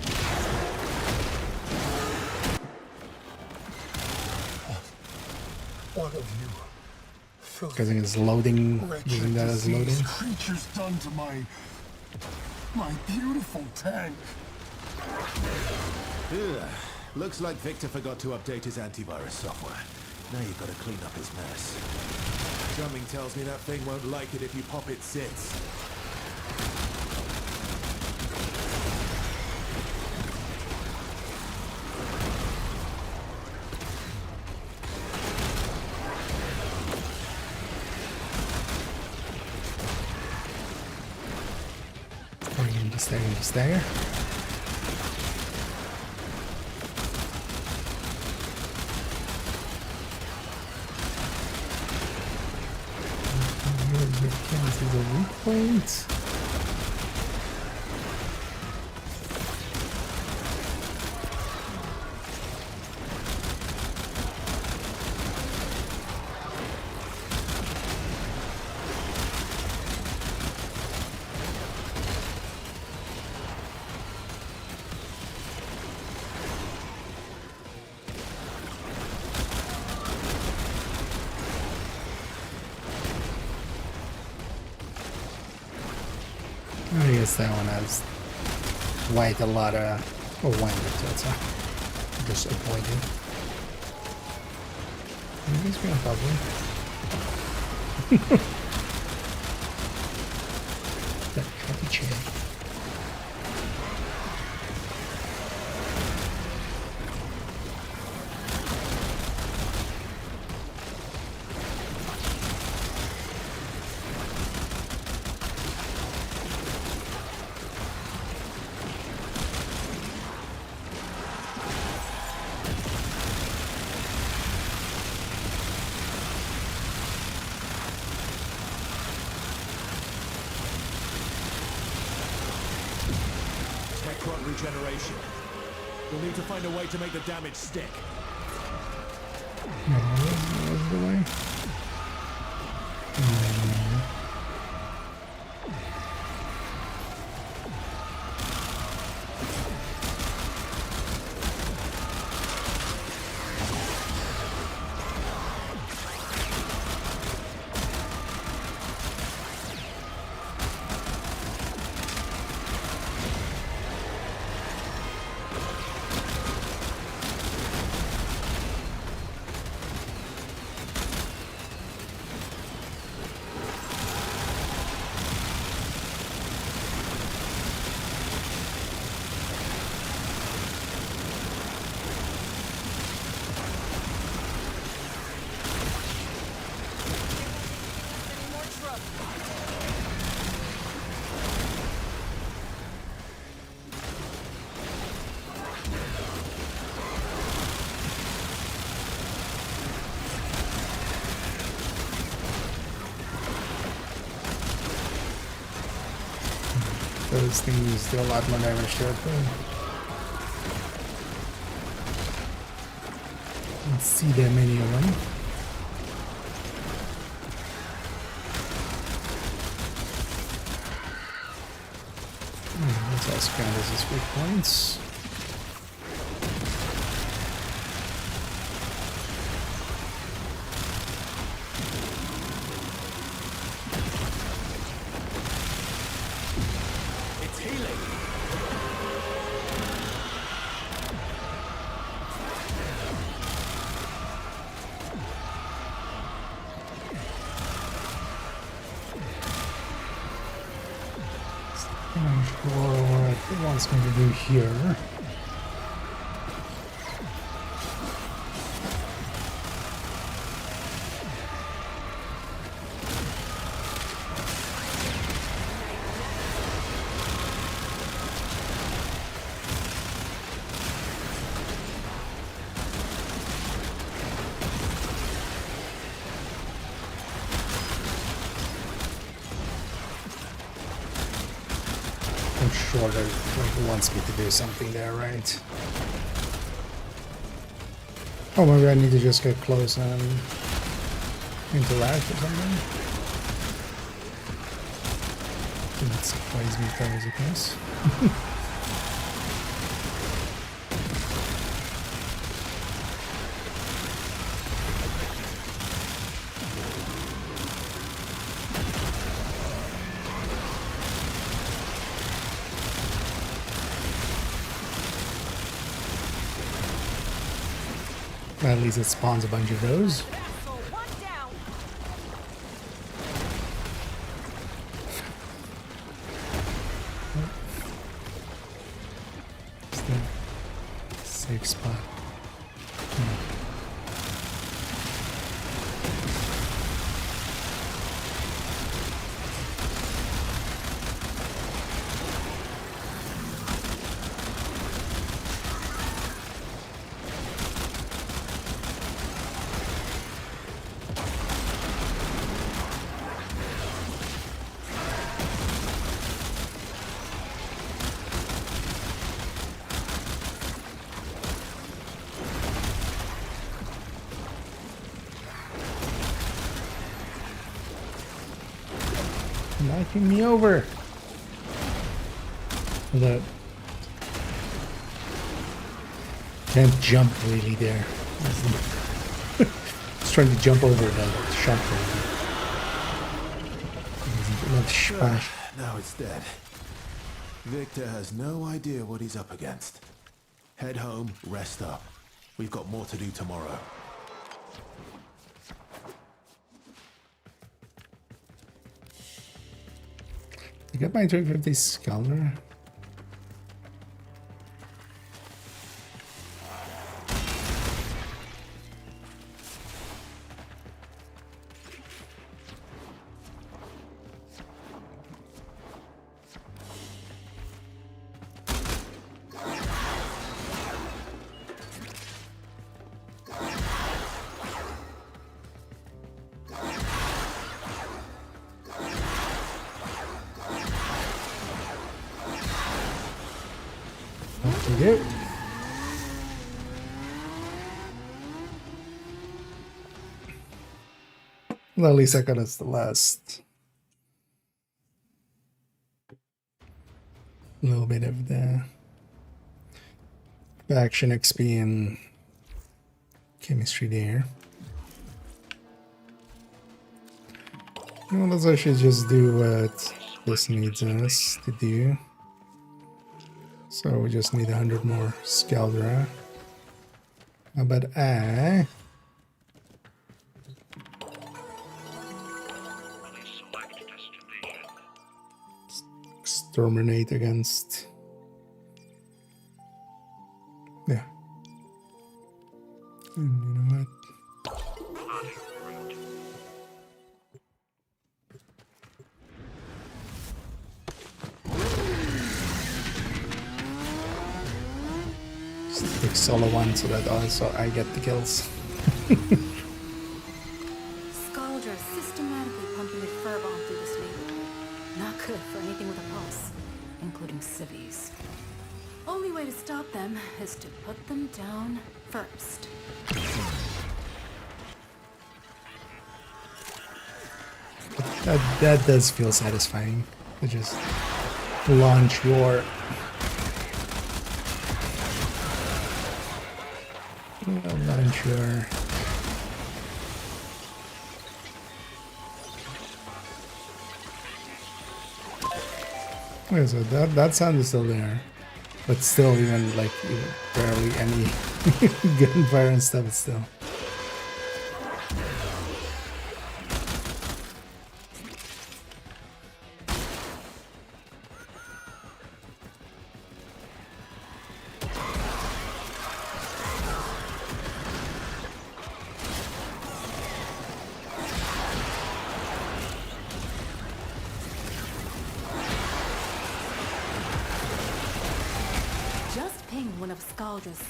What have you? Because it's loading, Wretched using that as diseased loading. creatures done to my beautiful tank. Ugh. Looks like Victor forgot to update his antivirus software. Now you've got to clean up his mess. Something tells me that thing won't like it if you pop its zits. Stagger. This is a weak point. I guess that one has quite a lot of wind to it, so just avoid it. Maybe it's gonna probably. That happy chair. Regeneration. We'll need to find a way to make the damage stick. Where's the way? Those things do a lot more damage to it. Let's see there many of them. Let's also count this as weak points. It's healing. I'm not sure what it wants me to do here. I'm sure that it wants me to do something there, right? Oh, maybe I need to just get close and interact or something. That surprised me if that was the case. At least it spawns a bunch of those. It's the safe spot. Knocking me over. That can't jump really there. Just trying to jump over the shot thing. Now it's dead. Victor has no idea what he's up against. Head home, rest up. We've got more to do tomorrow. You get my 350 Scalder. Yep. Well, at least I got us the last little bit of the faction XP and chemistry there. Well, let's actually just do what this needs us to do. So we just need 100 more Scaldra. How about I exterminate against? Yeah. And you know what? Pick solo one so that also I get the kills. Scaldra systematically pumping the fervor through this neighborhood. Not good for anything with a pulse. including civvies. Only way to stop them is to put them down first. That does feel satisfying to just launch war. I'm not sure. Okay, so that sound is still there, but still even like barely any gunfire and stuff. It's still.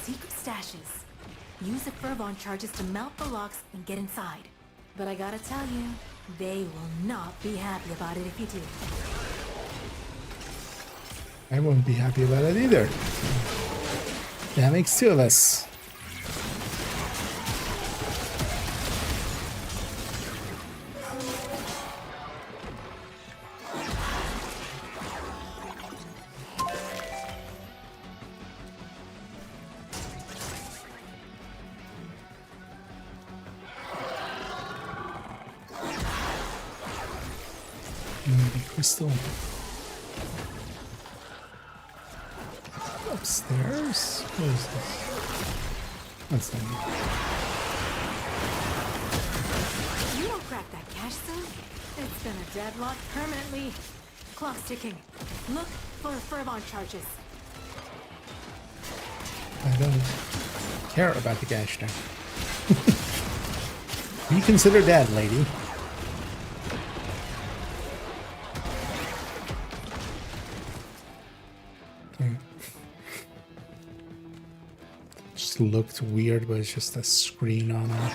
Secret stashes. Use the Furbon charges to melt the locks and get inside. But I gotta tell you, they will not be happy about it if you do. I won't be happy about it either. That makes two of us. Crystal. Upstairs? What is this? What's that? You don't crack that cache soon. It's been a deadlock permanently. Clock's ticking. Look for Furbon charges. I don't care about the cache now. Be considered dead, lady. Just looked weird, but it's just a screen on it.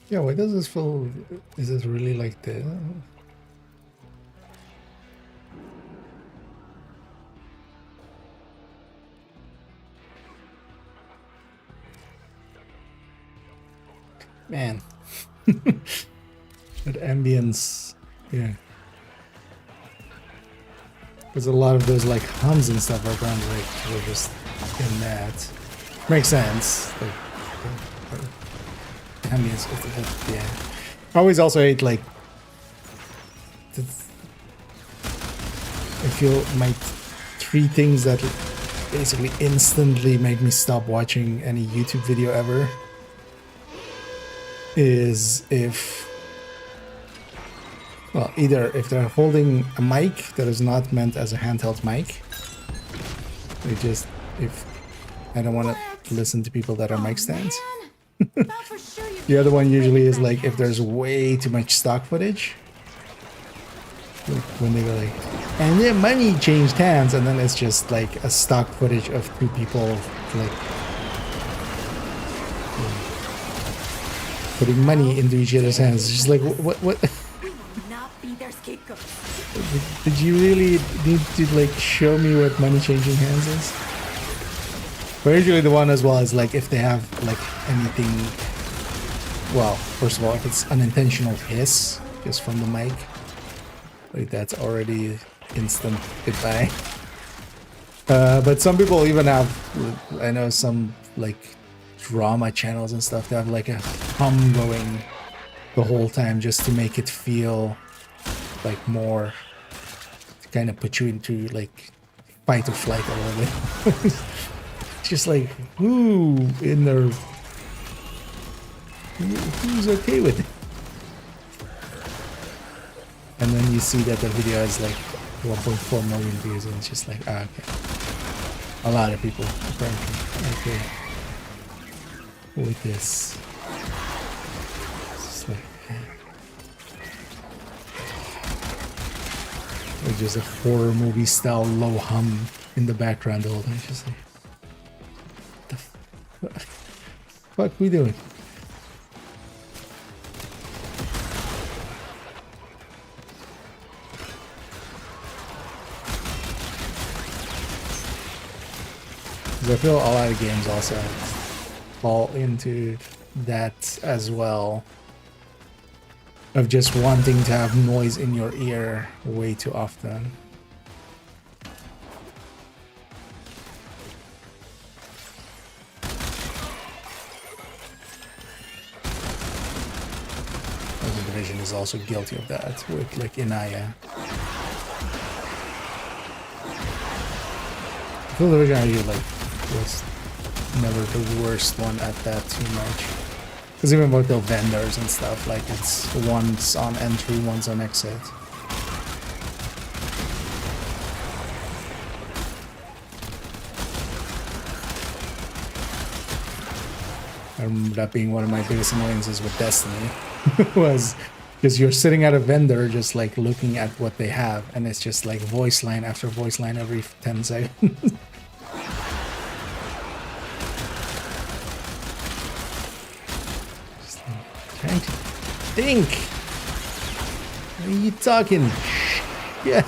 Yeah, why does this feel... Is this really like the... Man. That ambience. Yeah. There's a lot of those like hums and stuff around, like we're just in that. Makes sense. Like, ambience with it, yeah. I always also hate like I feel my three things that basically instantly make me stop watching any YouTube video ever is if, well, either if they're holding a mic that is not meant as a handheld mic, they just, if I don't want to listen to people that are mic stands. The other one usually is like if there's way too much stock footage, like when they go like, and then money changed hands, and then it's just like a stock footage of two people like putting money into each other's hands. It's just like what? Did you really need to like show me what money changing hands is? But usually the one as well is like if they have like anything. Well, first of all, if it's unintentional hiss just from the mic, like that's already instant goodbye. But some people even have, I know some like drama channels and stuff, they have like a hum going the whole time just to make it feel like more, to kind of put you into like fight or flight a little bit. Just like, ooh, in their Who's okay with it? And then you see that the video has like 1.4 million views, and it's just like, ah, okay. A lot of people apparently okay with this. It's like, it's just a horror movie style low hum in the background all the time. It's just like, what the fuck we doing? I feel a lot of games also fall into that as well, of just wanting to have noise in your ear way too often. The Division is also guilty of that with like Inaya. I feel the Division actually like was never the worst one at that too much. Because even with the vendors and stuff, like it's once on entry, once on exit. I remember that being one of my biggest annoyances with Destiny was because you're sitting at a vendor just like looking at what they have, and it's just like voice line after voice line every 10 seconds. Trying to think. What are you talking? Yeah.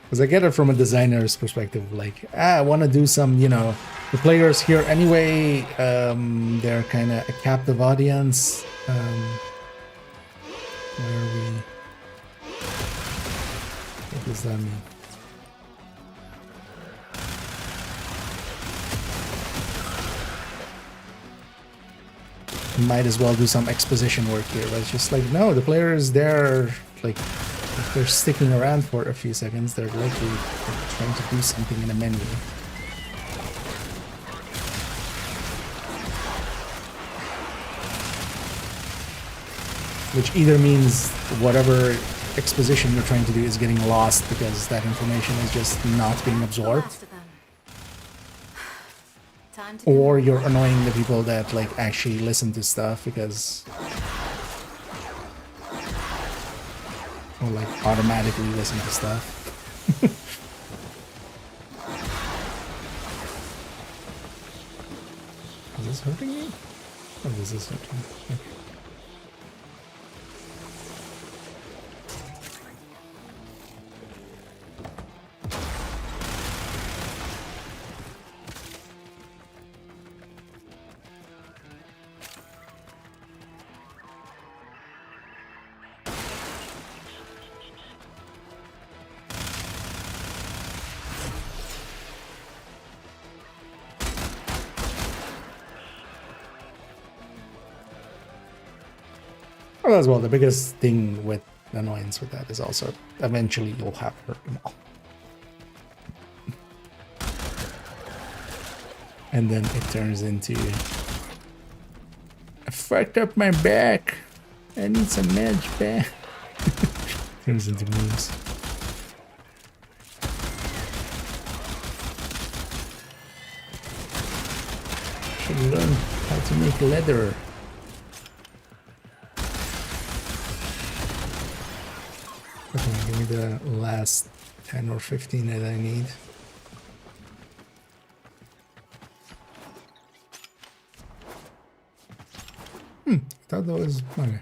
Because I get it from a designer's perspective, like, I want to do some, you know, the players here anyway, they're kind of a captive audience. Where are we? What does that mean? Might as well do some exposition work here, but it's just like, no, the player is there, like, if they're sticking around for a few seconds, they're likely trying to do something in a menu. Which either means whatever exposition you're trying to do is getting lost because that information is just not being absorbed. Or you're annoying the people that like actually listen to stuff because, or like automatically listen to stuff. Is this hurting me? Oh, this is hurting me. Okay. Well, as well, the biggest thing with annoyance with that is also eventually you'll have to hurt them all. And then it turns into, I fucked up my back. I need some meds back. Turns into memes. Should learn how to make leather. Okay, give me the last 10 or 15 that I need. I thought that was... okay.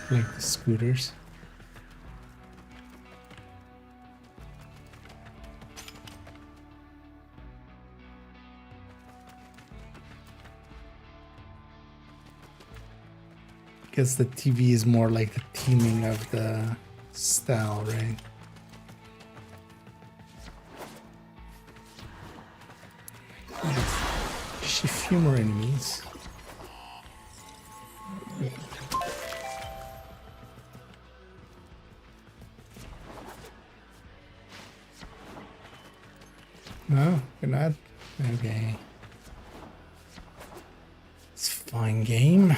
Like the scooters. guess the TV is more like the theming of the style, right? Just a few more enemies. No, you're not? Okay. It's a fine game.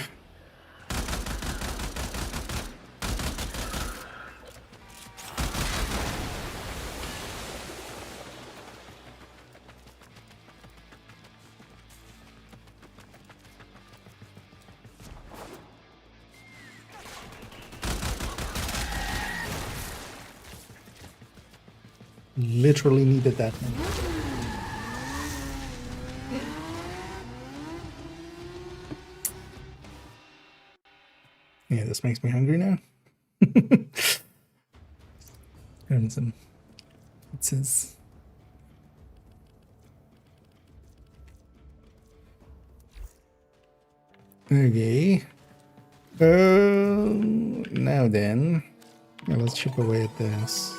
Literally needed that one. Yeah, this makes me hungry now. Having some pizzas. Okay. Now then, let's chip away at this.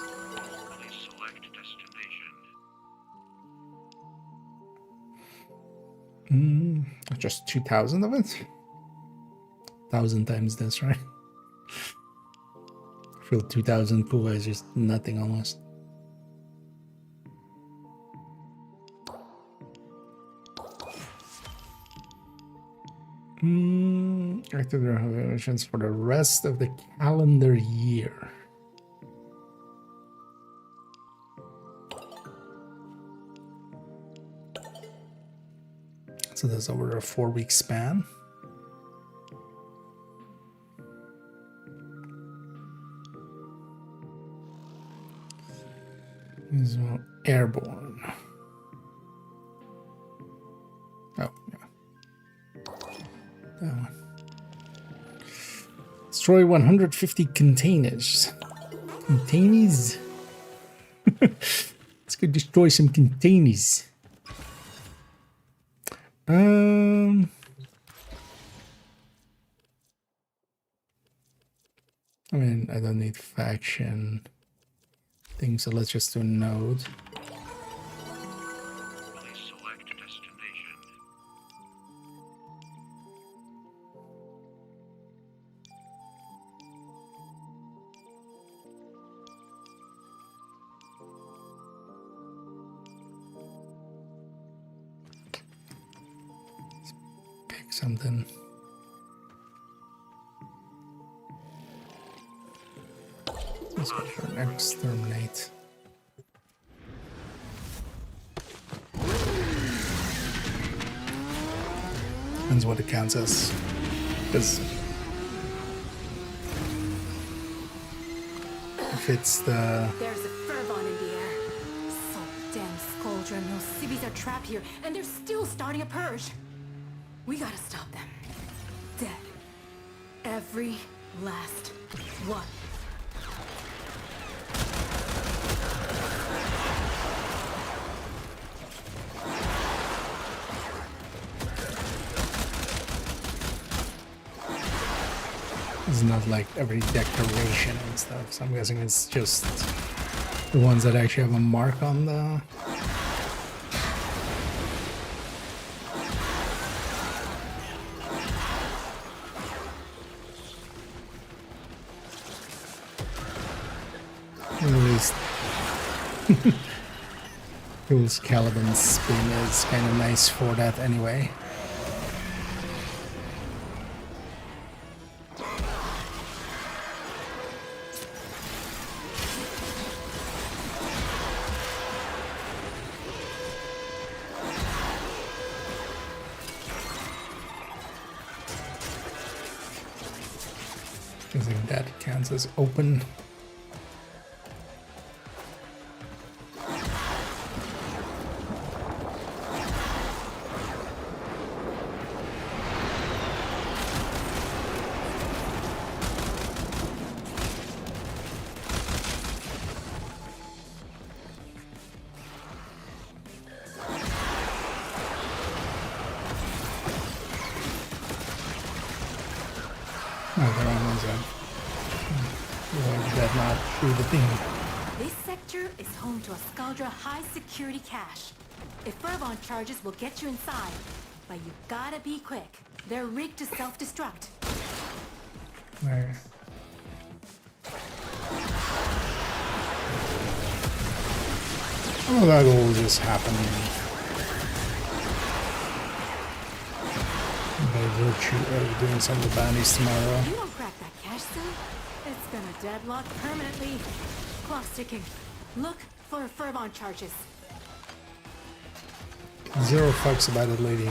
Just 2,000 of it? 1,000 times this, right? I feel 2,000 puva is just nothing almost. Active renovations for the rest of the calendar year. So that's over a 4-week span. This one, airborne. Oh, yeah. That one. Destroy 150 containers. Containers? Let's go destroy some containers. I mean, I don't need faction things, so let's just do node. Select destination. Pick something. Let's go for an exterminate. Depends what it counts as. Because if it's the... There's a furbomb in the air. So damn Skuldra, those civvies are trapped here, and they're still starting a purge. We gotta stop them. Dead. Every last one. It's not like every decoration and stuff, so I'm guessing it's just the ones that actually have a mark on the... At least Fool's Caliban's spin is kind of nice for that anyway. I think that counts as open. the wrong one's up. Why did that not do the thing? This sector is home to a Scaldra high-security cache. If Fervon charges will get you inside, but you gotta be quick. They're rigged to self-destruct. Where? Oh, that all just happening by virtue of doing some of the bounties tomorrow. If you don't crack that cache soon, it's gonna deadlock permanently. Clock's ticking. Look for Fervon charges. Zero fucks about it, lady.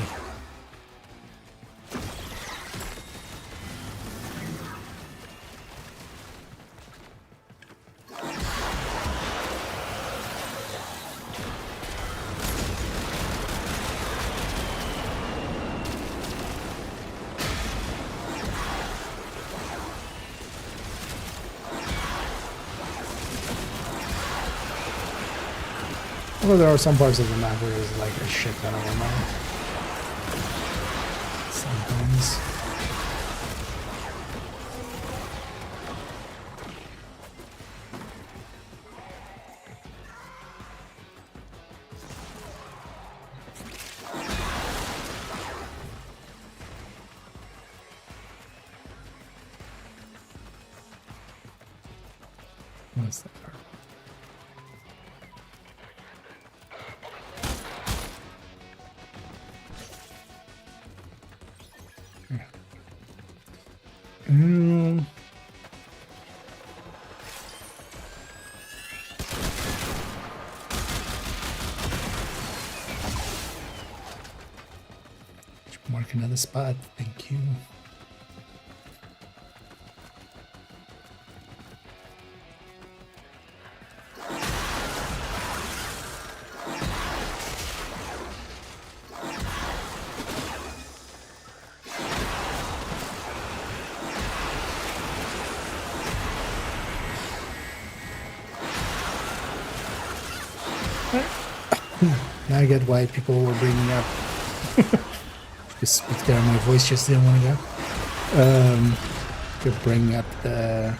Although there are some parts of the map where there's like a shit ton of them. Sometimes. What's that part? Mark another spot, thank you. Now I get why people were bringing up. Just speak there, my voice just didn't want to go. Could bring up the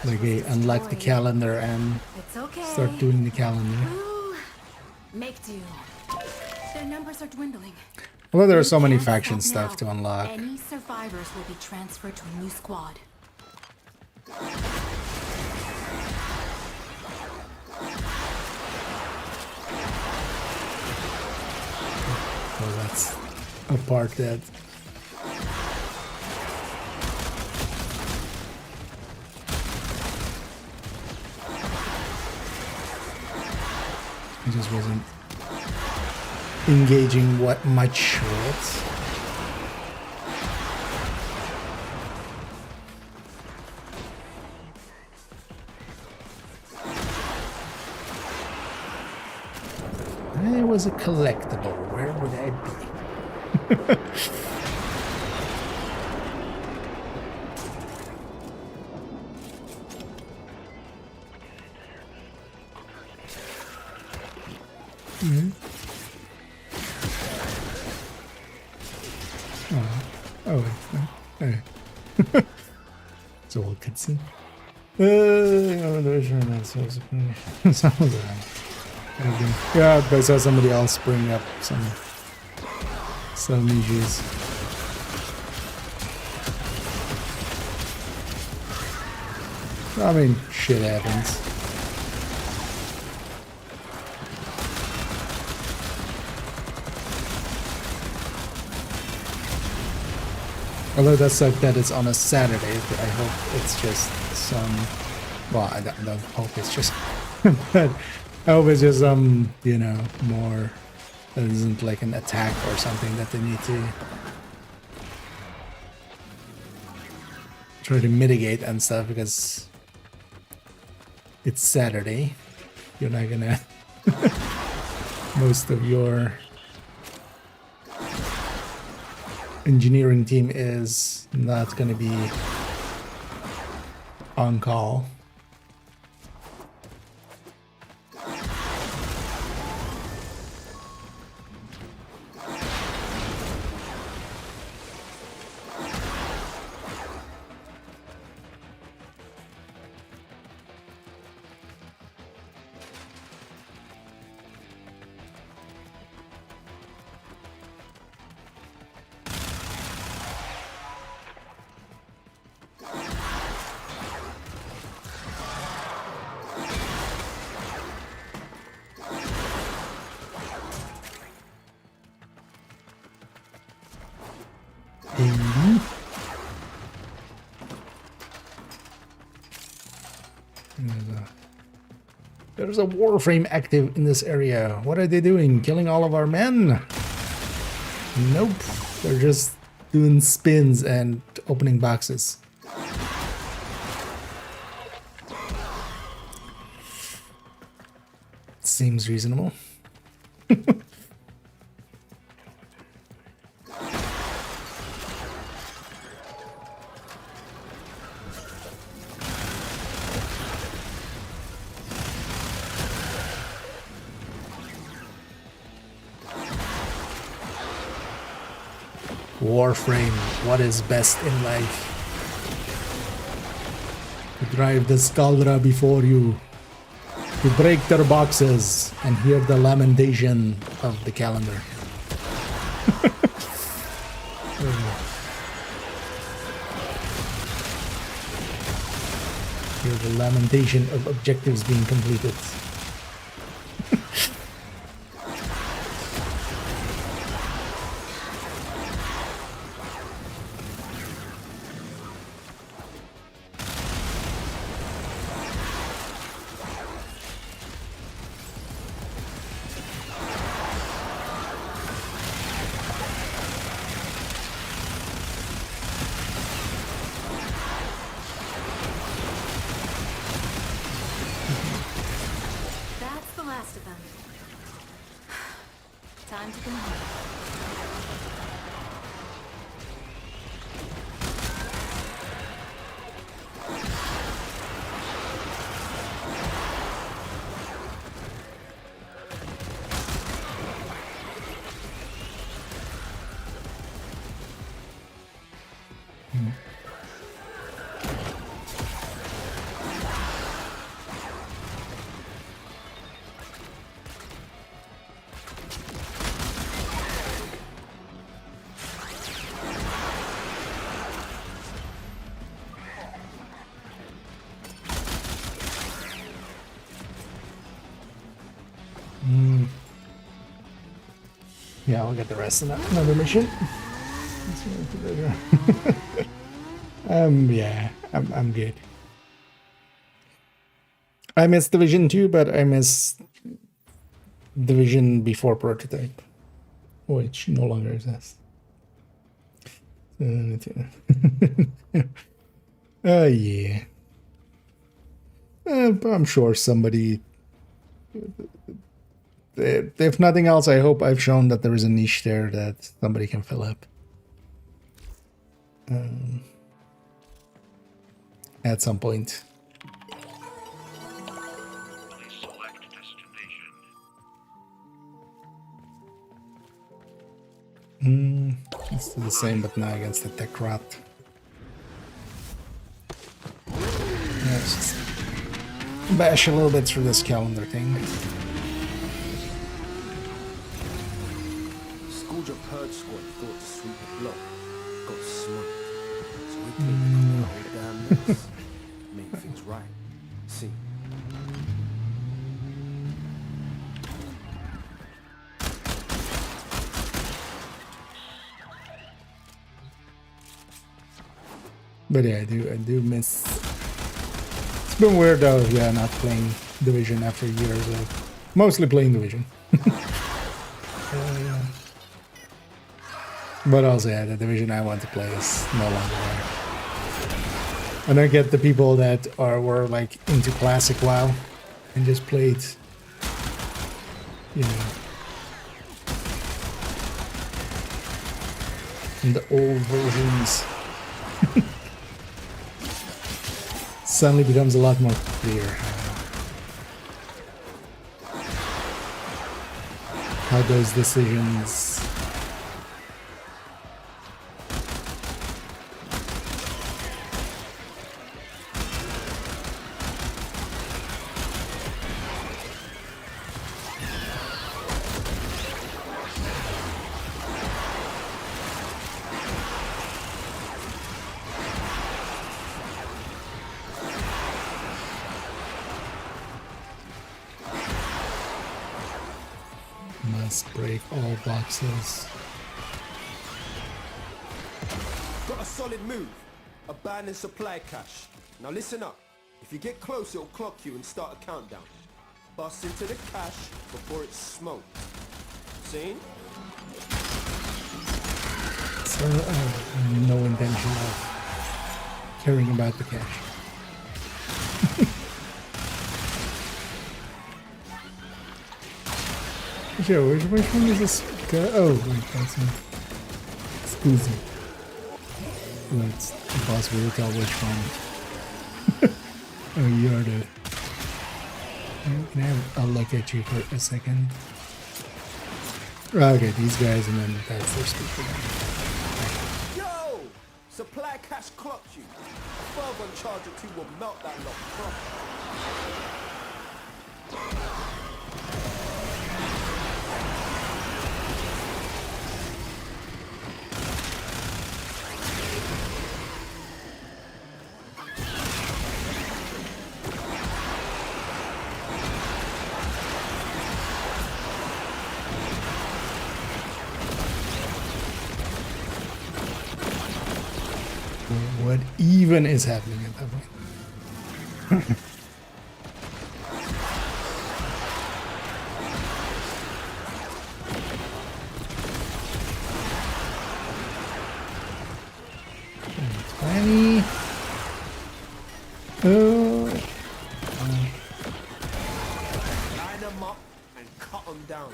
like unlock the calendar and start doing the calendar. Ooh, make do. Their numbers are dwindling. Although there are so many faction stuff to unlock. Any survivors will be transferred to a new squad. Well, that's a part that I just wasn't engaging much with. It was a collectible. Where would I be? Oh, wait. Okay. It's all cutscene. Yeah, but I saw somebody else bring up some issues. I mean, shit happens. Although that sucks that it's on a Saturday, but I hope it's just some. Well, I don't hope it's just. But I hope it's just you know, more. That isn't like an attack or something that they need to try to mitigate and stuff, because it's Saturday. You're not gonna. Most of your engineering team is not going to be on call. There's a warframe active in this area. What are they doing? Killing all of our men? Nope. They're just doing spins and opening boxes. Seems reasonable. Warframe, what is best in life? To drive the Skaldra before you, to break their boxes and hear the lamentation of the calendar. Hear the lamentation of objectives being completed. Time to go home. Yeah, we'll get the rest of that another mission. Yeah, I'm good. I miss Division 2, but I miss Division before Prototype, which no longer exists. Yeah. I'm sure somebody... If nothing else, I hope I've shown that there is a niche there that somebody can fill up. At some point. Let's do the same, but now against the tech rat. Let's just bash a little bit through this calendar thing. Scourger Purge Squad thought to sweep the block. Got smoked. So we cleaned up the whole damn mess. Made things right. See. But yeah, I do miss. It's been weird though, yeah, not playing Division after years of mostly playing Division. But also, yeah, the Division I want to play is no longer there. I don't get the people that were like into classic WoW and just played, you know, in the old versions. Suddenly becomes a lot more clear how those decisions must break all boxes. Got a solid move. Abandoned supply cache. Now listen up. If you get close, it'll clock you and start a countdown. Bust into the cache before it's smoked. See? So, no intention of caring about the cash. Sure, which one is this guy? Oh, wait, that's him. Excuse me. Well, it's impossible to tell which one. Oh, you're the... Can I have a look at you for a second? Okay, these guys, and then that's their speaker. Yo! Supply cache clocked you. 12 on charger 2 will melt that lot proper. What even is happening at that point? Line them up and cut them down.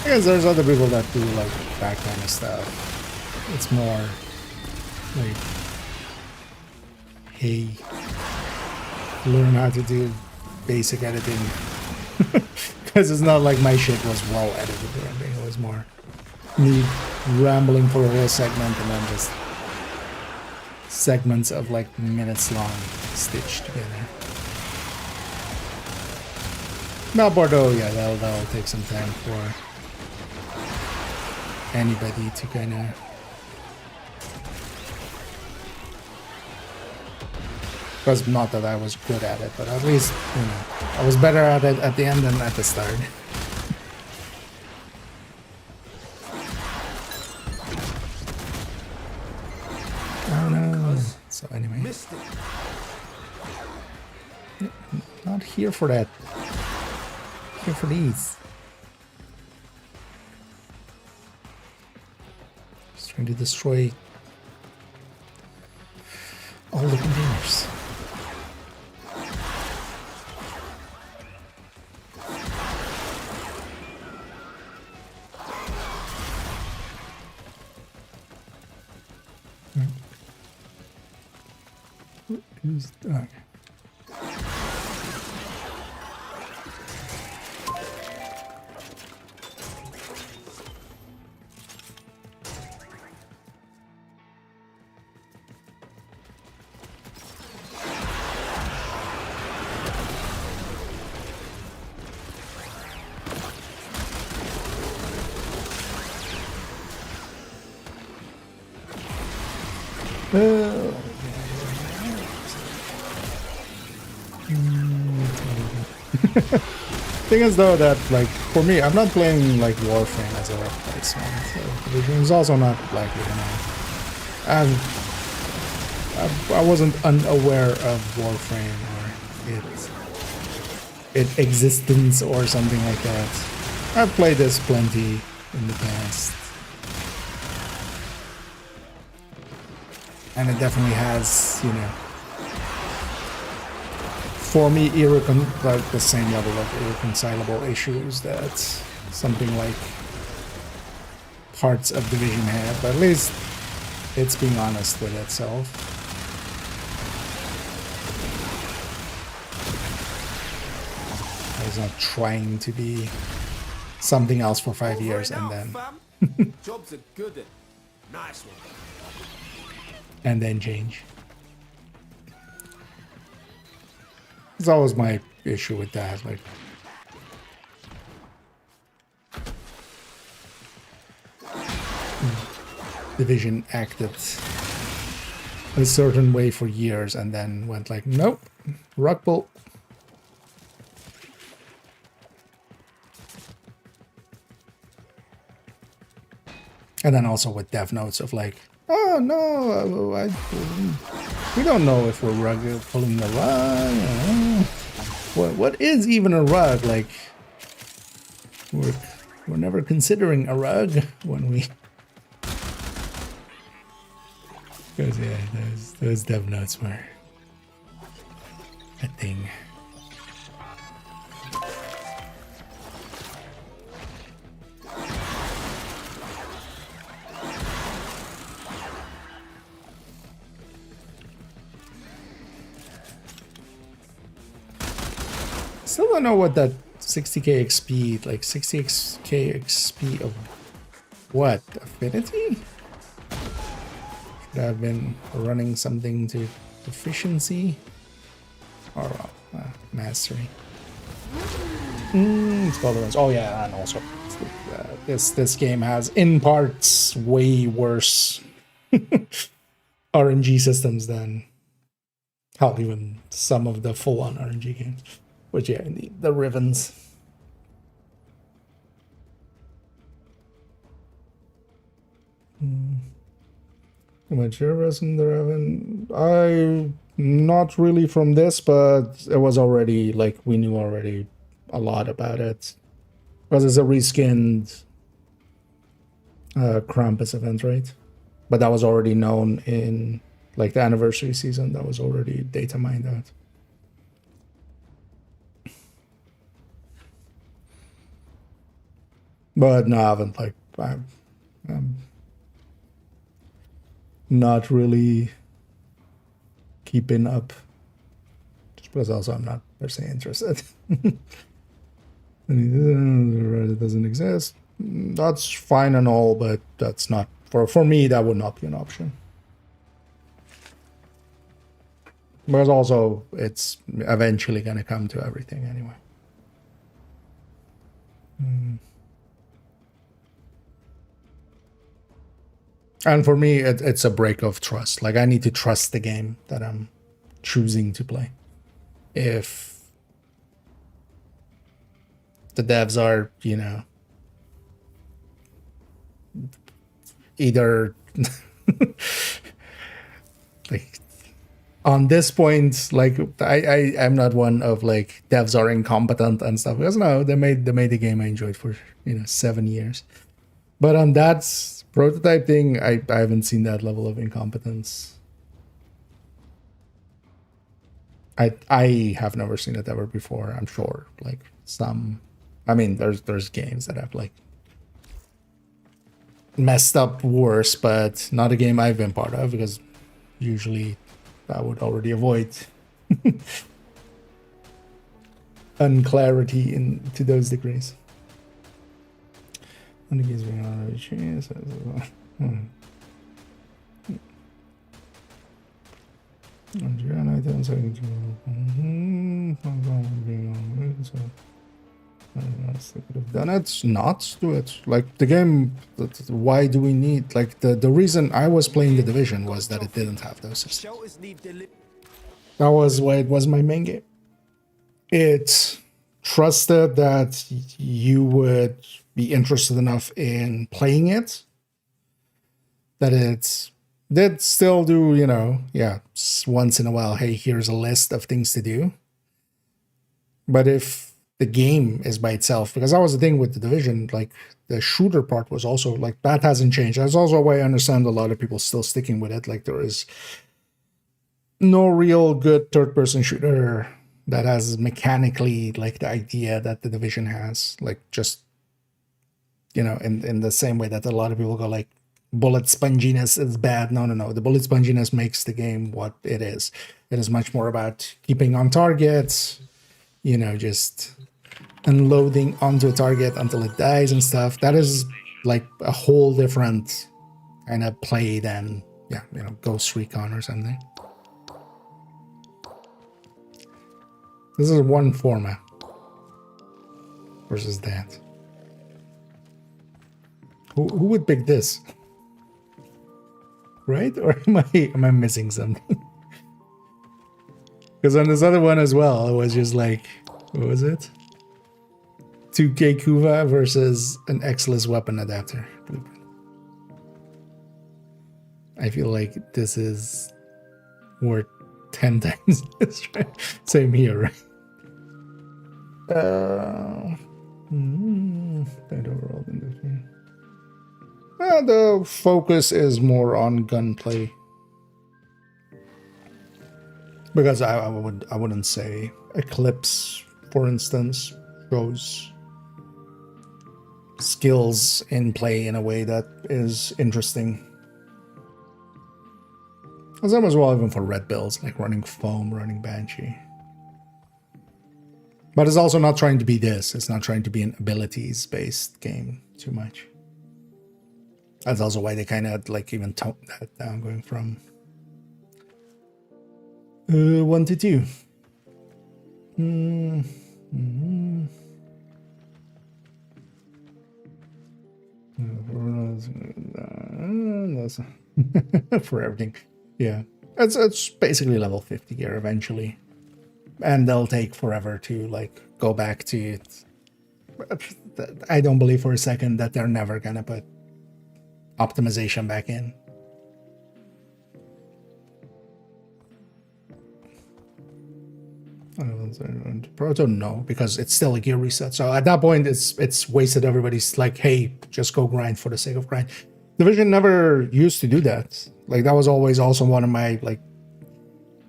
I guess there's other people that do like that kind of stuff. It's more like, hey, learn how to do basic editing. Because it's not like my shit was well edited or anything. It was more me rambling for a whole segment and then just segments of like minutes long stitched together. Now Bordeaux, yeah, that'll take some time for anybody to kind of because not that I was good at it, but at least, you know, I was better at it at the end than at the start. Oh no. So anyway, not here for that. Here for these. Just trying to destroy all the containers. Who's okay. Thing is though that like for me, I'm not playing like Warframe as a replacement. So it's also not like, you know, I wasn't unaware of Warframe or its existence or something like that. I've played this plenty in the past. And it definitely has, you know, for me, like the same level of irreconcilable issues that something like parts of Division had, but at least it's being honest with itself. It's not trying to be something else for 5 years and then Jobs are good at. Nice one. and then change. It's always my issue with that, like Division acted a certain way for years and then went like, nope, rug pull. And then also with dev notes of like, oh no, we don't know if we're pulling the rug. What is even a rug? Like, we're never considering a rug when we. Because yeah, those dev notes were a thing. Still don't know what that 60k XP, like 60k XP of what? Affinity? Should I have been running something to efficiency? Or mastery? It's called the ones. Oh yeah, and also this game has in parts way worse RNG systems than hell, even some of the full-on RNG games. Which yeah, the Rivens. Much nervous in the Riven. Not really from this, but it was already like we knew already a lot about it. Because it's a reskinned Krampus event, right? But that was already known in like the anniversary season. That was already data mined out. But no, I haven't, like, I'm not really keeping up. Just because also I'm not per se interested. It doesn't exist. That's fine and all, but that's not, for me, that would not be an option. Because also, it's eventually going to come to everything anyway. And for me, it's a break of trust. Like, I need to trust the game that I'm choosing to play. If the devs are, you know, either like on this point, like I'm not one of like devs are incompetent and stuff, because no, they made the game I enjoyed for 7 years. But on that prototype thing, I haven't seen that level of incompetence. I have never seen it ever before. I'm sure like some, I mean, there's games that have like messed up worse, but not a game I've been part of, because usually I would already avoid unclarity to those degrees. And it gives me another chance. Could have done it, not do it. Like the game, why do we need, like the reason I was playing The Division was that it didn't have those systems. That was why it was my main game. It trusted that you would be interested enough in playing it, that it did still do, once in a while, hey, here's a list of things to do. But if the game is by itself, because that was the thing with The Division, like the shooter part was also like, that hasn't changed. That's also why I understand a lot of people still sticking with it. Like there is no real good third-person shooter that has mechanically like the idea that The Division has, like just, in the same way that a lot of people go like, bullet sponginess is bad. No. The bullet sponginess makes the game what it is. It is much more about keeping on target, just unloading onto a target until it dies and stuff. That is like a whole different kind of play than, Ghost Recon or something. This is one format versus that. Who would pick this? Right? Or am I missing something? Because on this other one as well, it was just like, what was it? 2K Kuva versus an X-less weapon adapter. I feel like this is worth 10 times this. Same here, right? Overall in this game. The focus is more on gunplay. Because I wouldn't say Eclipse, for instance, shows skills in play in a way that is interesting. Same as well even for red builds, like running Foam, running Banshee. But it's also not trying to be this. It's not trying to be an abilities-based game too much. That's also why they kind of like even toned that down, going from 1 to 2. For everything. Yeah. It's basically level 50 gear eventually. And they'll take forever to like go back to it. I don't believe for a second that they're never gonna put optimization back in. Proto, no, because it's still a gear reset. So at that point, it's wasted everybody's like, hey, just go grind for the sake of grind. Division never used to do that. Like that was always also one of my like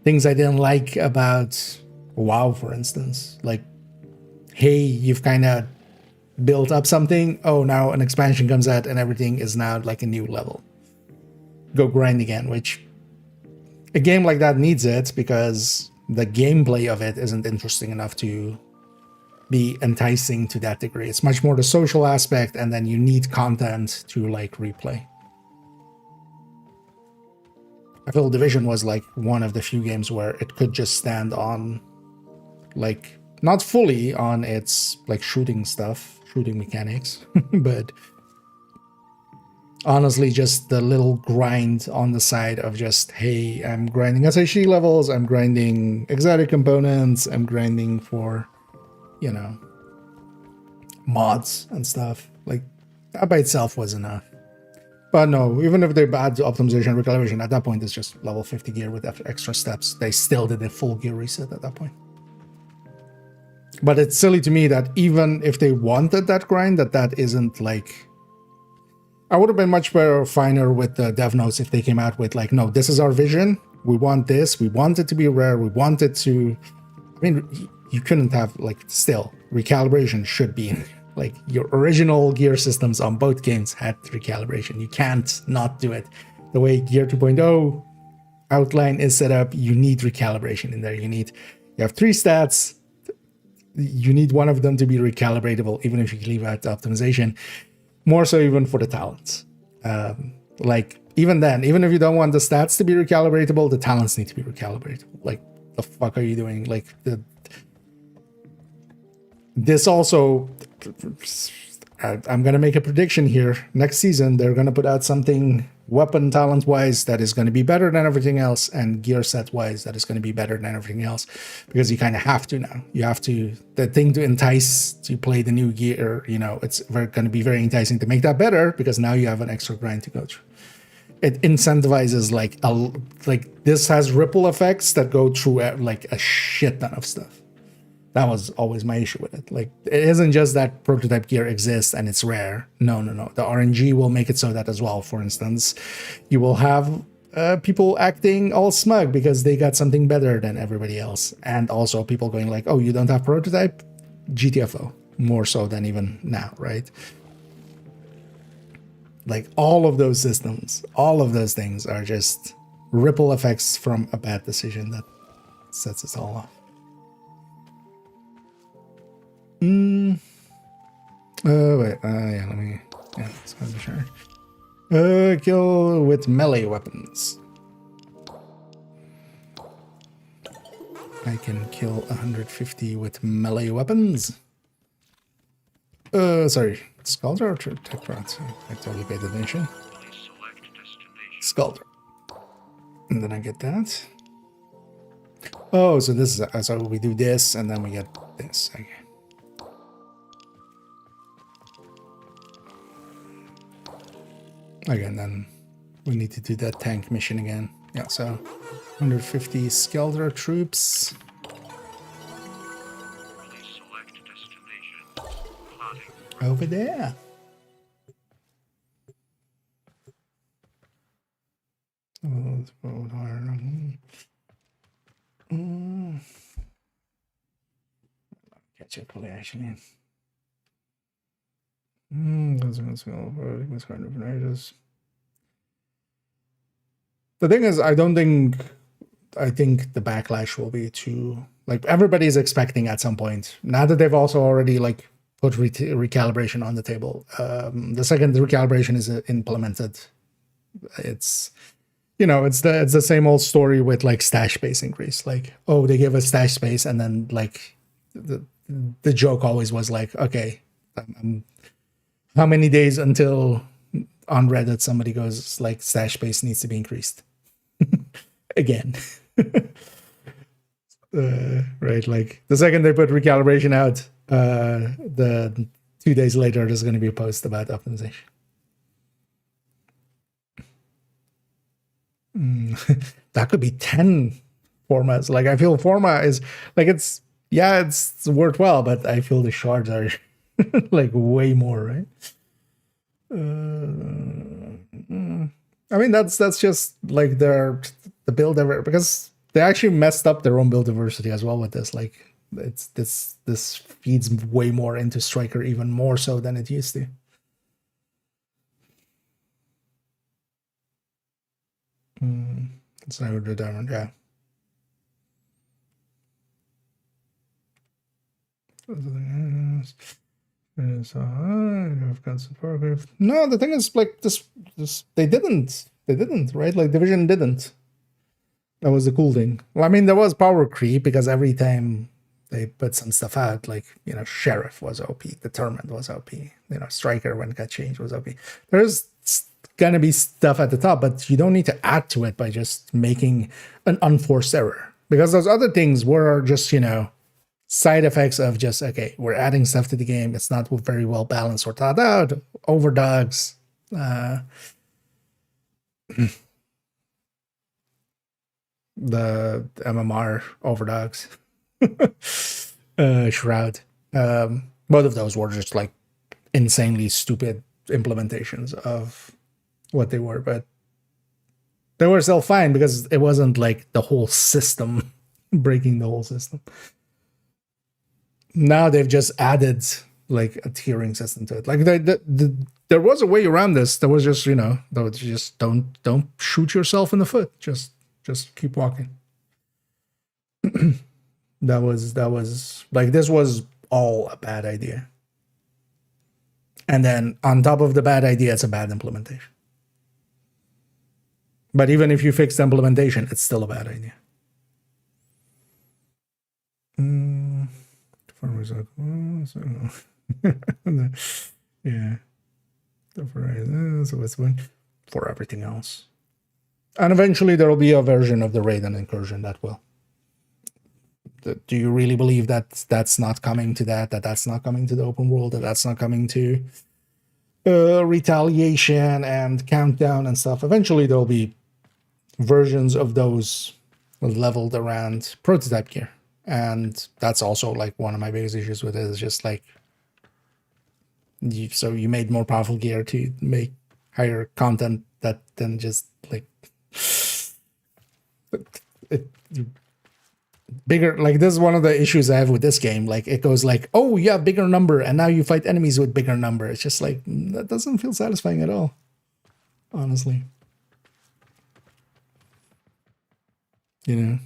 things I didn't like about WoW, for instance. Like, hey, you've kind of built up something. Oh, now an expansion comes out and everything is now like a new level. Go grind again, which a game like that needs it because the gameplay of it isn't interesting enough to be enticing to that degree. It's much more the social aspect, and then you need content to like replay. I feel Division was like one of the few games where it could just stand on, like, not fully on its like shooting mechanics, but honestly just the little grind on the side of just, hey, I'm grinding SHD levels, I'm grinding exotic components, I'm grinding for, you know, mods and stuff. Like that by itself was enough. But no, even if they add optimization, recalibration, at that point it's just level 50 gear with extra steps. They still did a full gear reset at that point. But it's silly to me that even if they wanted that grind, that isn't like... I would have been much better, finer with the dev notes if they came out with like, no, this is our vision. We want this. We want it to be rare. We want it to... I mean, you couldn't have, like, still, recalibration should be in. Like, your original gear systems on both games had recalibration. You can't not do it. The way Gear 2.0 outline is set up, you need recalibration in there. You have 3 stats. You need one of them to be recalibratable, even if you leave out the optimization. More so even for the talents. Like, even then, even if you don't want the stats to be recalibratable, the talents need to be recalibratable. Like, the fuck are you doing? Like, this also... I'm going to make a prediction here. Next season, they're going to put out something weapon talent-wise that is going to be better than everything else, and gear set-wise that is going to be better than everything else, because you kind of have to now. You have to... The thing to entice to play the new gear, you know, it's going to be very enticing to make that better, because now you have an extra grind to go through. It incentivizes, like this has ripple effects that go through, like, a shit ton of stuff. That was always my issue with it. Like, it isn't just that prototype gear exists and it's rare. No. The RNG will make it so that as well. For instance, you will have people acting all smug because they got something better than everybody else. And also people going like, oh, you don't have prototype? GTFO. More so than even now, right? Like, all of those systems, all of those things are just ripple effects from a bad decision that sets us all off. Wait, let's go to sure. Kill with melee weapons. I can kill 150 with melee weapons. Sorry, Scalder or Tech Rot? I totally paid attention. Scalder. And then I get that. Oh, so this is, so we do this and then we get this. Okay. Again, then we need to do that tank mission again. Yeah, so 150 Skelter troops. Over there. Catch up with actually. The thing is, I think the backlash will be too, like, everybody's expecting at some point, now that they've also already like put recalibration on the table. The second the recalibration is implemented, it's, you know, it's the same old story with like stash space increase. Like, oh, they give us stash space, and then like the joke always was like, okay, how many days until on Reddit somebody goes like stash space needs to be increased again. Right, like the second they put recalibration out, the 2 days later there's going to be a post about optimization. That could be 10 formats. Like, I feel format is like, it's worthwhile, but I feel the shards are like way more, right? I mean, that's just like the build ever, because they actually messed up their own build diversity as well with this. Like, it's this feeds way more into Striker, even more so than it used to. It's now the diamond, yeah. No, the thing is, like, this they didn't, right? Like, Division didn't. That was the cool thing. Well, I mean, there was power creep, because every time they put some stuff out, like, you know, Sheriff was OP, Determined was OP, you know, Striker, when it got changed, was OP. There's gonna be stuff at the top, but you don't need to add to it by just making an unforced error, because those other things were just, you know, side effects of just, okay, we're adding stuff to the game, it's not very well balanced or thought out, overdogs, the MMR overdogs, Shroud, both of those were just like insanely stupid implementations of what they were, but they were still fine because it wasn't like the whole system breaking the whole system. Now they've just added like a tiering system to it. Like there was a way around this. There was just, you know, just don't shoot yourself in the foot. Just keep walking. that was like, this was all a bad idea. And then on top of the bad idea, it's a bad implementation. But even if you fix the implementation, it's still a bad idea. Yeah. So it's one for everything else. And eventually there will be a version of the raid and incursion that will. Do you really believe that that's not coming to that's not coming to the open world, that's not coming to retaliation and countdown and stuff? Eventually there will be versions of those leveled around prototype gear, and that's also like one of my biggest issues with it, is just like, you made more powerful gear to make higher content than just like bigger. Like, this is one of the issues I have with this game. Like, it goes like, oh, you have bigger number and now you fight enemies with bigger number. It's just like, that doesn't feel satisfying at all, honestly. You know,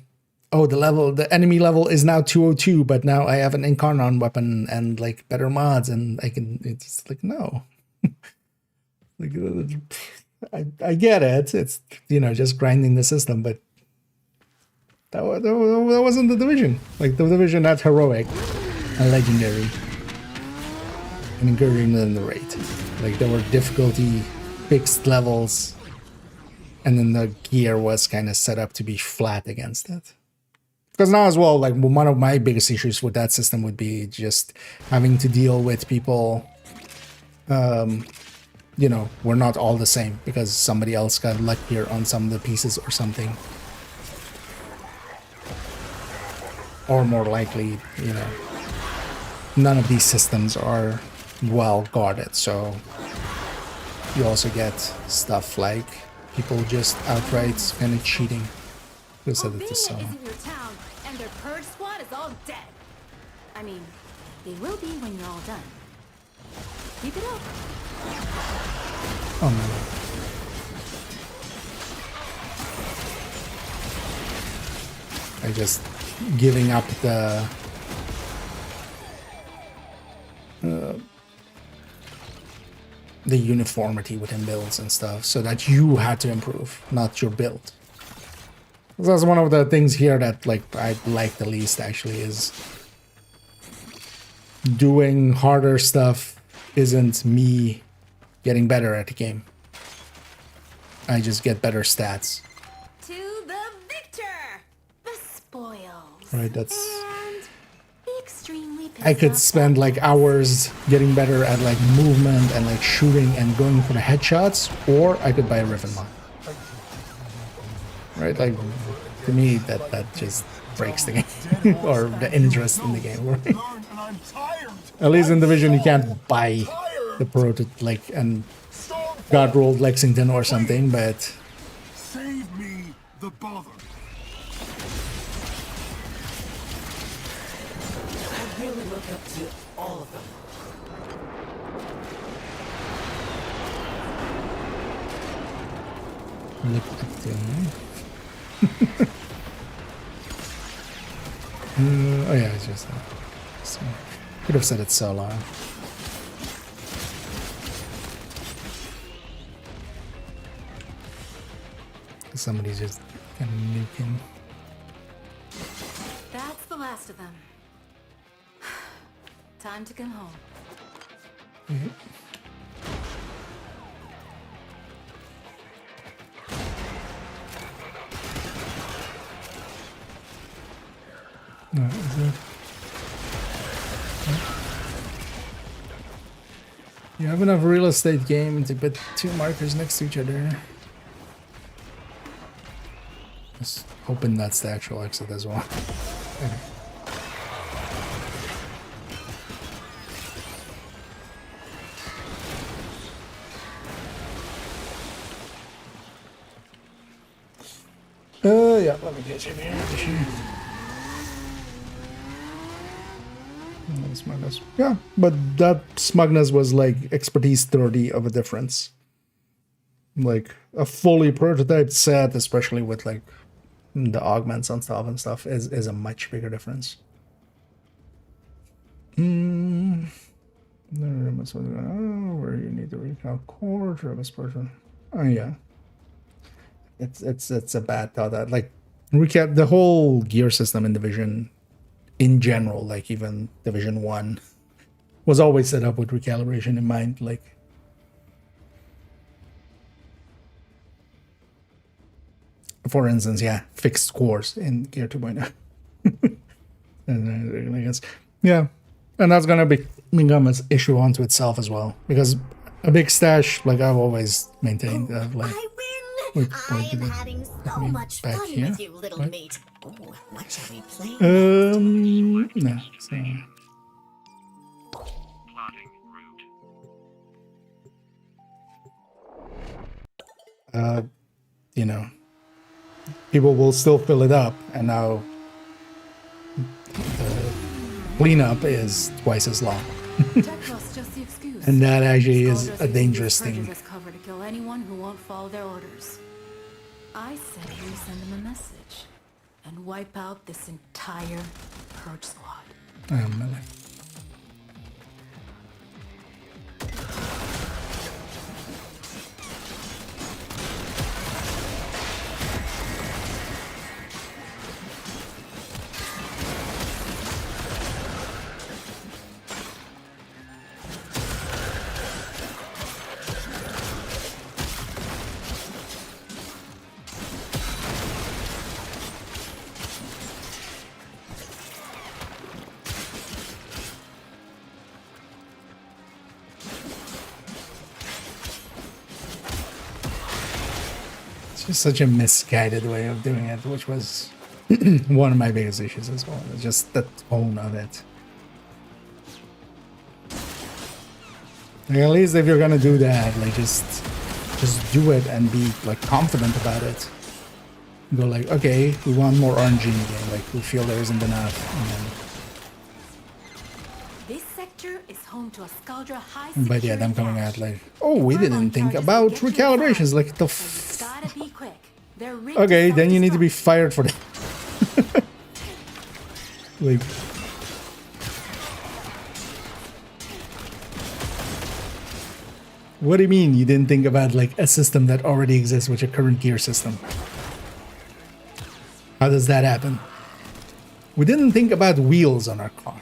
oh, the enemy level is now 202, but now I have an Incarnon weapon and like better mods, and I can, it's like, no. Like, I get it. It's, you know, just grinding the system, but that wasn't the Division. Like, the Division had heroic and legendary and incursion in the raid. Like, there were difficulty fixed levels, and then the gear was kind of set up to be flat against it. Because now as well, like, one of my biggest issues with that system would be just having to deal with people you know, we're not all the same because somebody else got luckier on some of the pieces or something. Or more likely, you know, none of these systems are well guarded, so you also get stuff like people just outright kind of cheating. Who said it this Albania isn't your town, and their purge squad is all dead. I mean, they will be when you're all done. Keep it up. Oh no. I just giving up the uniformity within builds and stuff, so that you had to improve, not your build. That's one of the things here that like I like the least actually, is doing harder stuff isn't me getting better at the game. I just get better stats. To the victor! The spoils. Right, that's... And the extremely I could spend like hours getting better at like movement and like shooting and going for the headshots, or I could buy a Riven mod. Right, like to me that just breaks the game or the interest in the game. Right? At least in Division you can't buy the prototype like and God rolled Lexington or something, but Save me the bother. I really look up to all of them. look at them. Oh yeah, it's just so, could have said it solo. Somebody's just kind of nuking. That's the last of them. Time to come home. Mm-hmm. No, is it? You have enough real estate game to put two markers next to each other. Just hoping that's the actual exit as well. Okay. Yeah, let me get you here. Smugness. Yeah, but that smugness was like expertise 30 of a difference. Like a fully prototyped set, especially with like the augments on stuff is a much bigger difference. Where you need to recount core to this person. Oh yeah. It's a bad thought that like recap the whole gear system in Division in general, like even Division 1 was always set up with recalibration in mind, like for instance, yeah, fixed cores in Gear 2.0. And I guess, yeah, and that's gonna become an issue onto itself as well, because a big stash, like I've always maintained, like I am having so much fun with you, little mate. Oh, what shall we play? No. So. You know, people will still fill it up, and now the cleanup is twice as long. And that actually is a dangerous thing. Cover to kill anyone who won't follow their orders. I said we send them a message and wipe out this entire purge squad. Melee. just such a misguided way of doing it, which was one of my biggest issues as well. Just the tone of it. Like, at least if you're gonna do that, like just do it and be like confident about it. Go like, okay, we want more RNG in the game. Like we feel there isn't enough. And then, This sector is home to a Scaldra high but yeah, them coming out like, oh, we didn't think about recalibrations. Like the. Gotta be quick. They're Okay, then you need to be fired for that. Like. What do you mean you didn't think about like a system that already exists with your current gear system? How does that happen? We didn't think about wheels on our car.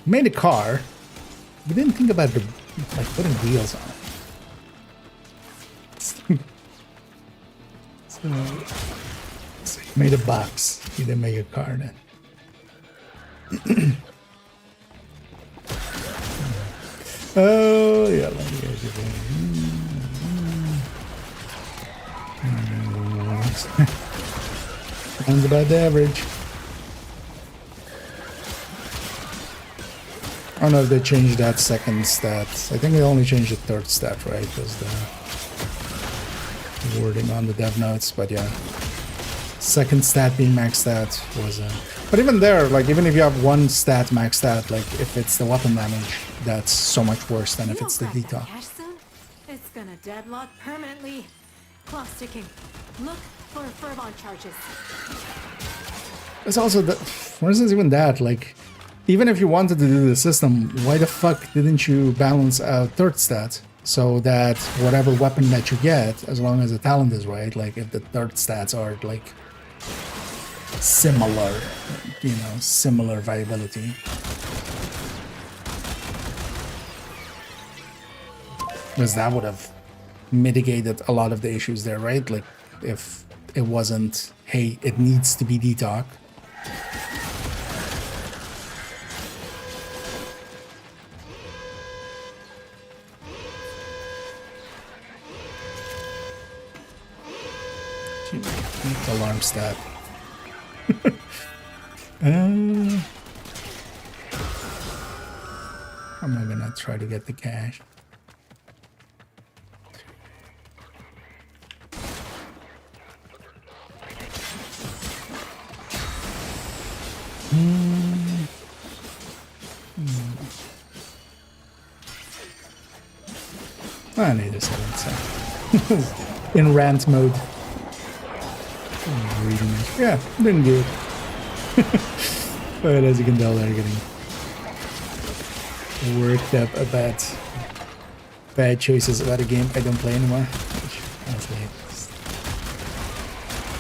We made a car. We didn't think about the like putting wheels on it. So you made a box. You didn't make a car then. Oh yeah, let me get you there. Sounds about the average. I don't know if they changed that second stat. I think they only changed the third stat, right? Was the wording on the dev notes, but yeah. Second stat being maxed out was but even there, like even if you have one stat maxed out, like if it's the weapon damage, that's so much worse than if it's the detox. It's gonna deadlock permanently. Clock ticking. Look for Furbon charges. It's also the, for instance, even that, like, even if you wanted to do the system, why the fuck didn't you balance out third stat so that whatever weapon that you get, as long as the talent is right, like if the third stats are like similar, you know, similar viability. Because that would have mitigated a lot of the issues there, right? Like if it wasn't, hey, it needs to be detox. Alarm stat. I'm not gonna try to get the cash. I need a second, so in rant mode. Reading it. Yeah, doing good. But as you can tell, they're getting worked up about bad choices about a game I don't play anymore. Which, honestly,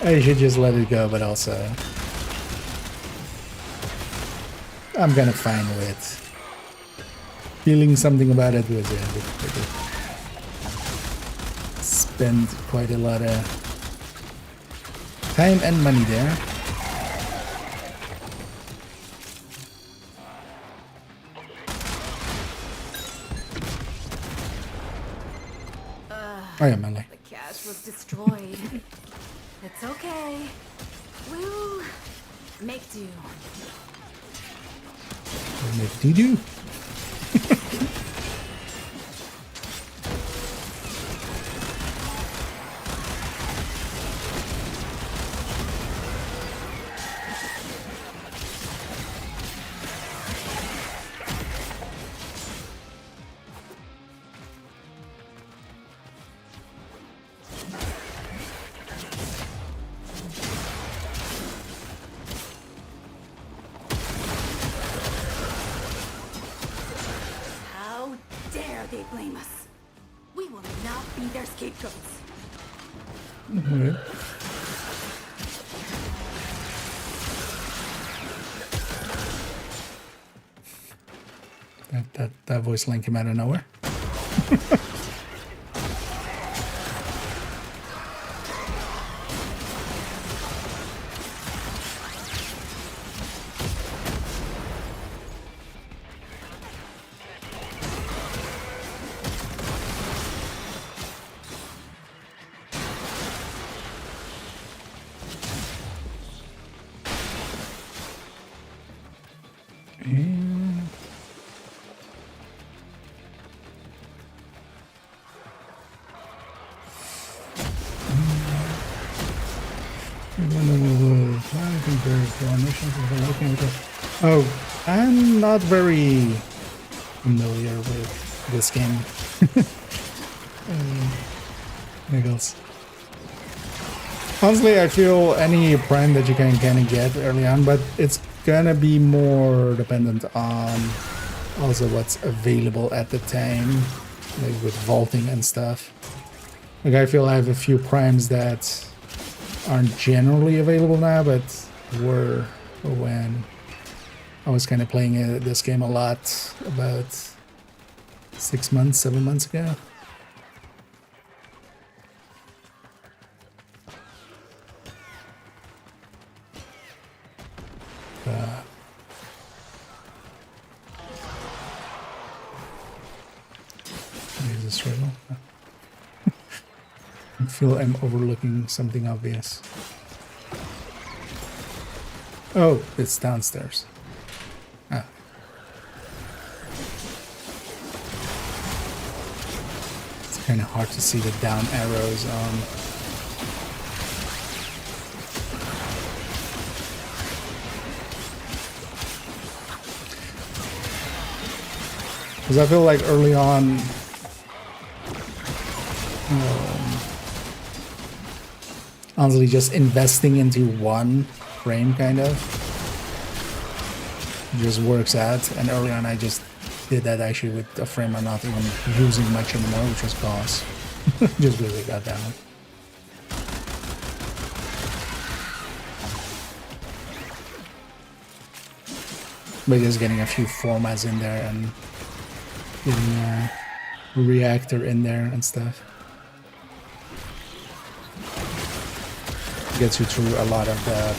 I should just let it go, but also I'm kind of fine with feeling something about it with it. Spend quite a lot of time and money there. Oh yeah, melee. The cache was destroyed. It's okay. We'll make do. Make do. Blame us. We will not be their scapegoats. Mm-hmm. That voice line came out of nowhere. Oh, I'm not very familiar with this game. Niggles. Honestly, I feel any prime that you can kind of get early on, but it's gonna be more dependent on also what's available at the time, like with vaulting and stuff. Like I feel I have a few primes that aren't generally available now, but were when I was kind of playing this game a lot about 6 months, 7 months ago. Is this riddle? I feel I'm overlooking something obvious. Oh, it's downstairs. Ah. It's kind of hard to see the down arrows on. Because I feel like early on, honestly, just investing into one frame kind of just works out. And early on, I just did that actually with a frame I'm not even using much anymore, which was Boss. Just really got down. But just getting a few formats in there and getting a reactor in there and stuff gets you through a lot of the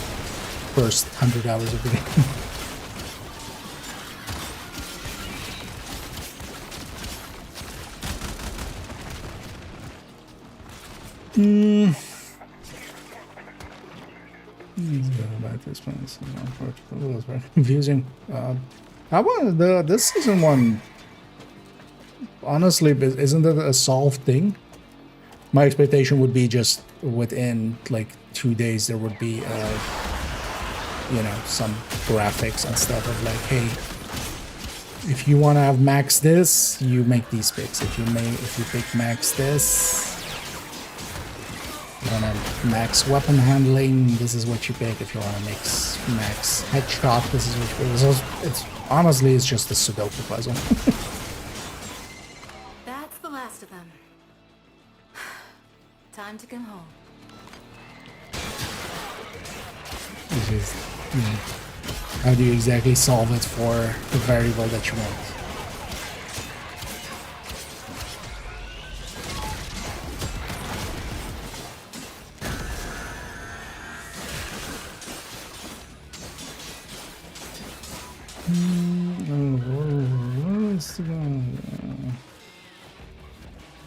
first 100 hours of the game. About this one, this is very confusing. This season one, honestly, isn't it a solved thing? My expectation would be just within like 2 days there would be, you know, some graphics and stuff of like, hey, if you want to have max this, you make these picks. If you pick max this, you want to max weapon handling, this is what you pick. If you want to max headshot, this is what you pick. So it's honestly, it's just a Sudoku puzzle. That's the last of them. Time to come home. Which is, you know, how do you exactly solve it for the variable that you want?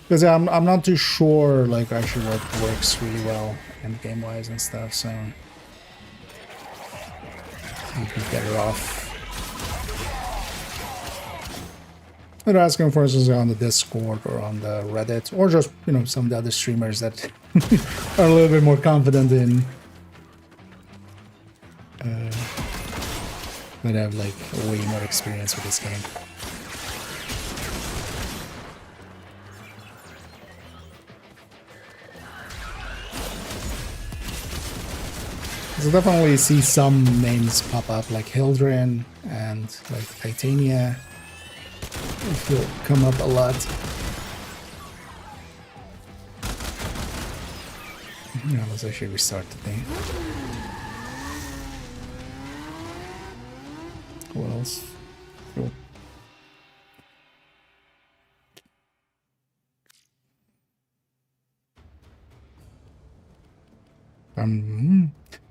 Because I'm not too sure like actually what works really well end game wise and stuff, so you'd be better off either asking for instance on the Discord or on the Reddit, or just, you know, some of the other streamers that are a little bit more confident in that have like way more experience with this game. So definitely see some names pop up like Hildren and like Titania. I feel come up a lot. Yeah, let's actually restart the thing. What else? Cool.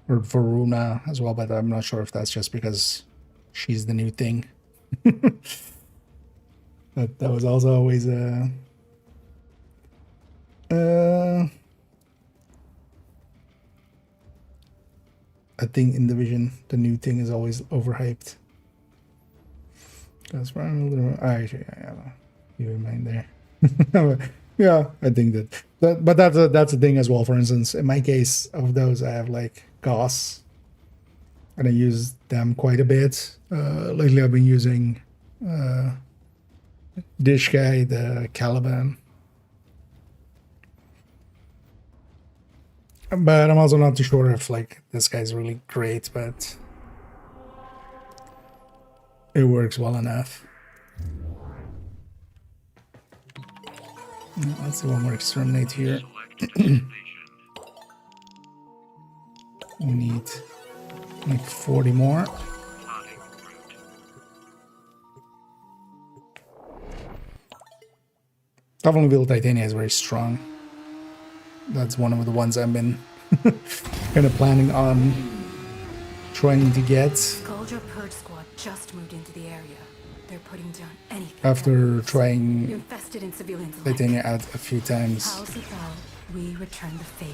Or Varuna as well, but I'm not sure if that's just because she's the new thing. But that was also always a thing in Division. The new thing is always overhyped. That's probably a little. Yeah, you in mind there. Yeah, I think but that's a thing as well. For instance, in my case of those, I have like Goss, and I use them quite a bit. Lately, I've been using Dish Guy, the Caliban. But I'm also not too sure if like this guy's really great, but it works well enough. Let's see one more exterminate here. We need like 40 more. Definitely Build Titania is very strong. That's one of the ones I've been kind of planning on trying to get. Scourger Purge Squad just moved into the area. They're putting down anything. After trying Infested in civilians Titania out a few times, How's it all? We return the favor.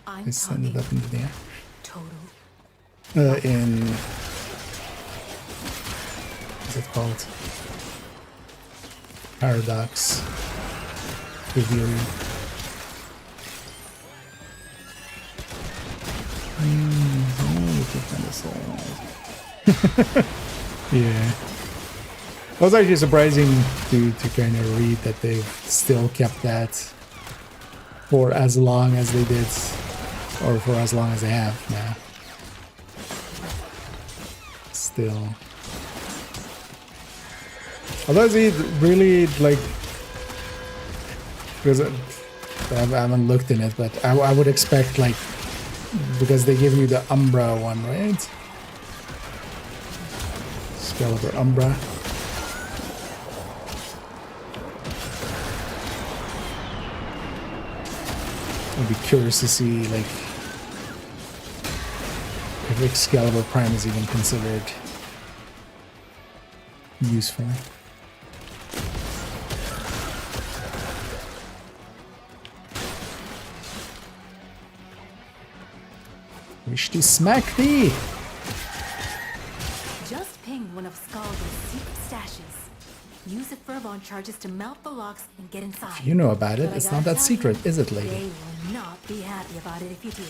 I'm I send it up into the air. Total. In what's it called? Paradox. Review. Yeah. It was actually surprising to kind of read that they've still kept that for as long as they did, or for as long as they have now. Still. Although it's really like, because I haven't looked in it, but I would expect like, because they give you the Umbra one, right? Excalibur Umbra. I'd be curious to see like if Excalibur Prime is even considered useful. Wish to smack thee! Just pinged one of Scalibur's secret stashes. Use the Furbon charges to melt the locks and get inside. If you know about it, But it's I not gotta that tell secret, you, is it, lady? They will not be happy about it if you do.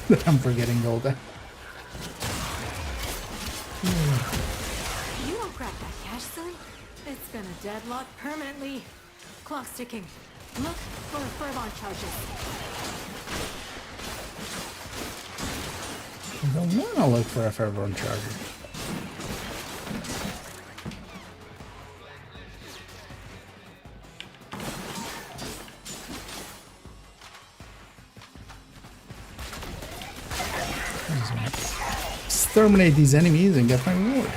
That I'm forgetting Golda. You won't crack that cache, silly. It's gonna deadlock permanently. Clock's ticking. Look for Furbon charges. I don't want to look for a Fairborn charger. Exterminate these enemies and get my reward.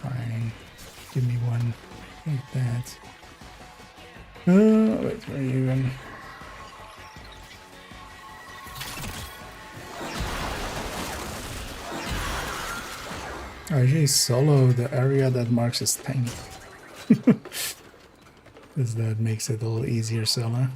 Fine. Give me one like that. Wait, where are you even? I actually solo the area that marks as tiny. Because that makes it a little easier solo.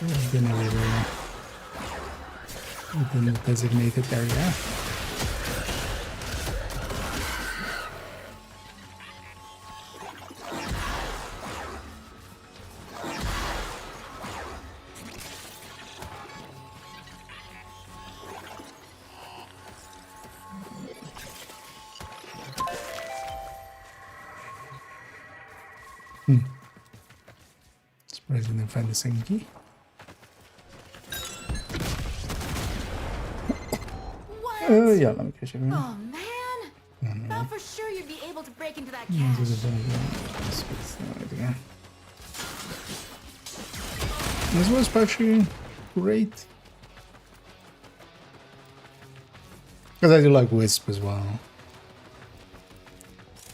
I've been everywhere within the designated area. Surprised I didn't find the same key. Yeah, let me catch it. Oh man! Thought for sure you'd be able to break into that cache. This was actually great. Because I do like Wisp as well.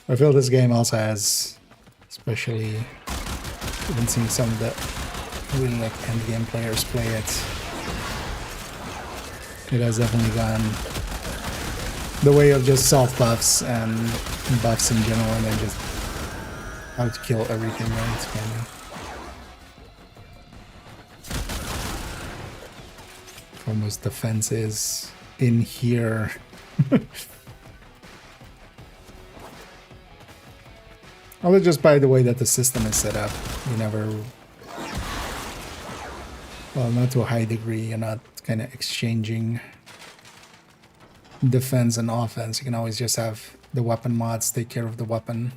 I feel this game also has, especially even seeing some of the really like endgame players play it, it has definitely gone the way of just soft buffs and buffs in general, and then just how to kill everything, right? Kind of almost defenses in here. Although just by the way that the system is set up, you never, well, not to a high degree, you're not kind of exchanging defense and offense. You can always just have the weapon mods take care of the weapon.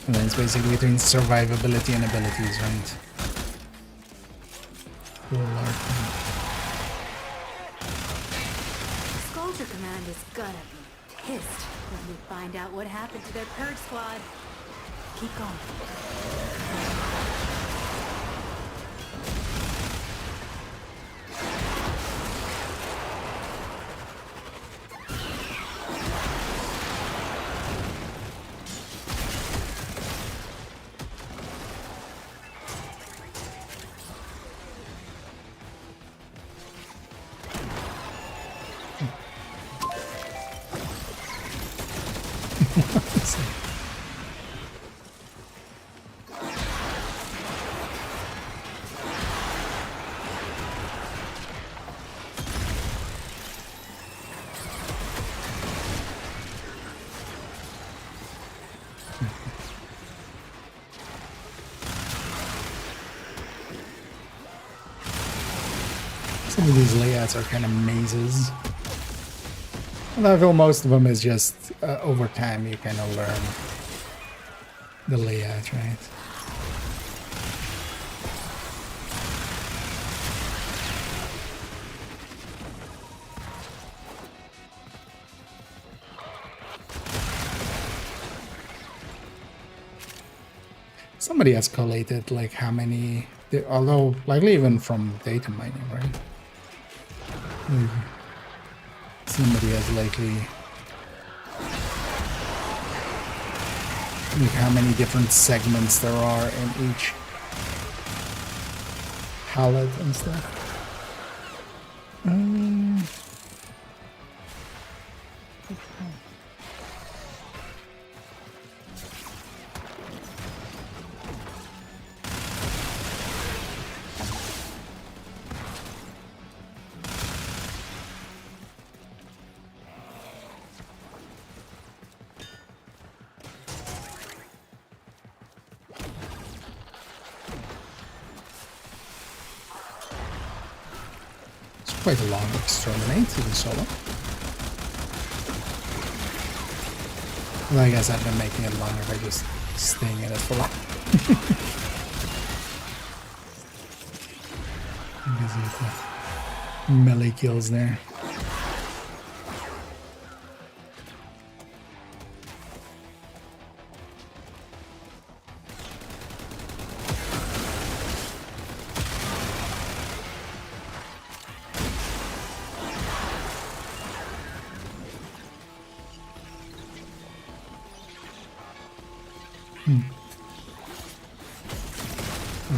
And then it's basically between survivability and abilities, right? Sculpture Command is gonna be pissed when we find out what happened to their purge squad. Keep going. Some of these layouts are kind of mazes. And I feel most of them is just over time you kind of learn the layout, right? Somebody has collated like how many, although likely even from data mining, right? Somebody has likely like how many different segments there are in each palette and stuff. Quite a long exterminate even solo. Well, I guess I've been making it longer by just staying in it for long. Busy with the melee kills there.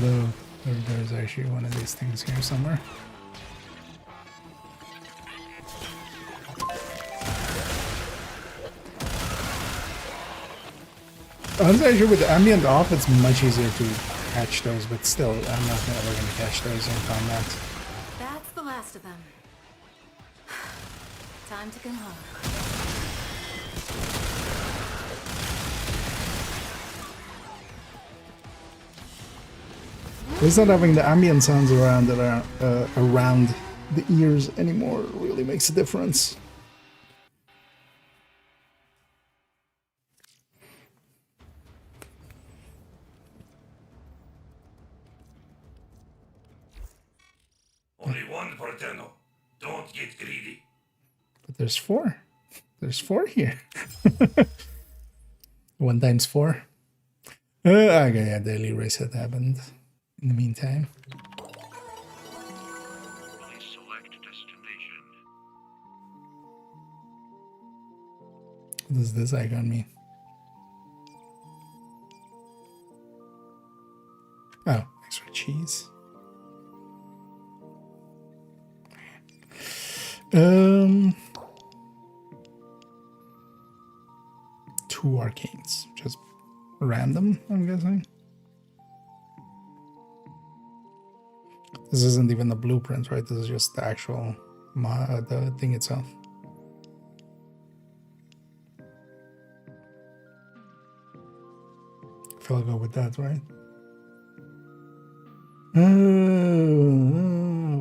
Although there's actually one of these things here somewhere. Honestly, with the ambient off, it's much easier to catch those, but still, I'm not ever going to catch those in combat. That's the last of them. Time to go home. At least not having the ambient sounds around the ears anymore really makes a difference. Only one Porteno. Don't get greedy. But there's 4. There's 4 here. 1 times 4. Okay, yeah, daily reset happened in the meantime. Please select destination. What does this icon mean? Oh, extra cheese. 2 arcanes, just random, I'm guessing. This isn't even the blueprint, right? This is just the actual the thing itself. I feel I'll go with that, right?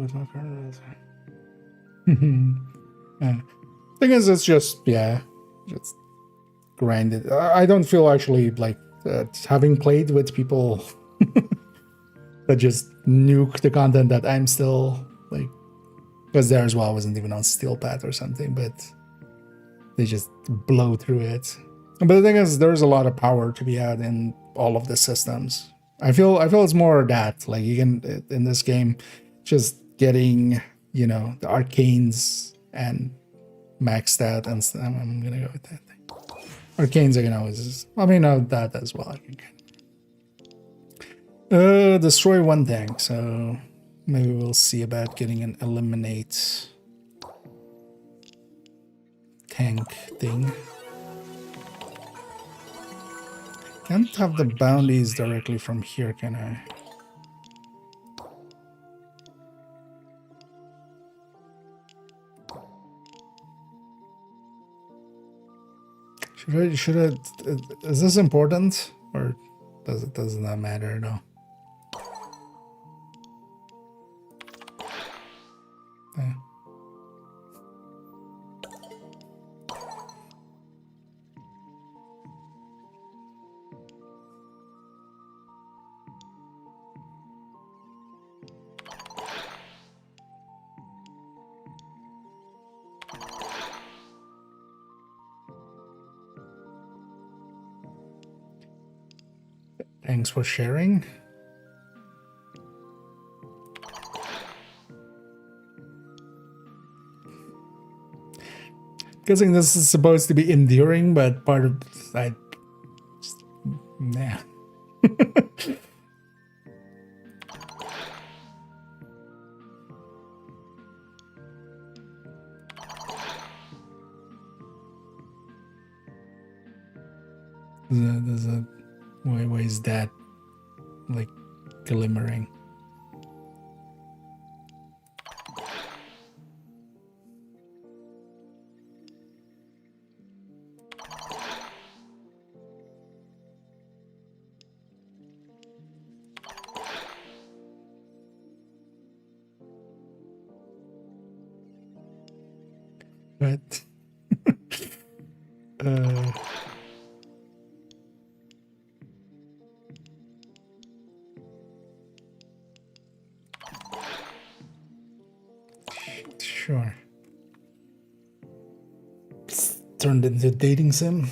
What's my current? Thing is, it's just, yeah, just grinded. I don't feel actually like having played with people that just nuke the content that I'm still like, because there as well, I wasn't even on Steel Path or something, but they just blow through it. But the thing is, there's a lot of power to be had in all of the systems. I feel it's more that, like, you can, in this game, just getting, you know, the arcanes and max stat, and I'm gonna go with that thing. Arcanes I can always, I mean, that as well. Destroy 1 thing, so maybe we'll see about getting an eliminate tank thing. Can't have the bounties directly from here, can I? Should I, is this important, or does it not matter at all? Yeah. Thanks for sharing. Guessing this is supposed to be endearing, but part of nah. There's a why is that like glimmering? But sure. Turned into dating sim.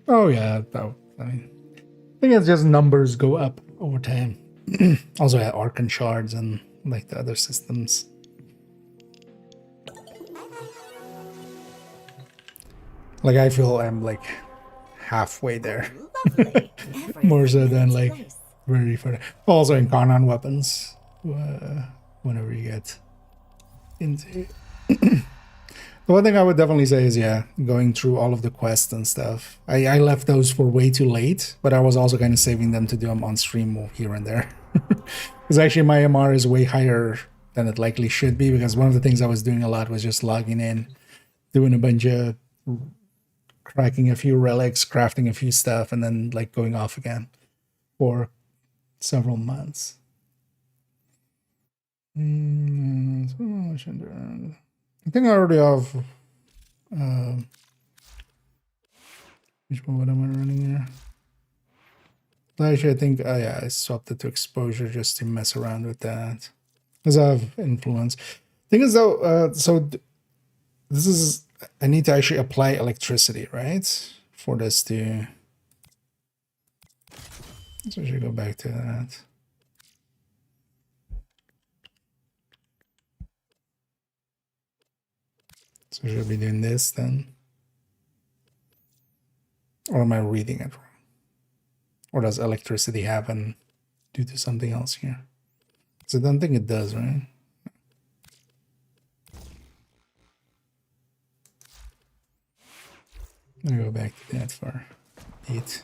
Oh yeah, I mean, I think it's just numbers go up over time. Also, yeah, Archon shards and like the other systems. Like, I feel I'm like halfway there. More so than like very far. Also in Kanan weapons, whenever you get into. The one thing I would definitely say is, yeah, going through all of the quests and stuff. I left those for way too late, but I was also kind of saving them to do them on stream here and there. Because actually my MR is way higher than it likely should be, because one of the things I was doing a lot was just logging in, doing a bunch of cracking a few relics, crafting a few stuff, and then like going off again for several months. I think I already have. Which one am I running here? Actually, I think, oh yeah, I swapped it to exposure just to mess around with that. Because I have influence. Thing is though, this is, I need to actually apply electricity, right? For this to, so I should go back to that. So I should be doing this then. Or am I reading it wrong? Or does electricity happen due to something else here? So I don't think it does, right? I'm gonna go back to that for 8.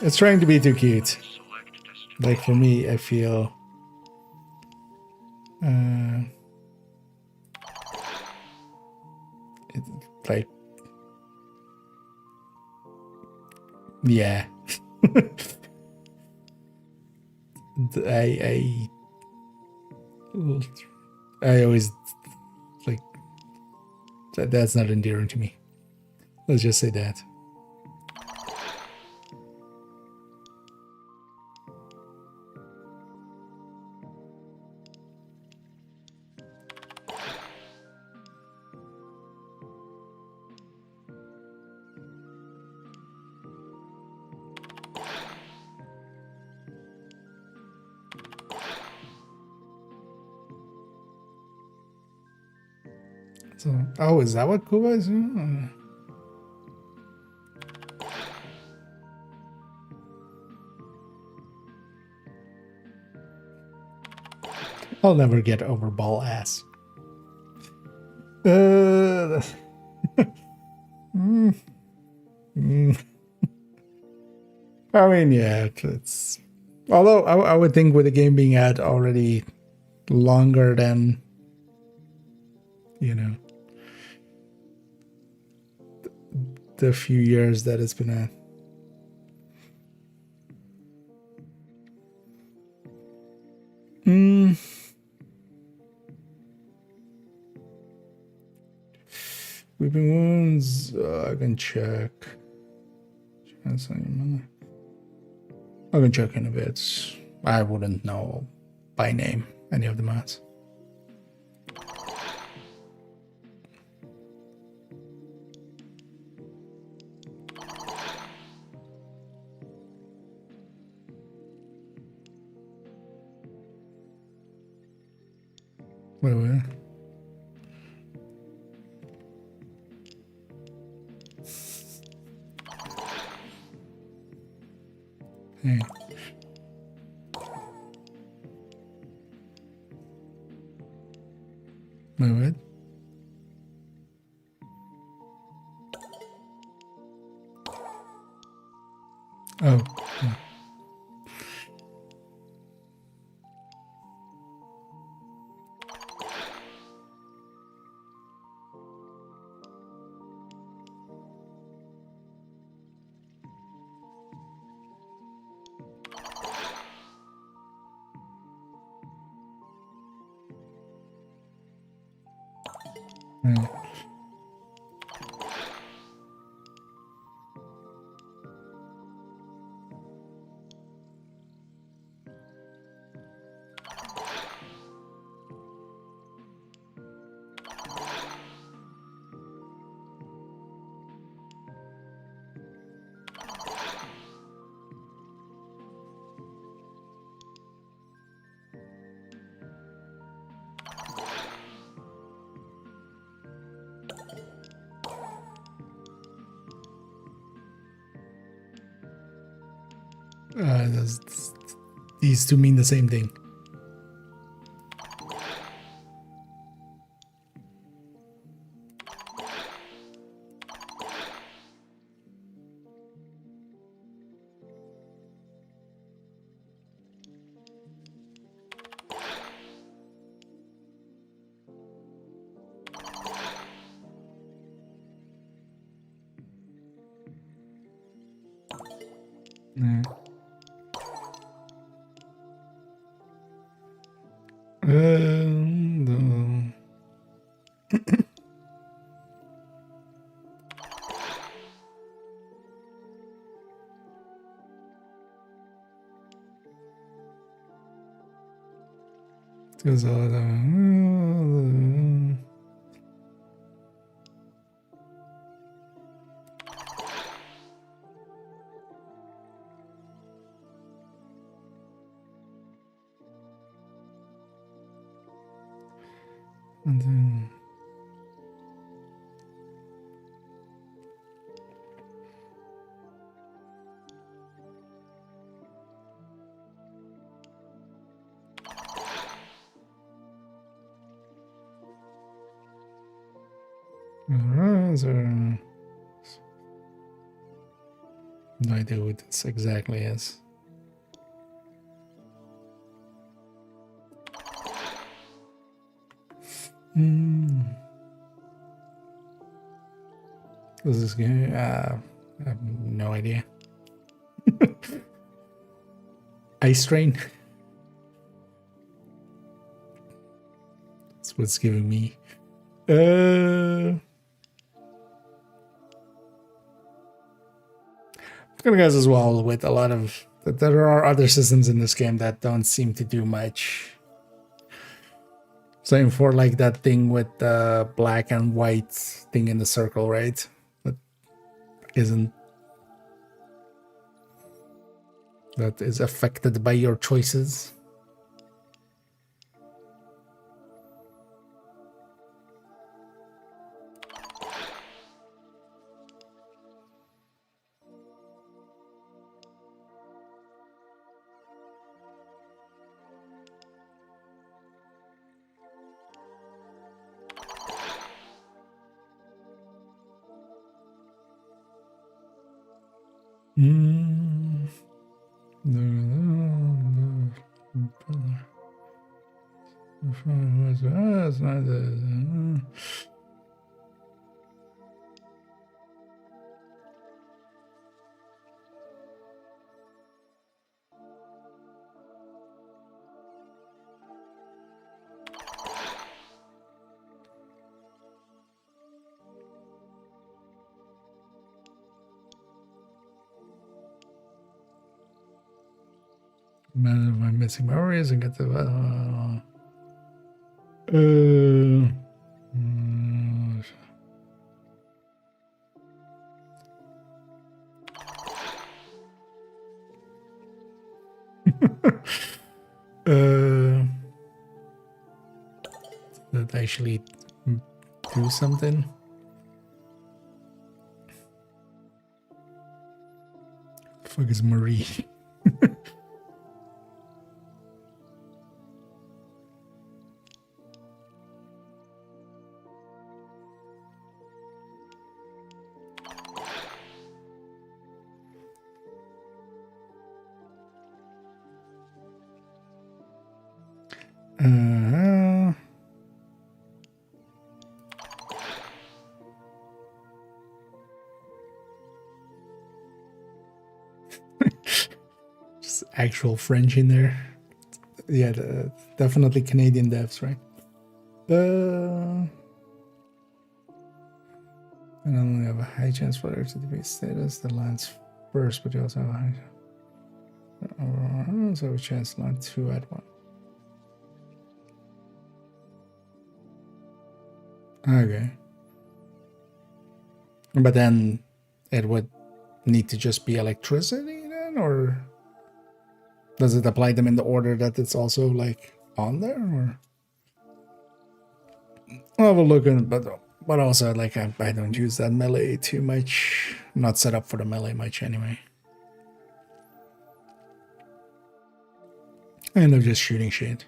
It's trying to be too cute. Like for me, I feel it, like, yeah. I always like that's not endearing to me. Let's just say that. So, oh, is that what Kuba is doing? I'll never get over ball ass. I mean, yeah, it's. Although I would think with the game being out already longer than, you know, the few years that it's been out. Weeping wounds, I can check. I can check in a bit. I wouldn't know by name any of the mods. Wait. Hey. Wait. Oh. Yeah. Right. These two mean the same thing. Yeah. And, Because and then no idea what this exactly is. This is good. I have no idea. Ice train. That's what's giving me. I'm gonna guess as well with a lot of that there are other systems in this game that don't seem to do much. Same for like that thing with the black and white thing in the circle, right? That is affected by your choices. That's not Man, my missing memories and get the that actually do something. Fuck is Marie? Just actual French in there. Yeah, definitely Canadian devs, right? And only have a high chance for there to debate status that lands first, but you also have a high so a chance to land 2 at 1. Okay. But then it would need to just be electricity then, or does it apply them in the order that it's also like on there, or? I'll have a look at it, but also like I don't use that melee too much. I'm not set up for the melee much anyway. I end up just shooting shit.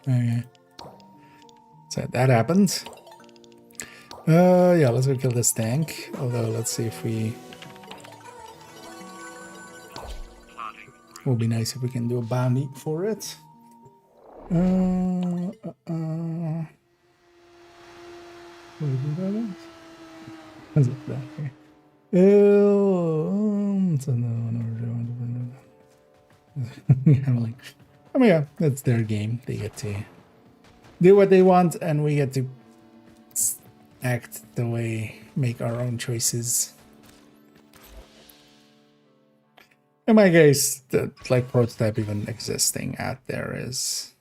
Okay. So that happened. Yeah, let's go kill this tank. Although, let's see if we... It would be nice if we can do a bounty for it. What's it back here? I'm like, I mean, yeah, that's their game. They get to do what they want, and we get to act the way, make our own choices. In my case, the like prototype even existing out there is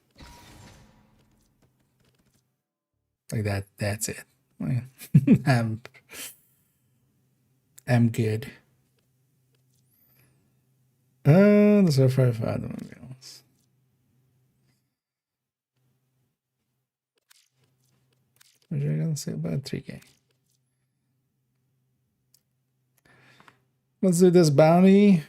like that. That's it. I'm good. The surfer else. What are you gonna say about 3K? Let's do this bounty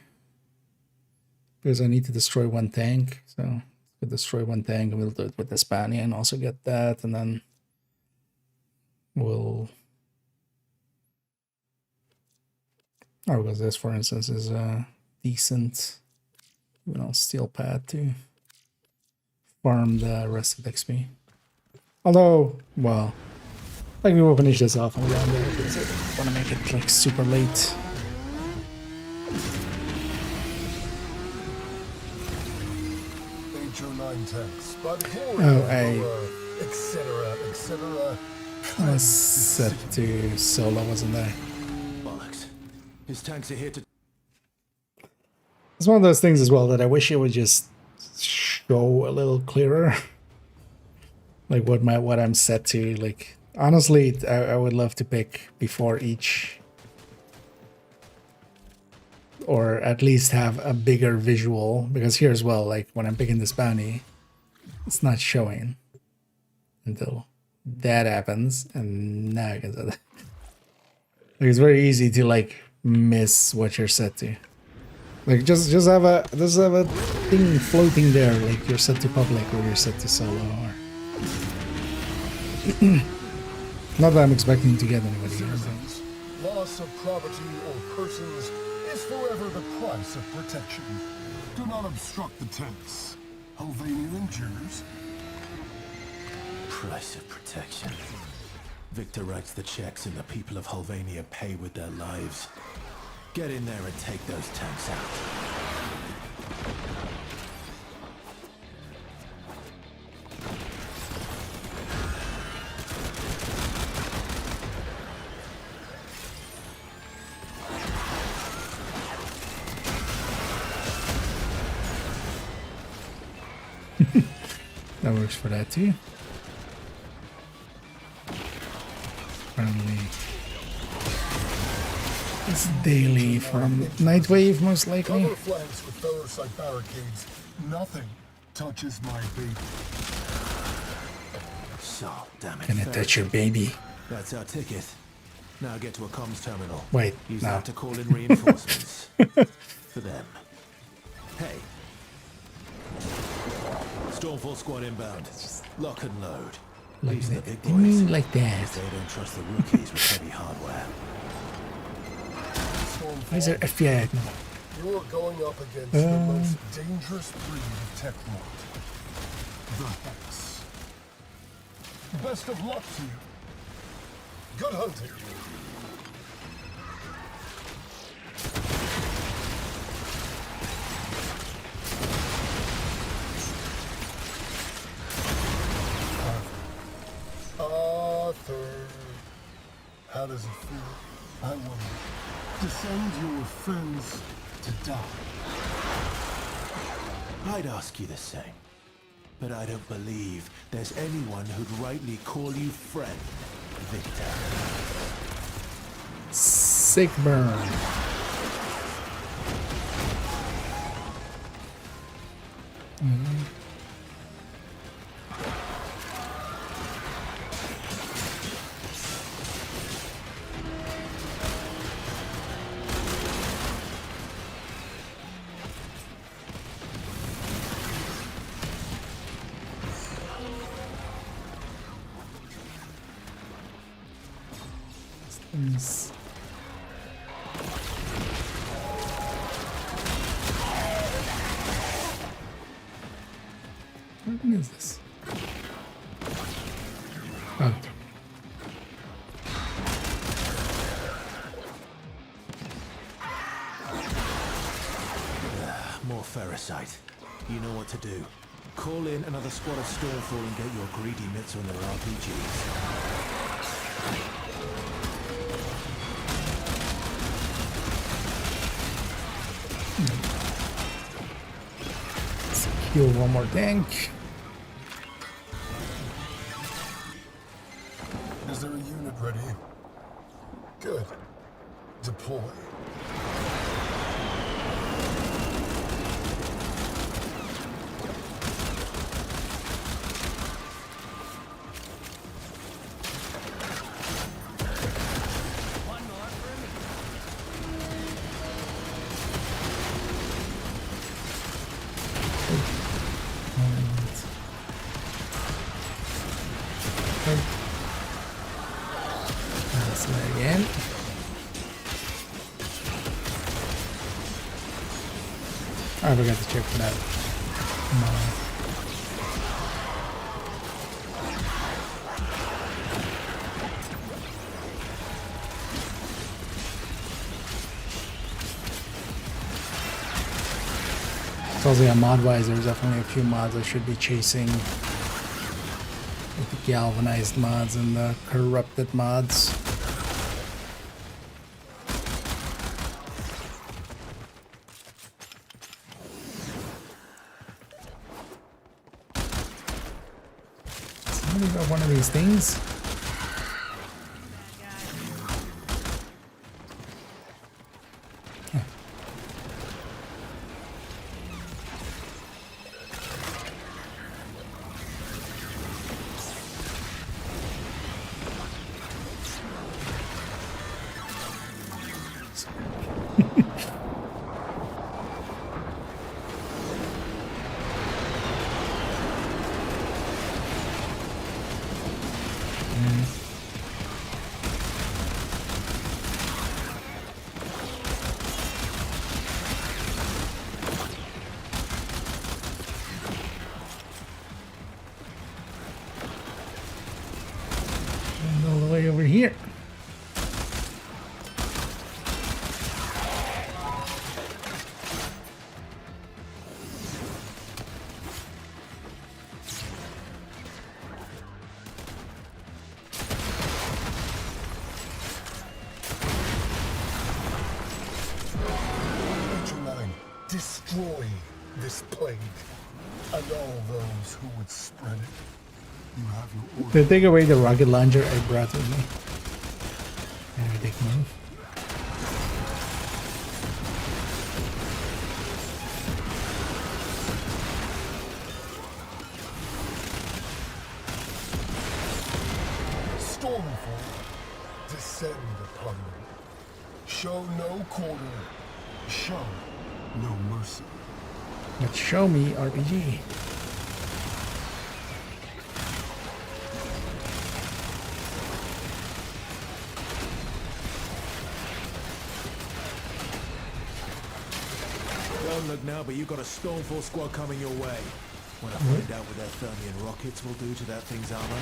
because I need to destroy one tank. So we'll destroy one tank and we'll do it with this bounty and also get that, and then we'll. Oh, because this, for instance, is a decent, steel pad to farm the rest of the XP. Although, well, like we will finish this off and we're down there because I don't want to make it like super late. Etc. I was set to solo, wasn't I? Bollocks. His tanks are here to... It's one of those things as well that I wish it would just show a little clearer. Like what I'm set to. Like honestly, I would love to pick before each, or at least have a bigger visual, because here as well, like when I'm picking this bounty, it's not showing until that happens, and now I can do that. Like it's very easy to like miss what you're set to. Like just have a thing floating there, like you're set to public or you're set to solo, or not that I'm expecting to get anybody here. Loss of property or persons is forever the price of protection. Do not obstruct the tanks. Helvania endures. Price of protection. Victor writes the checks and the people of Helvania pay with their lives. Get in there and take those tanks out. That works for that too. Apparently it's daily from Nightwave, most likely. Cover flanks with Pharaoh-site barricades. Nothing touches my baby. So, damn it. Can I touch your baby? That's our ticket. Now get to a comms terminal. Wait, Use no. that to call in reinforcements. For them. Hey. Stormfall squad inbound. Lock and load. Like These are that. the big What do you mean boys. like that? They don't trust the rookies with heavy hardware. Why is there FBI? You are going up against the most dangerous breed of tech world. The Hex. Best of luck to you. Good hunting. Arthur. How does it feel? I wonder. To send your friends to die. I'd ask you the same. But I don't believe there's anyone who'd rightly call you friend, Victor. Sick burn. Things. What is this? Oh. More ferrocite. You know what to do. Call in another squad of Stormfall and get your greedy mitts on their RPGs. Let's kill one more tank. Is there a unit ready? Good. Deploy. That's that again. I forgot to check for that. So yeah, mod-wise, there's definitely a few mods I should be chasing. Like the galvanized mods and the corrupted mods. Somebody got one of these things. All the way over here. Destroy this plague and all those who would spread it. You have your order. They take away the rocket launcher I brought with me. Very big move. Stormfall, descend upon them. Show no quarter. Show no mercy. Let's show me RPG. Don't look now, but you got a Stormfall squad coming your way. When I find out what their Thermian rockets will do to that thing's armor.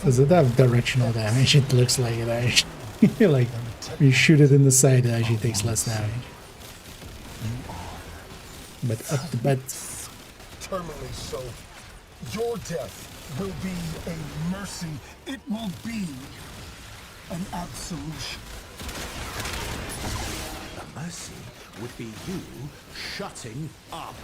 Does it have directional damage? It looks like it actually. Like, you shoot it in the side, it actually takes less damage. But up the butt. Terminally so. Your death will be a mercy. It will be an absolution. A mercy would be you shutting up.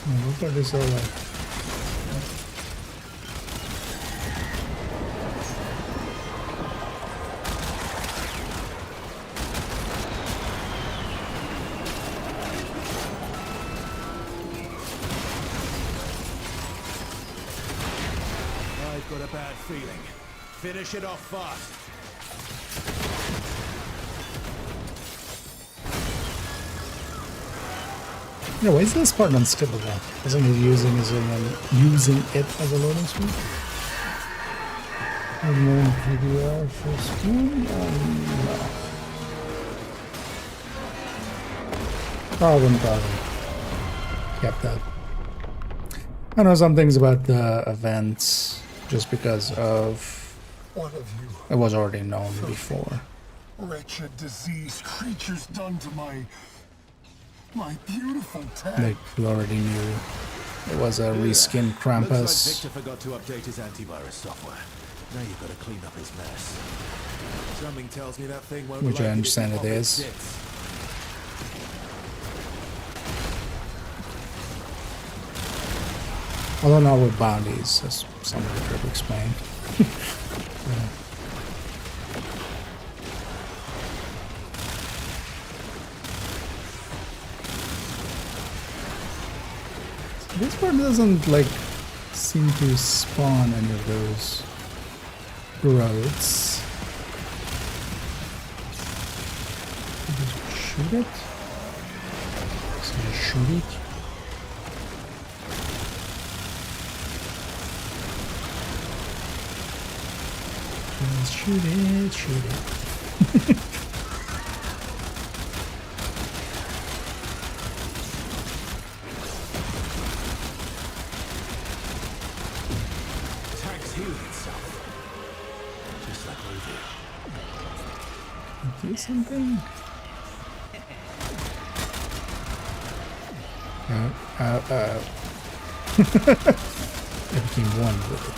What part is all like? I've got a bad feeling. Finish it off fast. Yeah, why is this part unskippable? Isn't it using it as a loading screen? And then PDR first one? No. Problem. Kept that. I know some things about the events just because of What have you, it was already known before. wretched, diseased creatures, done to my beautiful tech? Like we already knew it was a reskinned Looks like Krampus. Victor forgot to update his antivirus software. Now you've got to clean up his mess. Something tells me that thing won't Which I like understand if it you is. sits. Although not with bounties, as somebody could have explained. Yeah. This part doesn't like seem to spawn any of those growths. Just shoot it? So you shoot it? Just shoot it, shoot it. Tank's healing itself. Just like we do. Do something? I became one with it.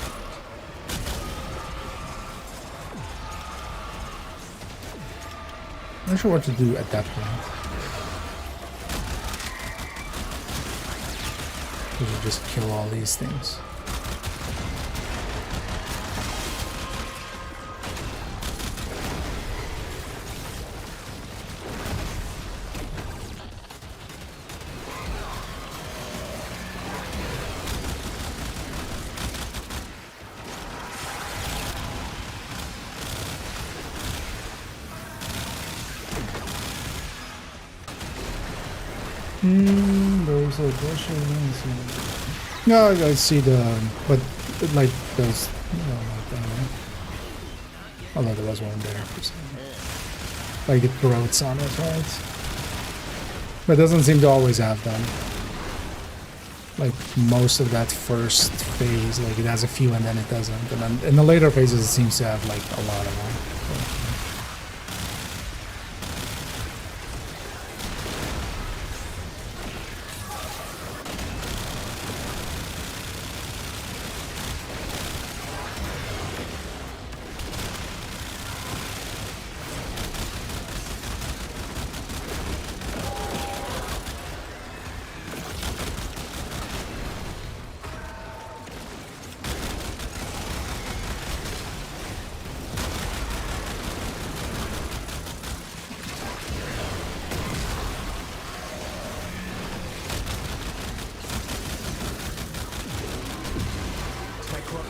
I'm not sure what to do at that point. We should just kill all these things. Those are bushes. No, I see the, but like those, like that. Although there was one there for some. Like it growths on it, right? But it doesn't seem to always have them. Like most of that first phase, like it has a few and then it doesn't. And then in the later phases, it seems to have like a lot of them.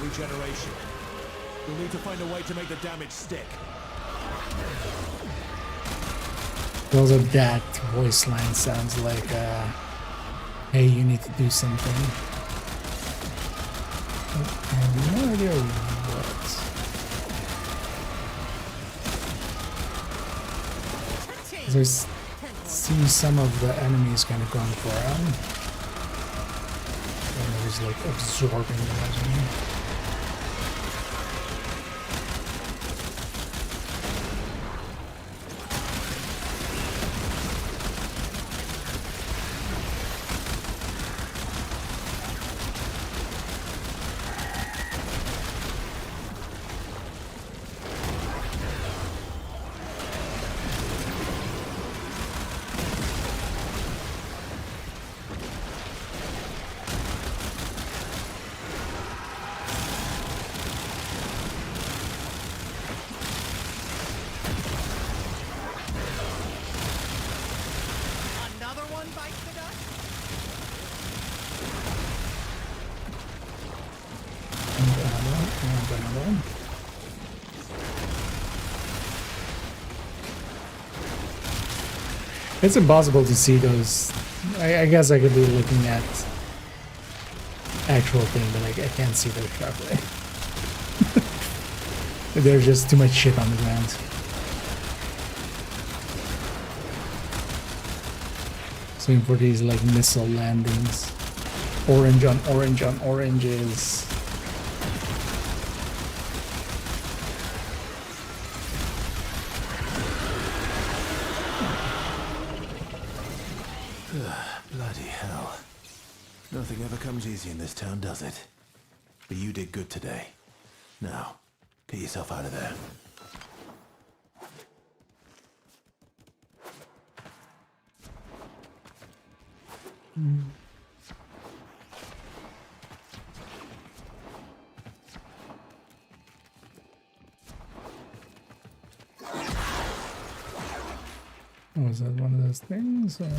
Regeneration. We'll need to find a way to make the damage stick. Also, that voice line sounds like, hey, you need to do something. I have no idea what. I see some of the enemies kind of going for him. And it was like absorbing them. got another one. It's impossible to see those. I guess I could be looking at actual thing, but I can't see those properly. There's just too much shit on the ground. Same for these like missile landings. Orange on orange on oranges. Bloody hell. Nothing ever comes easy in this town, does it? But you did good today. Now, get yourself out of there. Was that one of those things? Or...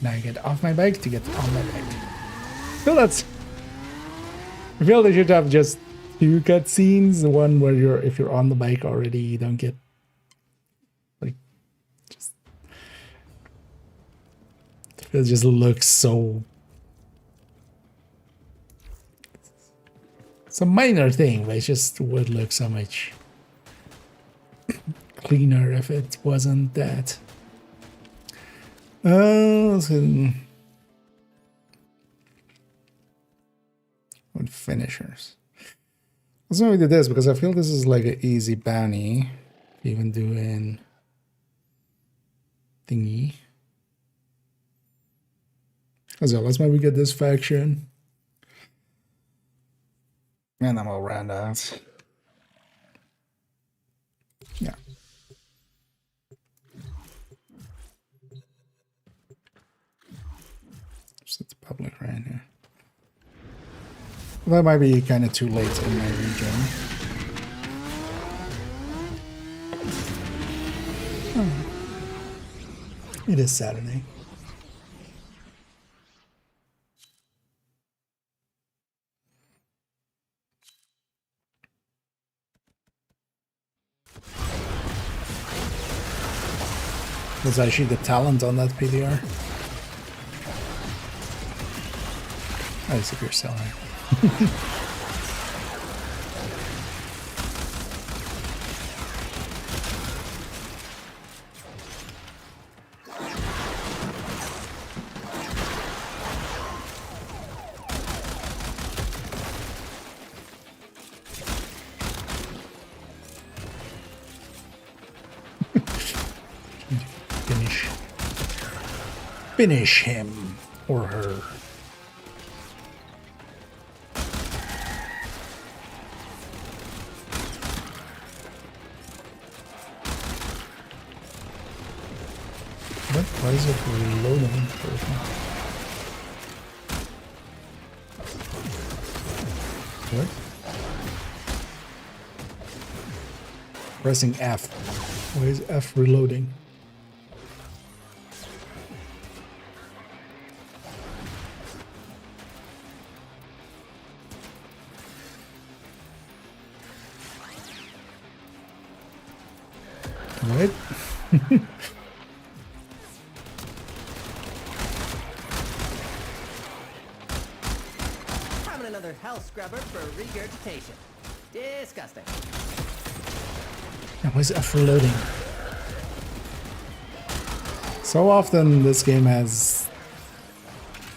Now I get off my bike to get on my bike. So that's... I feel they should have just 2 cutscenes. The one where if you're on the bike already, you don't get like it just looks so. It's a minor thing, but it just would look so much cleaner if it wasn't that. With finishers. Let's not do this because I feel this is like an easy bounty. Even doing thingy. So let's maybe get this faction. And then we'll round out. Yeah. Set the public right here. That might be kind of too late in my region. Oh. It is Saturday. Was actually the talent on that PDR? Oh, it's a pure seller. Finish him or her. What? Why is it reloading? What? Pressing F. Why is F reloading? What? Having another health scrubber for regurgitation. Disgusting. Why is F reloading? So often this game has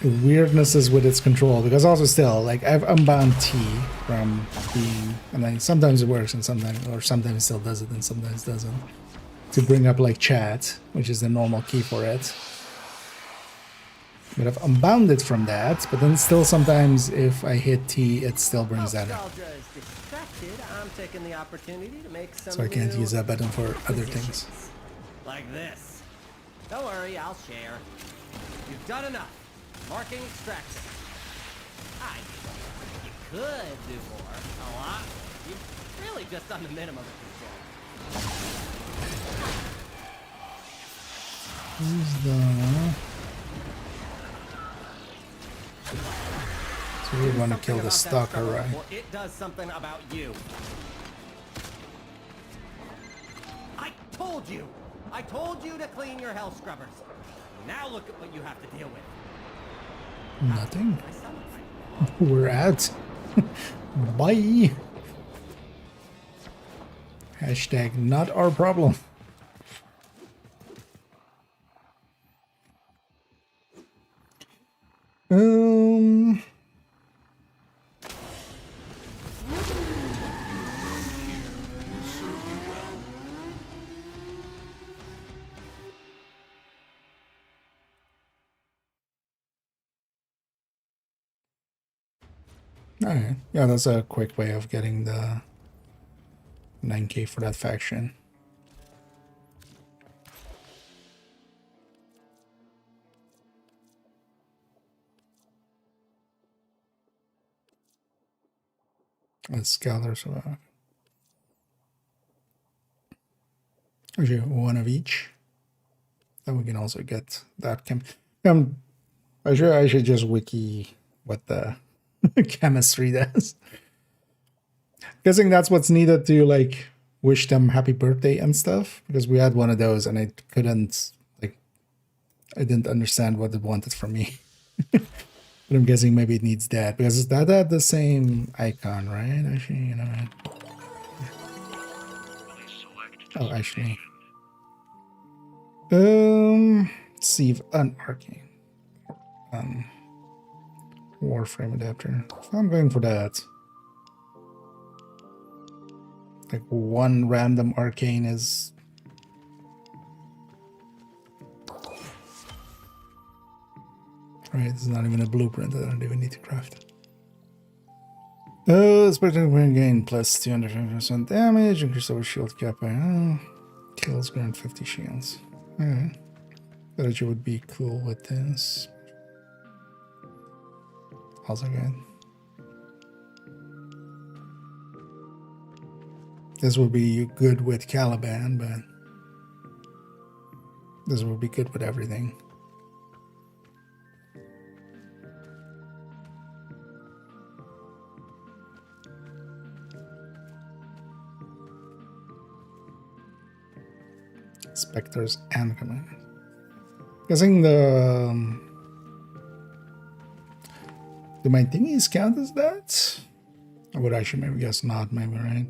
weirdnesses with its control, because also still, like, I've unbound T from being, and then sometimes it works and sometimes it still does it and sometimes doesn't, to bring up like chat, which is the normal key for it. But I've unbound it from that, but then still sometimes if I hit T, it still brings that up. I'm taking the opportunity to make some So I can't use that button for other things. Like this. Don't worry, I'll share. You've done enough. Marking extraction. I mean, you could do more. A lot. You've really just done the minimum of control. Who's the... So we want to kill the stalker, right? Or it does something about you. I told you! I told you to clean your hell scrubbers. Now look at what you have to deal with. Nothing. We're at. Bye. Hashtag not our problem. Alright, yeah, that's a quick way of getting the 9k for that faction. Let's gather some. Actually, one of each. Then we can also get that I should just wiki what the chemistry does. Guessing that's what's needed to like wish them happy birthday and stuff, because we had one of those and I couldn't like I didn't understand what it wanted from me. But I'm guessing maybe it needs that, because that had the same icon, right? Actually, you know what? Oh, actually. Sieve an arcane. Warframe adapter. So I'm going for that. Like one random arcane is... Right, it's not even a blueprint. I don't even need to craft. Expected win gain plus 250% damage. Increase our shield cap by kills grant 50 shields. Alright. Thought you would be cool with this. Also good. This would be good with Caliban, but this would be good with everything. Spectres and commanders. Guessing the do my thingies count as that? I would actually maybe guess not, maybe, right?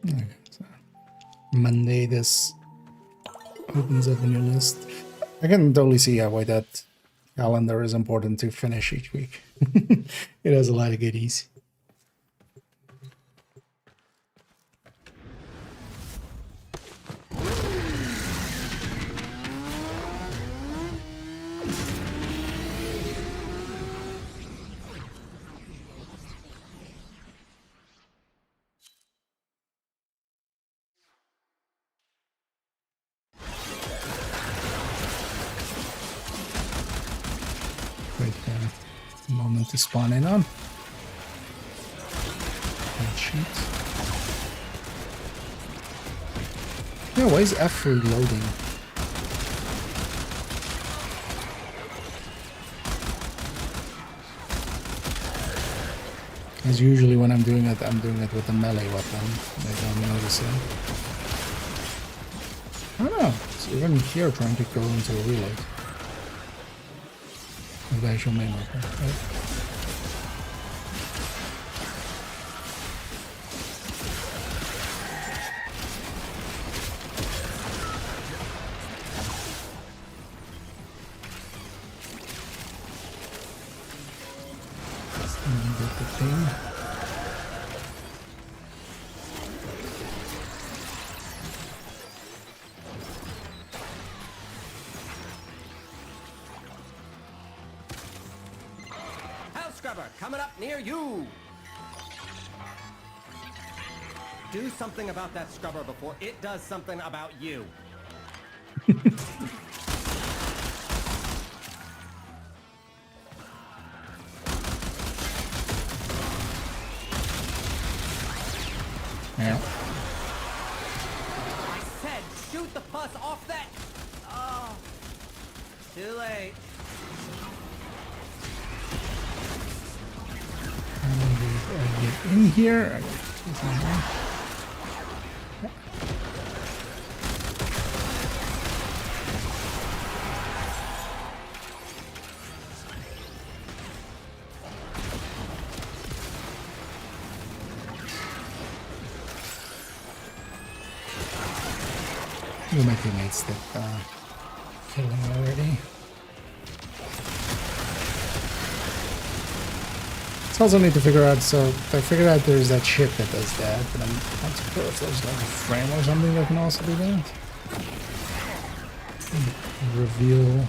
Okay, so Monday this opens up a new list. I can totally see why that calendar is important to finish each week. It has a lot of goodies. Moment to spawn in on. Sheet. Yeah, why is F reloading? As usually when I'm doing it with a melee weapon. I don't notice it. I don't know. It's even here trying to go into a reload. The actual main weapon, right? Get the thing. coming up near you. Do something about that scrubber before it does something about you. Yeah. I said shoot the pus off that. Oh, too late. I get in here. My teammates that killing already. So also need to figure out, so I figured out there's that ship that does that, but I'm not sure if there's like a frame or something that can also do that. Reveal.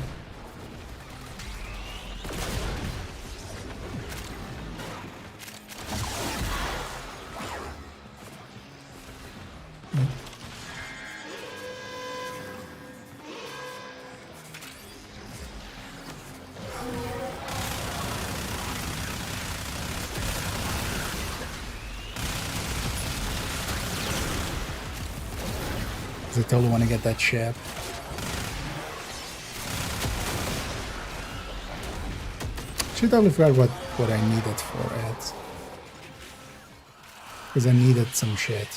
I totally want to get that ship. She totally forgot what I needed for it. Because I needed some shit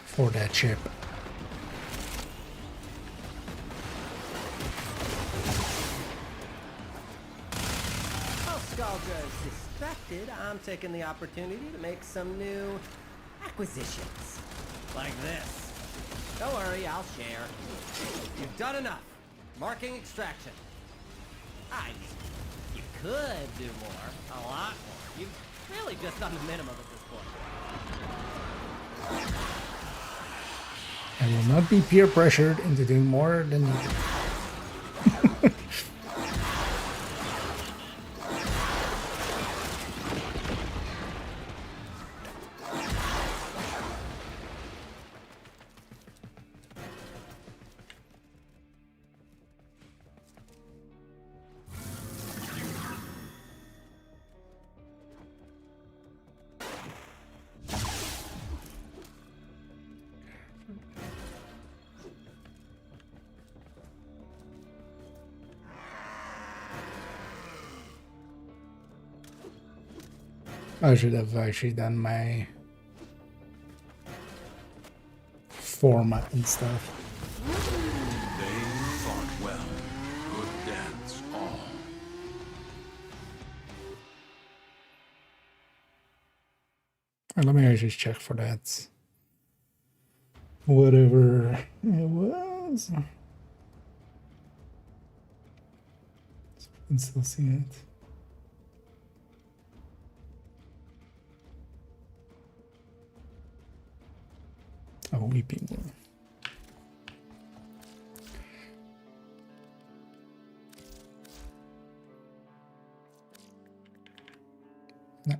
for that ship. While Scaldra is distracted, I'm taking the opportunity to make some new acquisitions. Like this. Don't worry, I'll share. You've done enough. Marking extraction. I mean, you could do more. A lot more. You've really just done the minimum at this point. I will not be peer pressured into doing more than needed. I should have actually done my format and stuff. They fought well. Good dance, all. Let me just check for that. Whatever it was. So I can still see it. Oh, weeping woman. No,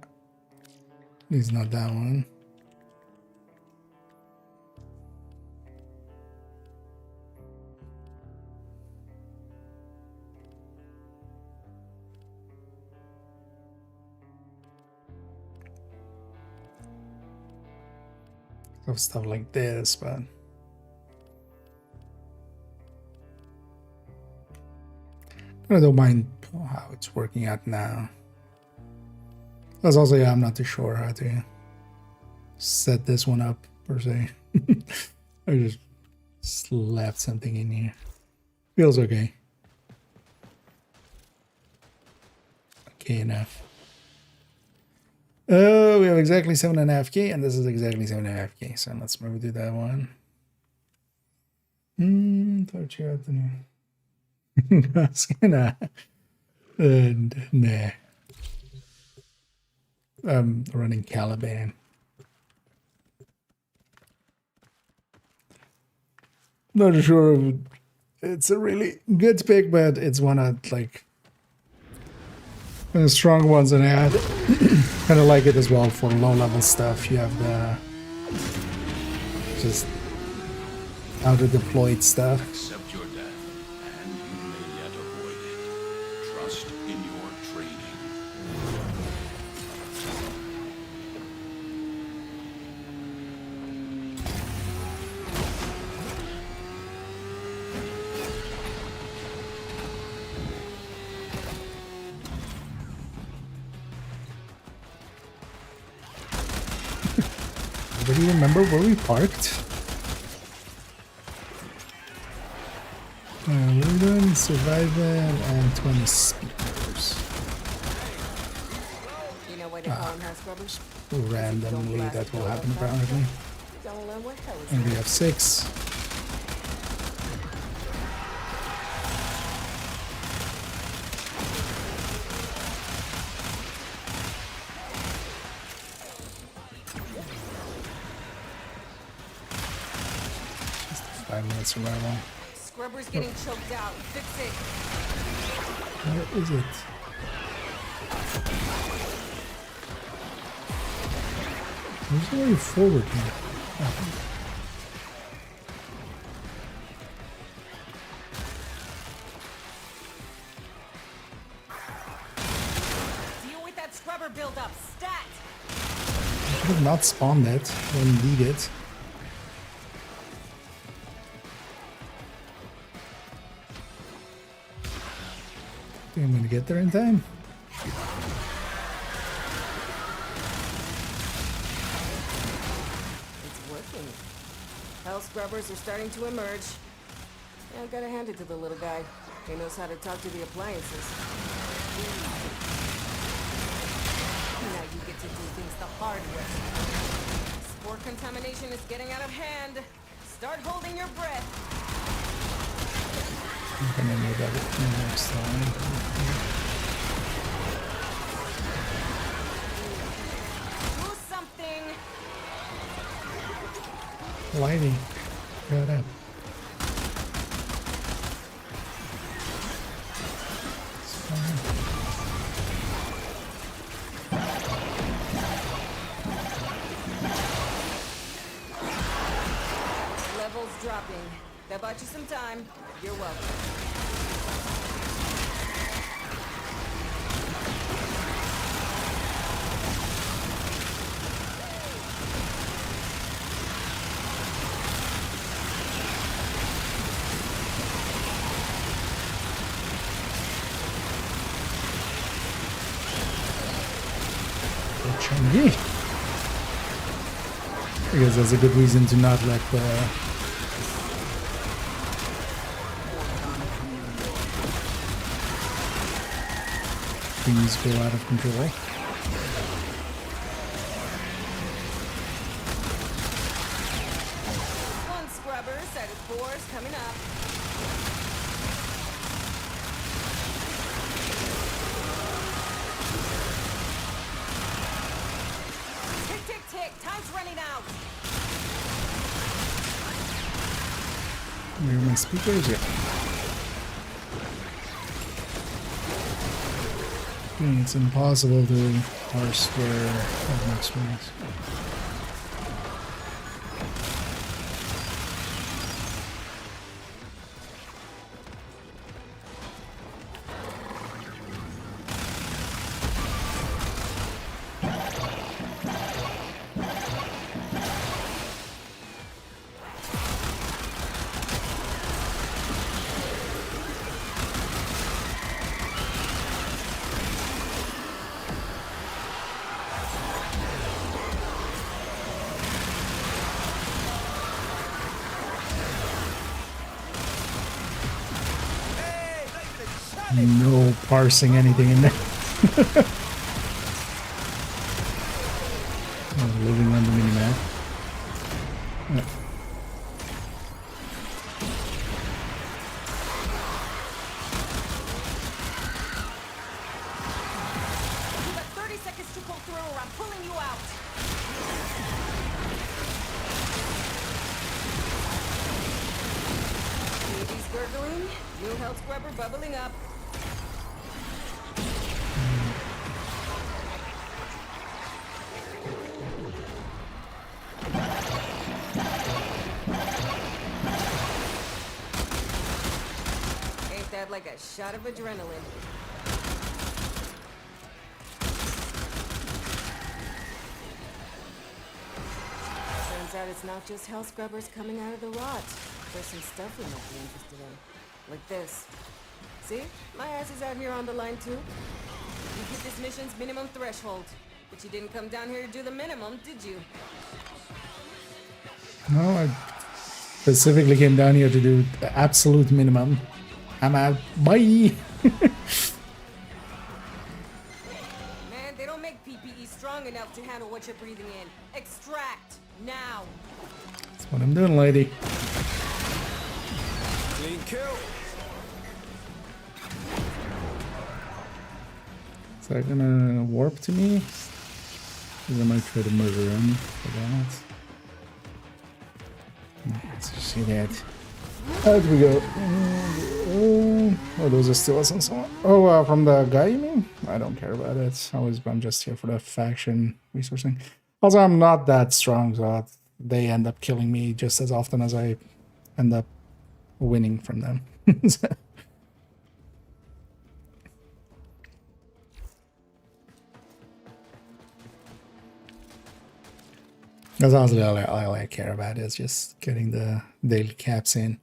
it's not that one. Of stuff like this, but I don't mind how it's working out now. Plus also, yeah, I'm not too sure how to set this one up per se. I just slapped something in here. Feels okay. Okay enough. Oh, we have exactly 7.5K, and this is exactly 7.5K. So let's maybe do that one. Thought you had to. I was gonna. Nah. I'm running Caliban. Not sure if it's a really good pick, but it's one I'd like The strong ones that I had. Kind of like it as well for low-level stuff. You have the just auto-deployed stuff. Accept your death, and you may yet avoid it. Trust in your training. Anybody remember where we parked? What are we doing? Surviving and 20 speakers. You know why they call them house scrubbers? Randomly that will happen apparently. Don't learn what hell is And we have 6. Just 5 minutes survival. Scrubber's getting choked out. Fix it. Where is it? There's no way forward here. Deal with that scrubber buildup. Stat. I should have not spawned it. Didn't need it. Think I'm gonna get there in time. It's working. Hell scrubbers are starting to emerge. Yeah, I've gotta hand it to the little guy. He knows how to talk to the appliances. Now you get to do things the hard way. Spore contamination is getting out of hand. Start holding your breath. I'm gonna need that next time. Do something. Lighting. Got up. Levels dropping. That bought you some time. You're welcome. Changi. I guess that's a good reason to not let the things go out of control. One scrubber, set of 4s coming up. Tick, tick, tick. Time's running out. Where are my speakers? Yeah. It's impossible to parse where the next one is. No parsing anything in there. Living on the minimap. You got 30 seconds to pull through or I'm pulling you out. Baby's gurgling. New health scrubber bubbling up. like a shot of adrenaline. Turns out it's not just hell scrubbers coming out of the rot. There's some stuff we might be interested in. Like this. See? My ass is out here on the line too. You hit this mission's minimum threshold. But you didn't come down here to do the minimum, did you? No, I specifically came down here to do the absolute minimum. I'm out. Bye! Man, they don't make PPE strong enough to handle what you're breathing in. Extract! Now! That's what I'm doing, lady. Clean kill. Is that gonna warp to me? Because I might try to murder him for that. Let's see that. Out we go. Oh, those are still us and so on. Oh, from the guy, you mean? I don't care about it. I'm just here for the faction resourcing. Also, I'm not that strong, so they end up killing me just as often as I end up winning from them. That's honestly all I care about is just getting the daily caps in.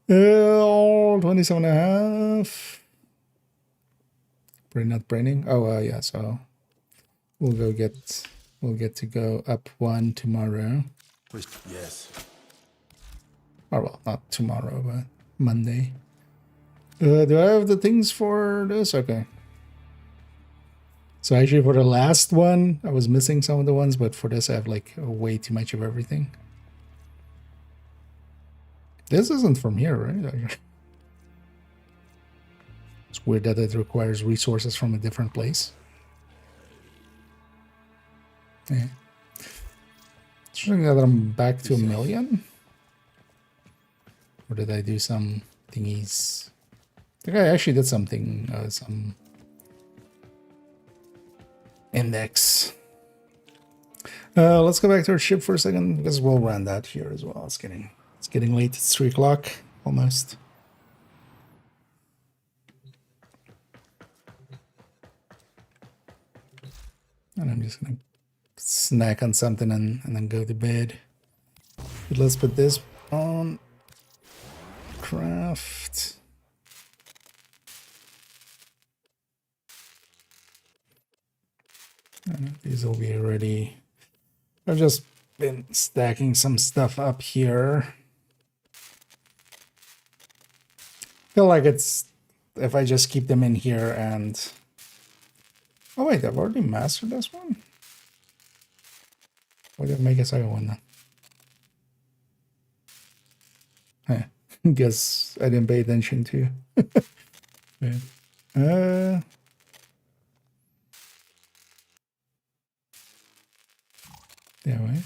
27 and a half. Not braining. Oh, yeah, so we'll get to go up 1 tomorrow. Yes. Or well, not tomorrow, but Monday. Do I have the things for this? Okay. So actually for the last one, I was missing some of the ones, but for this I have like way too much of everything. This isn't from here, right? It's weird that it requires resources from a different place. Yeah. Interesting that I'm back to 1 million. Or did I do some thingies? I think I actually did something, some index. Let's go back to our ship for a second because we'll run that here as well. It's getting late. It's 3 o'clock almost. And I'm just gonna snack on something and then go to bed. But let's put this on. Craft. These will be ready. I've just been stacking some stuff up here. Feel like it's if I just keep them in here and oh wait, I've already mastered this one. Why did I make a second one then? Guess I didn't pay attention to. Yeah. That way.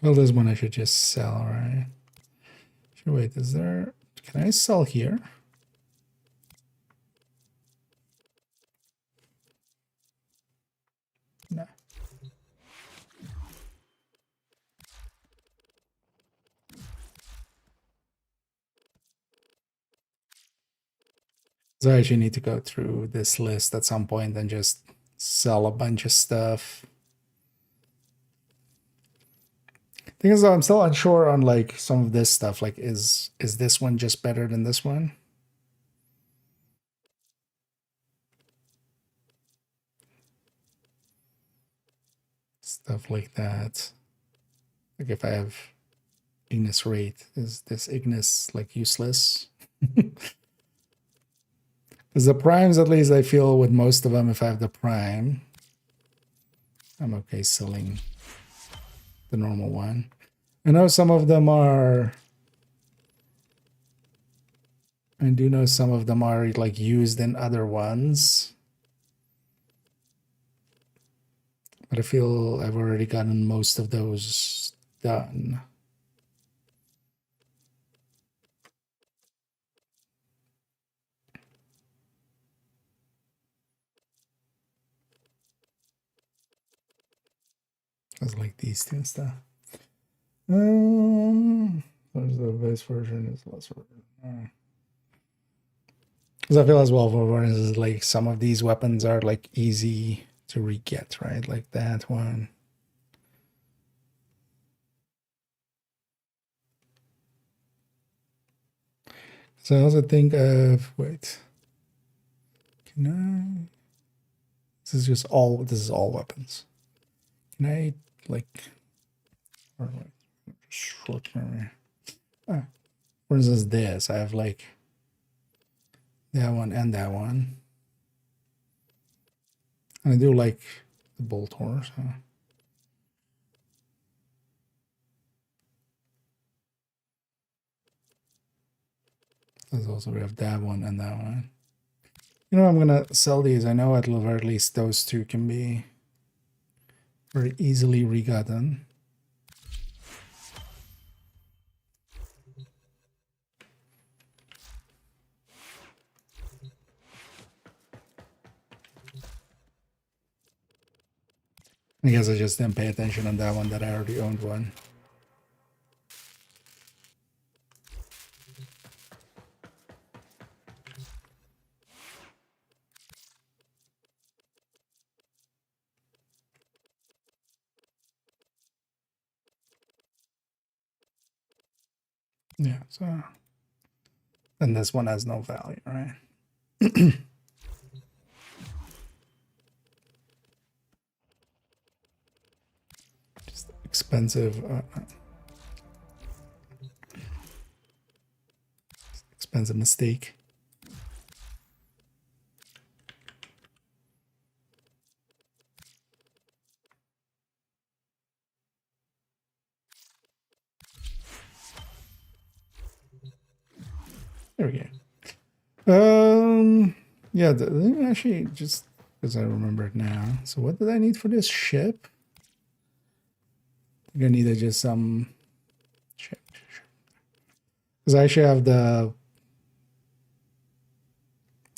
Well, this one I should just sell, right? Wait, is there... Can I sell here? No. So I actually need to go through this list at some point and just sell a bunch of stuff. Thing is, though, I'm still unsure on like some of this stuff. Like, is this one just better than this one? Stuff like that. Like if I have Ignis rate, is this Ignis like useless? Because the primes, at least I feel with most of them, if I have the prime, I'm okay selling the normal one. I know some of them are... I do know some of them are like used in other ones. But I feel I've already gotten most of those done. It's like these two and stuff. There's the base version is less version. Because I feel as well, for instance, like some of these weapons are like easy to re-get, right? Like that one. So I also think of, wait, can I? This is all weapons. Can I like, or like short memory? For instance, this I have like that one and that one. And I do like the bolt horse. Huh? There's also we have that one and that one. You know, I'm gonna sell these. I know at the very least those two can be very easily regotten. I guess I just didn't pay attention on that one that I already owned one. Yeah, so and this one has no value, right? Just expensive. Expensive mistake. There we go. Yeah, actually, just because I remember it now. So what did I need for this ship? I'm gonna need just some ship. Because I actually have the.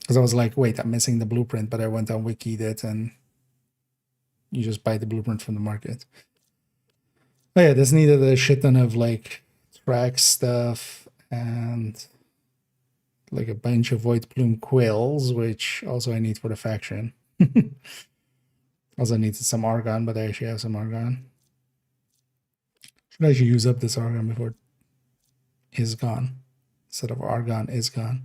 Because I was like, wait, I'm missing the blueprint, but I went on Wikied it, and you just buy the blueprint from the market. Oh yeah, this needed a shit ton of like track stuff and like a bunch of void plume quills, which also I need for the faction. Also needed some argon, but I actually have some argon. Should I actually use up this argon before it is gone? Instead of argon is gone.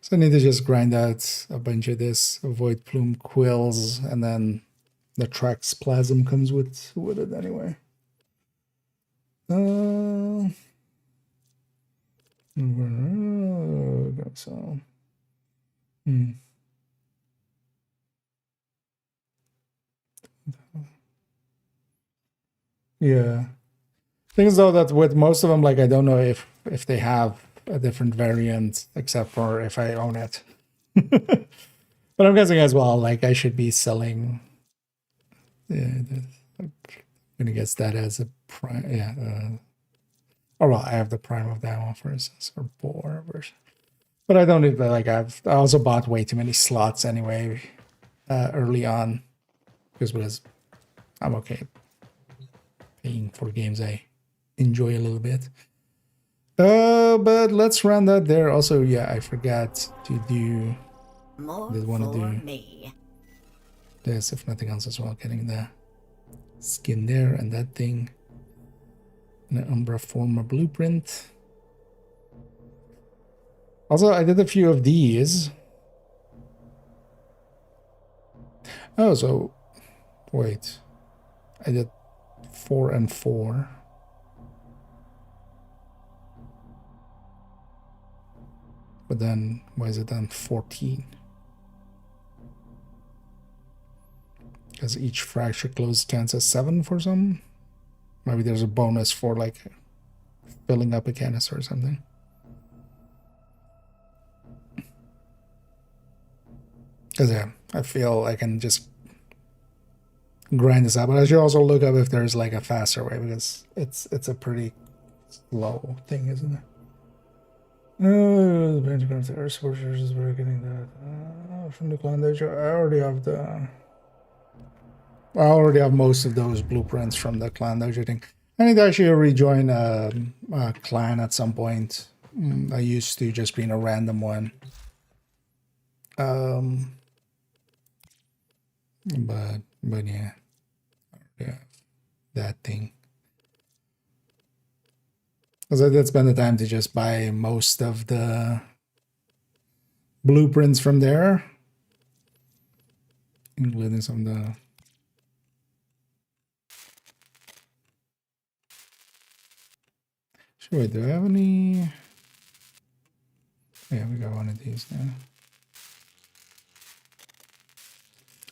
So I need to just grind out a bunch of this void plume quills, and then the Trax plasm comes with it anyway. So, yeah. Things though that with most of them, like I don't know if they have a different variant, except for if I own it. But I'm guessing as well, like I should be selling. Yeah, I'm gonna guess that as a prime. Yeah. Oh well, I have the prime of that one, for instance, or boar version. But I don't need that. Like I also bought way too many slots anyway, early on, because I'm okay paying for games I enjoy a little bit. But let's run that there. Also, yeah, I forgot to do. More Did want to for do me. this, if nothing else as well. Getting the skin there and that thing. And the Umbra Forma blueprint. Also, I did a few of these. Oh, so wait, I did 4 and 4. But then, why is it then 14? Because each fracture close counts as 7 for some. Maybe there's a bonus for like filling up a canister or something. Because yeah, I feel I can just grind this out, but I should also look up if there's like a faster way, because it's a pretty slow thing, isn't it? The pentagram of the Earth Scorchers is where getting that from the clan. I already have the I already have most of those blueprints from the clan dojo thing. I need to actually rejoin a clan at some point. I used to just be in a random one. But yeah, that thing. Because that's been the time to just buy most of the blueprints from there, including some of the. Sure, wait, do I have any? Yeah, we got one of these now.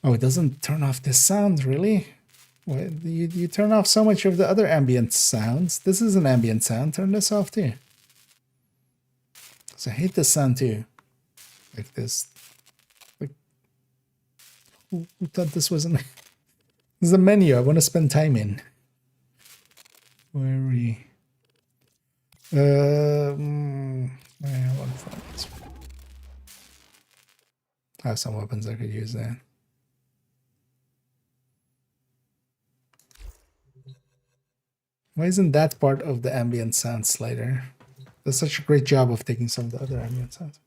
Oh, it doesn't turn off the sound, really? What, you turn off so much of the other ambient sounds. This is an ambient sound. Turn this off too. So I hate the sound too. Like this. Like, who thought this wasn't? This is a menu I want to spend time in. Where are we? I want to find this. I have some weapons I could use there. Why isn't that part of the ambient sound slider? Does such a great job of taking some of the other ambient sounds.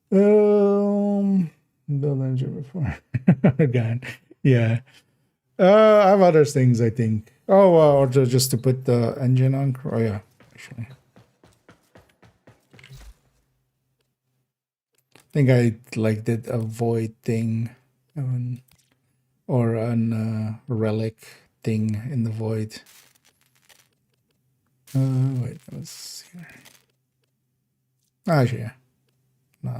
Build engine before. God. Yeah. I have other things, I think. Oh, or just to put the engine on. Oh, yeah. Actually. I think I like did a void thing. Or an relic thing in the void. Wait, let's here. Actually, yeah. No.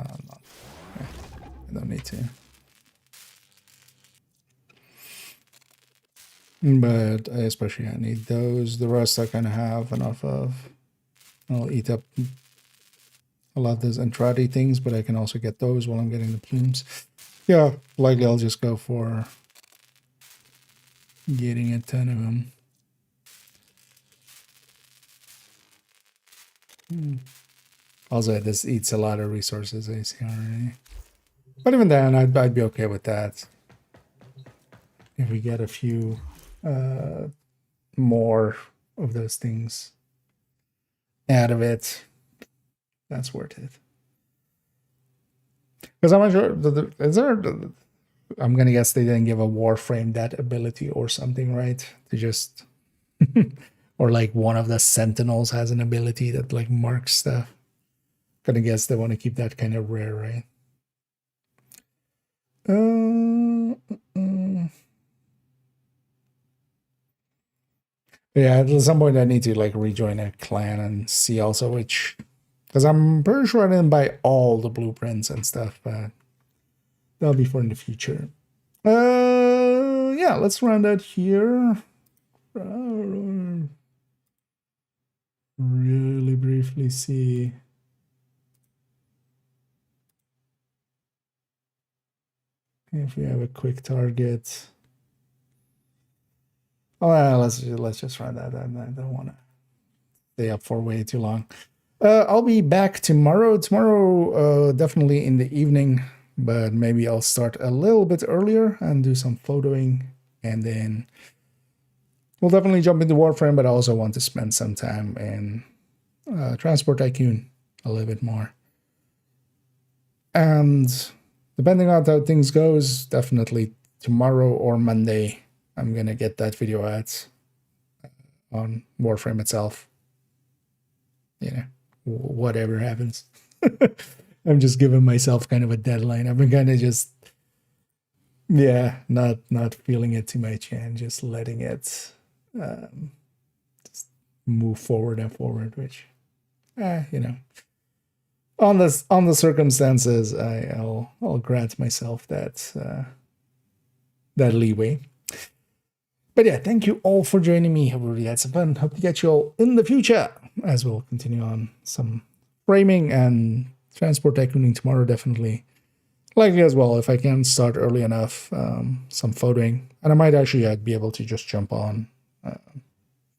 Yeah, I don't need to. But especially I need those. The rest I kind of have enough of. I'll eat up a lot of those Entrati things, but I can also get those while I'm getting the plumes. Yeah, likely I'll just go for getting a ton of them. Also, this eats a lot of resources, I see already. But even then, I'd be okay with that. If we get a few more of those things out of it, that's worth it. Because I'm not sure, is there, I'm going to guess they didn't give a warframe that ability or something, right? To just... Or like one of the sentinels has an ability that like marks stuff. Gonna guess they want to keep that kind of rare, right? Yeah, at some point I need to like rejoin a clan and see also which, because I'm pretty sure I didn't buy all the blueprints and stuff, but that'll be for in the future. Yeah, let's round out here. Really briefly see. If we have a quick target. Oh, let's just run that. I don't want to stay up for way too long. I'll be back tomorrow. Tomorrow, definitely in the evening, but maybe I'll start a little bit earlier and do some photoing, and then we'll definitely jump into Warframe. But I also want to spend some time in Transport Tycoon a little bit more, and depending on how things goes, definitely tomorrow or Monday, I'm gonna get that video out on Warframe itself. You know, whatever happens. I'm just giving myself kind of a deadline. I've been kind of just, yeah, not feeling it too much and just letting it just move forward and forward, which, you know, on the circumstances, I'll grant myself that that leeway. But yeah, thank you all for joining me. Hope you really had some fun. Hope to get you all in the future as we'll continue on some framing and transport tycooning tomorrow, definitely. Likely as well, if I can start early enough, some photoing. And I might actually be able to just jump on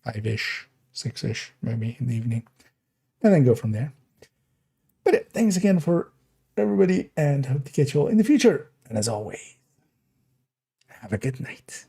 5-ish, 6-ish, maybe in the evening, and then go from there. But yeah, thanks again for everybody, and hope to get you all in the future. And as always, have a good night.